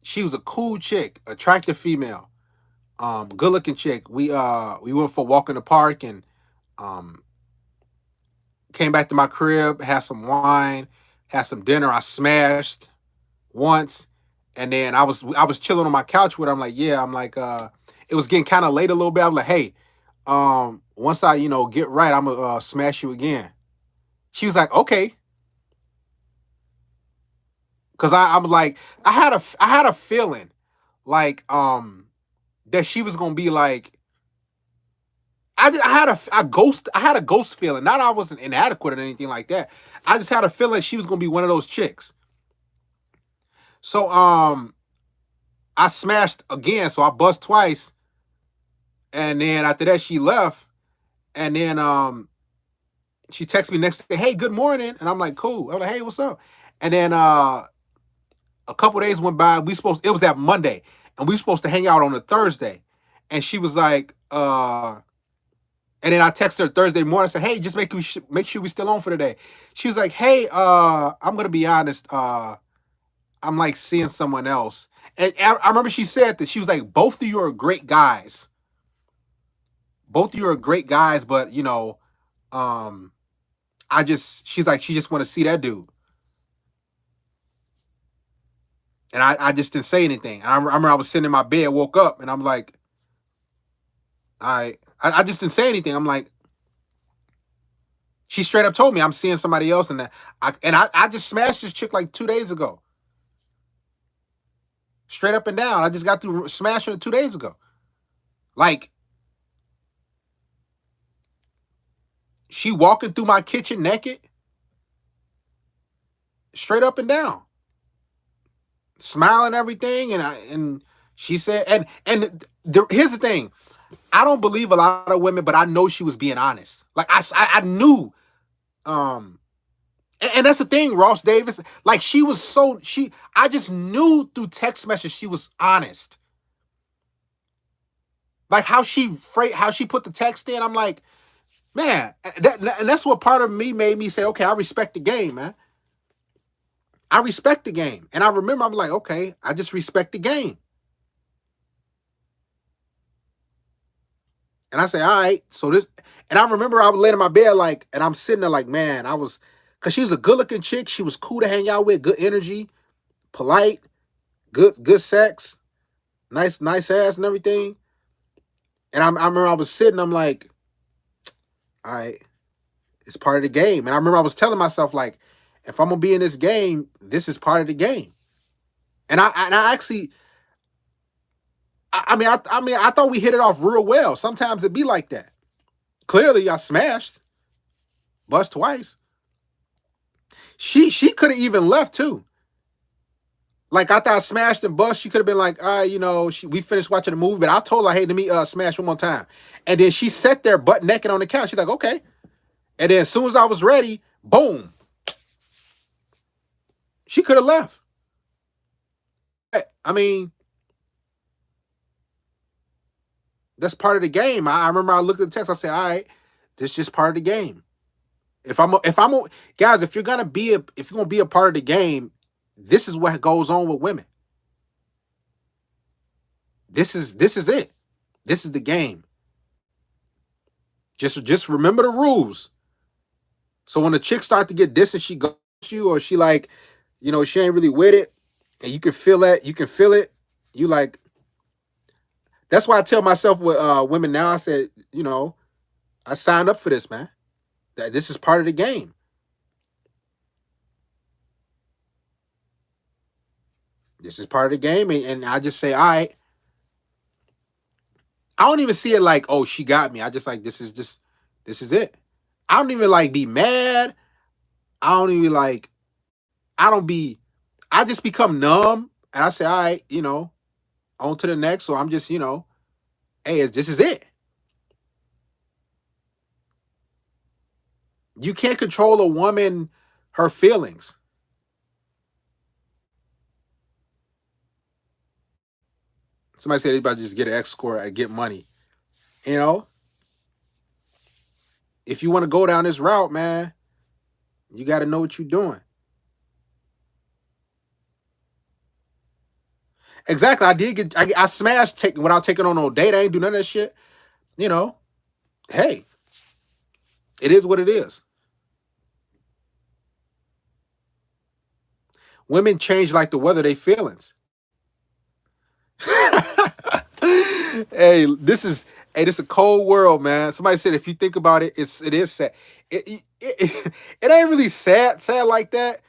She was a cool chick, attractive female, good looking chick. We went for a walk in the park and um came back to my crib, had some wine, had some dinner. I smashed once, and then I was chilling on my couch with her. I'm like, yeah, I'm like, it was getting kind of late a little bit. I'm like, hey, once I get right, I'm gonna smash you again. She was like, okay, because I'm like, I had a feeling like that she was gonna be like. I had a ghost feeling. Not I wasn't inadequate or anything like that. I just had a feeling she was gonna be one of those chicks. So I smashed again, so I bust twice, and then after that she left, and then she texted me next day, hey, good morning, and I'm like, cool. I'm like, hey, what's up? And then a couple days went by. It was that Monday, and we were supposed to hang out on a Thursday, and she was like, and then I texted her Thursday morning. I said, hey, just make sure we still on for today. She was like, hey, I'm gonna be honest. I'm like seeing someone else. And I remember she said that she was like, both of you are great guys. Both of you are great guys, but um, she's like, she just want to see that dude. And I just didn't say anything. And I remember I was sitting in my bed, woke up, and I'm like, I just didn't say anything. I'm like, she straight up told me I'm seeing somebody else, and I just smashed this chick like 2 days ago, straight up and down. I just got through smashing it 2 days ago. Like, she walking through my kitchen naked, straight up and down, smiling everything, and she said, here's the thing. I don't believe a lot of women, but I know she was being honest. Like I knew, and that's the thing, Ross Davis. Like I just knew through text message she was honest. Like how she put the text in. I'm like, man, and that's what part of me made me say, okay, I respect the game, man. I respect the game, and I remember I'm like, okay, I just respect the game. And I say, all right, so this, and I remember I was laying in my bed, like, and I'm sitting there like, man, because she was a good looking chick. She was cool to hang out with, good energy, polite, good sex, nice ass and everything. And I remember I was sitting, I'm like, all right, it's part of the game. And I remember I was telling myself, like, if I'm gonna be in this game, this is part of the game. And I actually, I thought we hit it off real well. Sometimes it be like that. Clearly, I smashed, bust twice. She could have even left too. Like, I thought I smashed and bust. She could have been like, we finished watching the movie, but I told her, hey, let me smash one more time. And then she sat there butt naked on the couch. She's like, okay. And then as soon as I was ready, boom. She could have left. I mean, that's part of the game. I remember I looked at the text. I said, all right, this is just part of the game. Guys, if you're gonna be a part of the game, this is what goes on with women. This is it. This is the game. Just remember the rules. So when the chick start to get distant, she goes to you, or she like, she ain't really with it, and you can feel that. You can feel it. You like. That's why I tell myself with women now. I said, I signed up for this, man. That this is part of the game. This is part of the game, and I just say, all right. I don't even see it like, oh, she got me. I just like, this is it. I don't even like be mad. I don't even like, I just become numb, and I say, all right, on to the next. So I'm just, hey, this is it. You can't control a woman, her feelings. Somebody said anybody just get an escort and get money. If you want to go down this route, man, you got to know what you're doing. Exactly. I smashed without taking on no date. I ain't do none of that shit. Hey, it is what it is. Women change like the weather, they feelings. This is a cold world, man. Somebody said if you think about it, it is sad. It ain't really sad like that.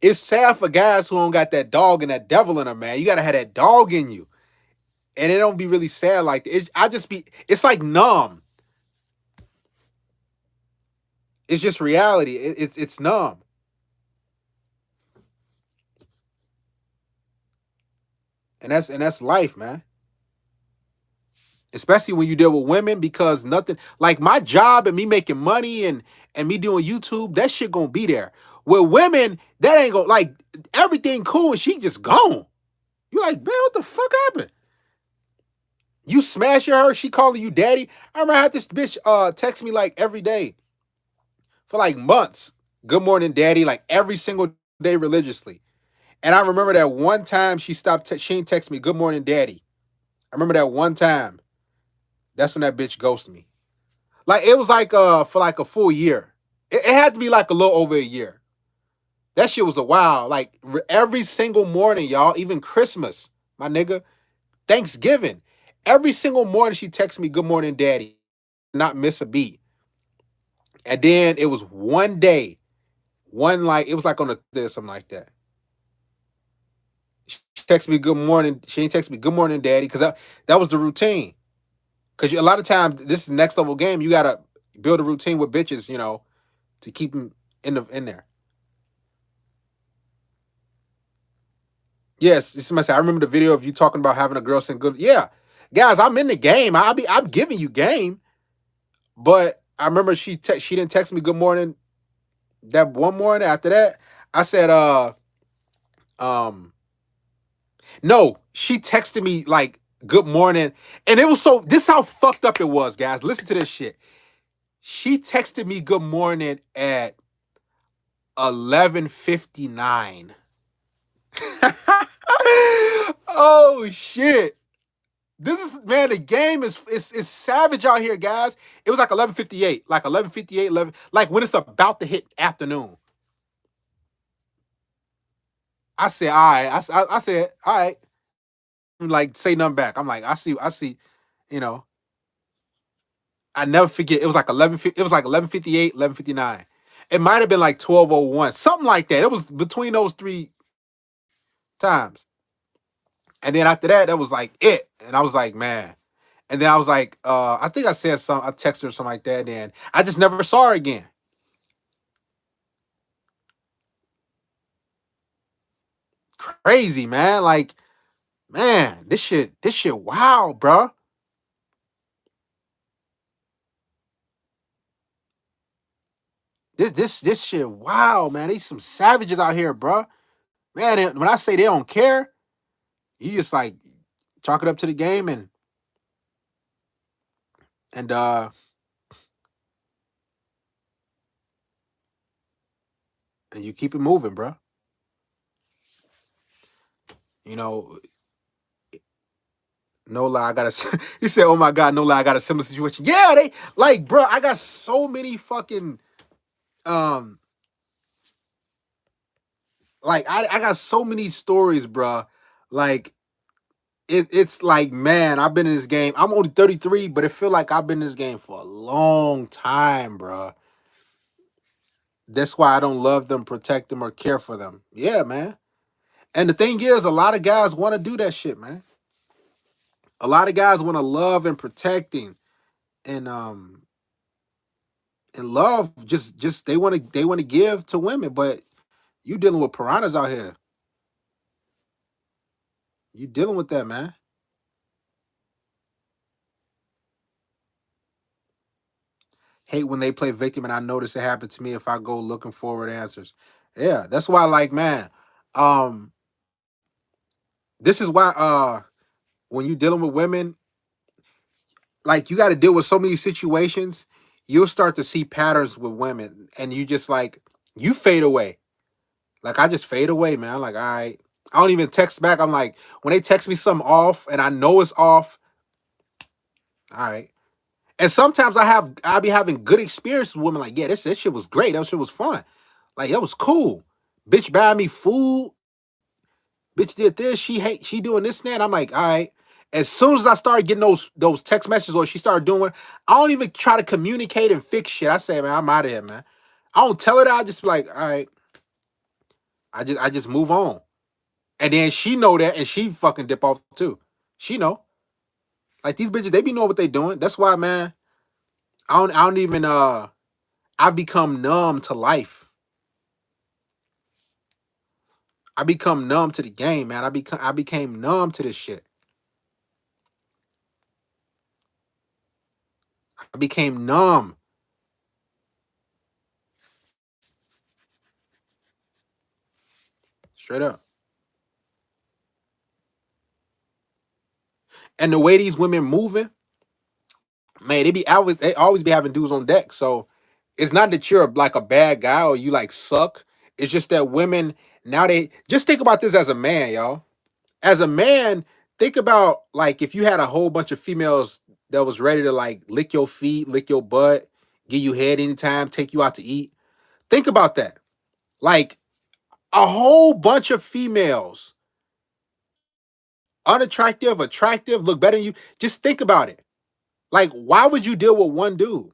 It's sad for guys who don't got that dog and that devil in them, man. You gotta have that dog in you, and it don't be really sad like it. It's like numb. It's just reality. It's numb. And that's life, man. Especially when you deal with women, because nothing like my job and me making money and me doing YouTube, that shit gonna be there. With women, that ain't gonna, like, everything cool and she just gone. You like, man, what the fuck happened? You smashing her, she calling you daddy. I remember I had this bitch text me like every day for like months. Good morning, daddy, like every single day religiously. And I remember that one time she ain't text me, good morning, daddy. I remember that one time. That's when that bitch ghosted me. Like, it was like for like a full year. It had to be like a little over a year. That shit was a while. Like, every single morning, y'all, even Christmas, my nigga, Thanksgiving, Every single morning she texts me, "Good morning, daddy." Not miss a beat. And then it was one day, it was like on a day or something like that. She texted me, "Good morning." She ain't text me, "Good morning, daddy," because that was the routine. Because a lot of times, this is next level game. You gotta build a routine with bitches, to keep them in there. Yes, somebody said, I remember the video of you talking about having a girl saying good. Yeah, guys, I'm in the game. I'm giving you game, but I remember she didn't text me good morning that one morning. After that, I said, um, no, she texted me like good morning, and it was so. This how fucked up it was, guys. Listen to this shit. She texted me good morning at 11:59. Oh shit. This is, man, the game is savage out here, guys. It was like 11:58, like 11:58, 11, like when it's about to hit afternoon. I said, all right. I said, all right. Like, say nothing back. I'm like, I see, you know, I never forget. It was like 11, it was like 11:58, 11:59. It might have been like 12:01, something like that. It was between those three times. And then after that, that was like it. And I was like, man. And then I was like, I think I said something, I texted her or something like that. And I just never saw her again. Crazy, man. Like, man, this shit, wow, bro. This shit, wow, man. These some savages out here, bro. Man, when I say they don't care, you just like chalk it up to the game and and you keep it moving, bro. You know, no lie, I got a. He said, "Oh my god, no lie, I got a similar situation." Yeah, they like, bro. I got so many fucking um, like I got so many stories, bro. Like it's like, man, I've been in this game. I'm only 33, but it feel like I've been in this game for a long time, bro. That's why I don't love them, protect them, or care for them. Yeah, man. And the thing is, a lot of guys want to do that shit, man. A lot of guys want to love and protecting and and love. Just they want to give to women, but you dealing with piranhas out here. You dealing with that, man. Hate when they play victim, and I notice it happen to me if I go looking forward answers. Yeah, that's why, like, man, um, this is why when you dealing with women, like you got to deal with so many situations, you'll start to see patterns with women, and you just like you fade away. Like I just fade away, man. I'm like, all right. I don't even text back. I'm like, when they text me something off and I know it's off, all right. And sometimes I'll be having good experience with women. Like, yeah, this shit was great. That shit was fun. Like, that was cool. Bitch buying me food. Bitch did this. She doing this and that. I'm like, all right. As soon as I started getting those text messages or she started doing, I don't even try to communicate and fix shit. I say, man, I'm out of here, man. I don't tell her that. I just be like, all right. I just move on. And then she know that and she fucking dip off too. She know. Like these bitches, they be knowing what they doing. That's why, man, I don't even I become numb to life. I become numb to the game, man. I became numb to this shit. I became numb. Straight up. And the way these women moving, man, they always be having dudes on deck. So it's not that you're like a bad guy or you like suck. It's just that women now they just think about this as a man, y'all. As a man, think about like if you had a whole bunch of females that was ready to like lick your feet, lick your butt, give you head anytime, take you out to eat. Think about that. Like a whole bunch of females unattractive, attractive, look better than you. Just think about it. Like, why would you deal with one dude?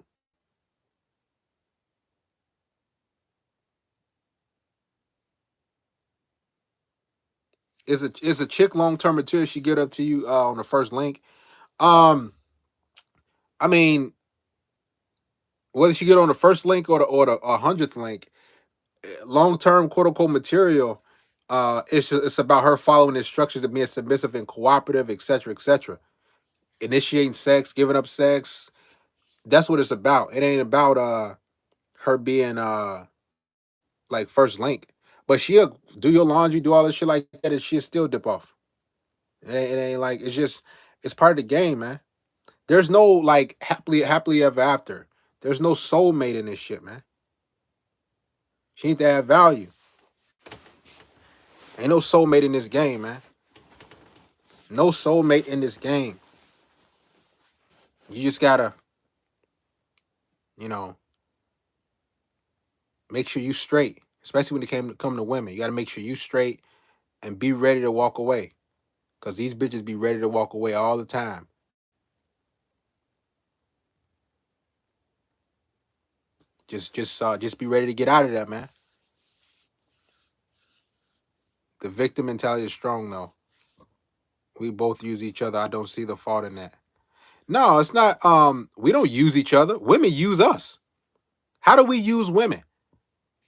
Is a chick long term material? She get up to you on the first link. Um, I mean, whether she get on the first link or the 100th link, long term quote unquote material. It's about her following instructions and being submissive and cooperative, etc., etc. Initiating sex, giving up sex. That's what it's about. It ain't about her being like first link. But she'll do your laundry, do all this shit like that, and she'll still dip off. It ain't like it's part of the game, man. There's no like happily ever after. There's no soulmate in this shit, man. She needs to add value. Ain't no soulmate in this game, man. No soulmate in this game. You just gotta, you know, make sure you straight. Especially when it come to women. You gotta make sure you straight and be ready to walk away. Cause these bitches be ready to walk away all the time. Just be ready to get out of that, man. The victim mentality is strong though. We both use each other. I don't see the fault in that. No, it's not. We don't use each other. Women use us. How do we use women?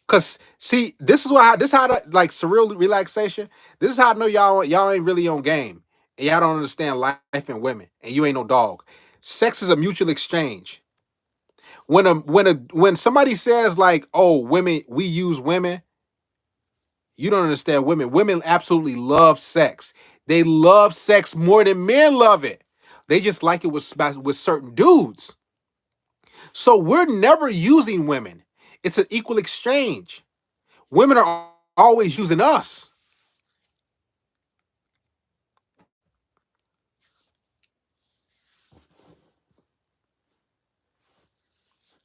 Cause see, this how the, like surreal relaxation. This is how I know y'all ain't really on game, and y'all don't understand life and women, and you ain't no dog. Sex is a mutual exchange. When somebody says like, "Oh, women, we use women," you don't understand women. Women absolutely love sex. They love sex more than men love it. They just like it with certain dudes. So we're never using women. It's an equal exchange. Women are always using us.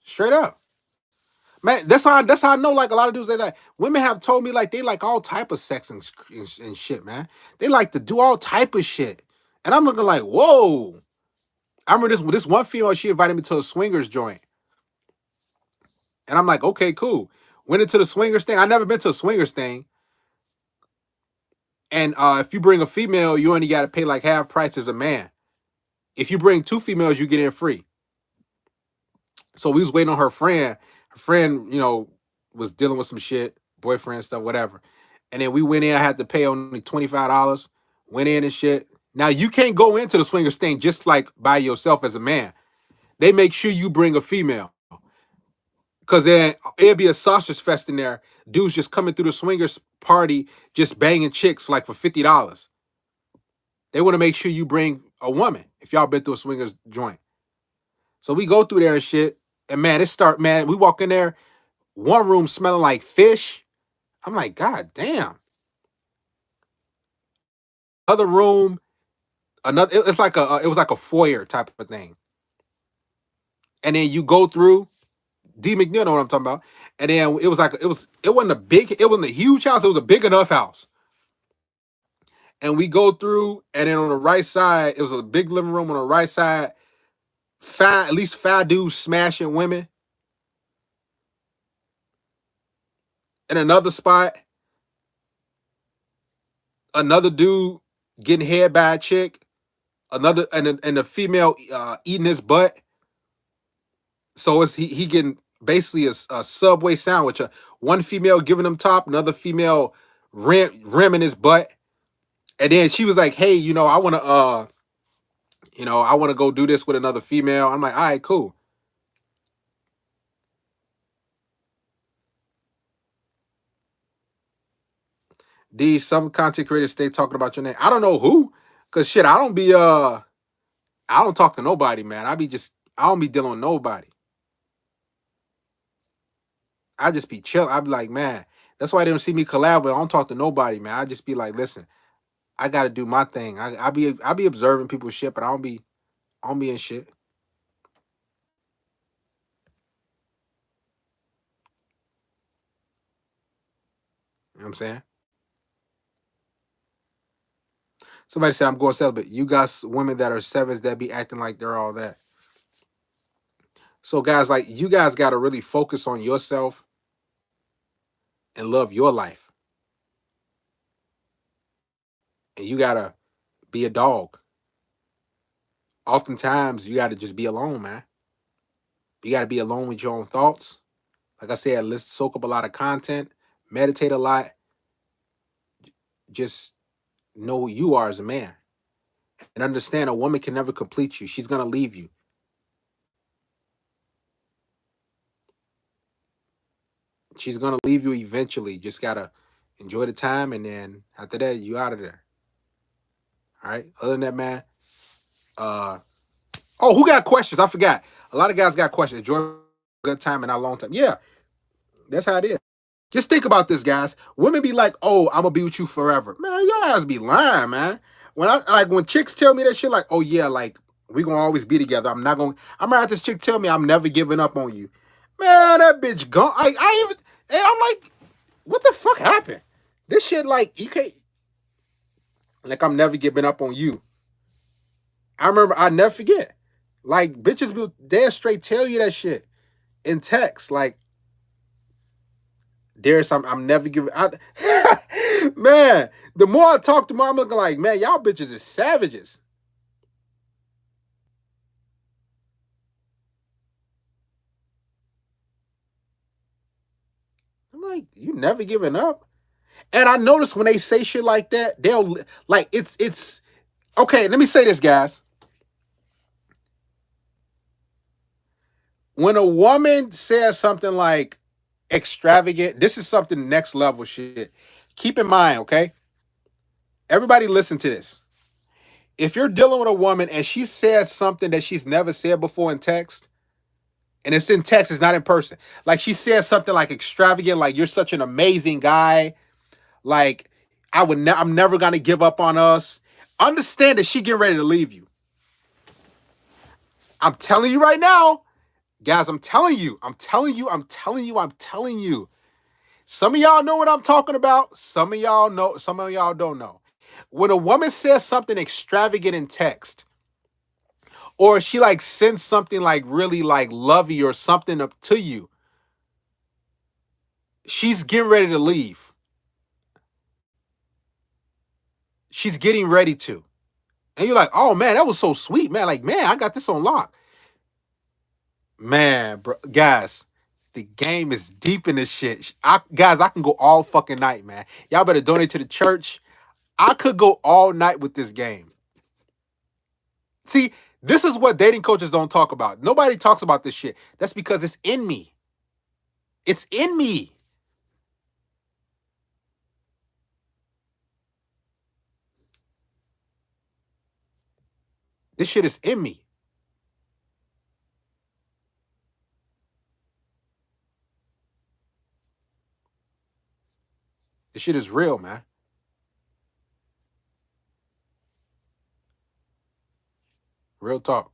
Straight up. Man, that's how I know like a lot of dudes they like women have told me like they like all type of sex and shit, man. They like to do all type of shit. And I'm looking like, whoa. I remember this one female, she invited me to a swingers joint. And I'm like, okay, cool. Went into the swingers thing. I never been to a swingers thing. And if you bring a female, you only gotta pay like half price as a man. If you bring two females, you get in free. So we was waiting on her friend. Her friend, was dealing with some shit, boyfriend stuff, whatever. And then we went in. I had to pay only $25. Went in and shit. Now you can't go into the swingers thing just like by yourself as a man. They make sure you bring a female. Cause then it'd be a sausage fest in there. Dudes just coming through the swingers party, just banging chicks like for $50. They want to make sure you bring a woman if y'all been through a swingers joint. So we go through there and shit. And man, we walk in there, one room smelling like fish. I'm like, God damn. Other room, it's like it was like a foyer type of thing. And then you go through, D McNeil know what I'm talking about. And then it wasn't it wasn't a huge house, it was a big enough house. And we go through, and then on the right side, it was a big living room on the right side, at least five dudes smashing women. In another spot, another dude getting head by a chick, another and the female eating his butt. So it's he getting basically a Subway sandwich. One female giving him top, another female rimming his butt. And then she was like, "Hey, I want to go do this with another female." I'm like, "All right, cool." These some content creators stay talking about your name. I don't know who, cause shit, I don't talk to nobody, man. I don't be dealing with nobody. I just be chill. I be like, man, that's why they don't see me collab with. I don't talk to nobody, man. I just be like, listen, I gotta do my thing. I be observing people's shit, but I don't be in shit. You know what I'm saying? Somebody said I'm going celibate. You got women that are sevens that be acting like they're all that. So guys, like you guys got to really focus on yourself and love your life. And you got to be a dog. Oftentimes you got to just be alone, man. You got to be alone with your own thoughts. Like I said, let's soak up a lot of content, meditate a lot, just know who you are as a man. And understand a woman can never complete you. She's gonna leave you. She's gonna leave you eventually. Just gotta enjoy the time, and then after that, you out of there. All right. Other than that, man. Uh oh, who got questions? I forgot. A lot of guys got questions. Enjoy a good time and not a long time. Yeah, that's how it is. Just think about this, guys. Women be like, "Oh, I'm gonna be with you forever." Man, y'all guys be lying, man. When chicks tell me that shit, like, "Oh yeah, like we gonna always be together." I'm gonna have this chick tell me I'm never giving up on you. Man, that bitch gone. I even, and I'm like, what the fuck happened? This shit, like, you can't, like, I'm never giving up on you. I remember, I never forget. Like, bitches will dead straight tell you that shit in text. Like, there's I'm never giving. Man, the more I talk, the more I'm looking like, man, y'all bitches is savages. I'm like, you never giving up. And I notice when they say shit like that, they'll like it's okay. Let me say this, guys. When a woman says something like extravagant, this is something next level shit. Keep in mind, okay? Everybody listen to this. If you're dealing with a woman and she says something that she's never said before in text, and it's in text, it's not in person. Like she says something like extravagant, like you're such an amazing guy, like I'm never gonna give up on us. Understand that she getting ready to leave you. I'm telling you right now, guys. I'm telling you. I'm telling you. I'm telling you. I'm telling you. Some of y'all know what I'm talking about. Some of y'all know. Some of y'all don't know. When a woman says something extravagant in text, or she like sends something like really like lovey or something up to you, she's getting ready to leave. She's getting ready to. And you're like, oh man, that was so sweet, man. Like, man, I got this on lock. Man, bro, guys, the game is deep in this shit. Guys, I can go all fucking night, man. Y'all better donate to the church. I could go all night with this game. See, this is what dating coaches don't talk about. Nobody talks about this shit. That's because it's in me. It's in me. This shit is in me. This shit is real, man. Real talk.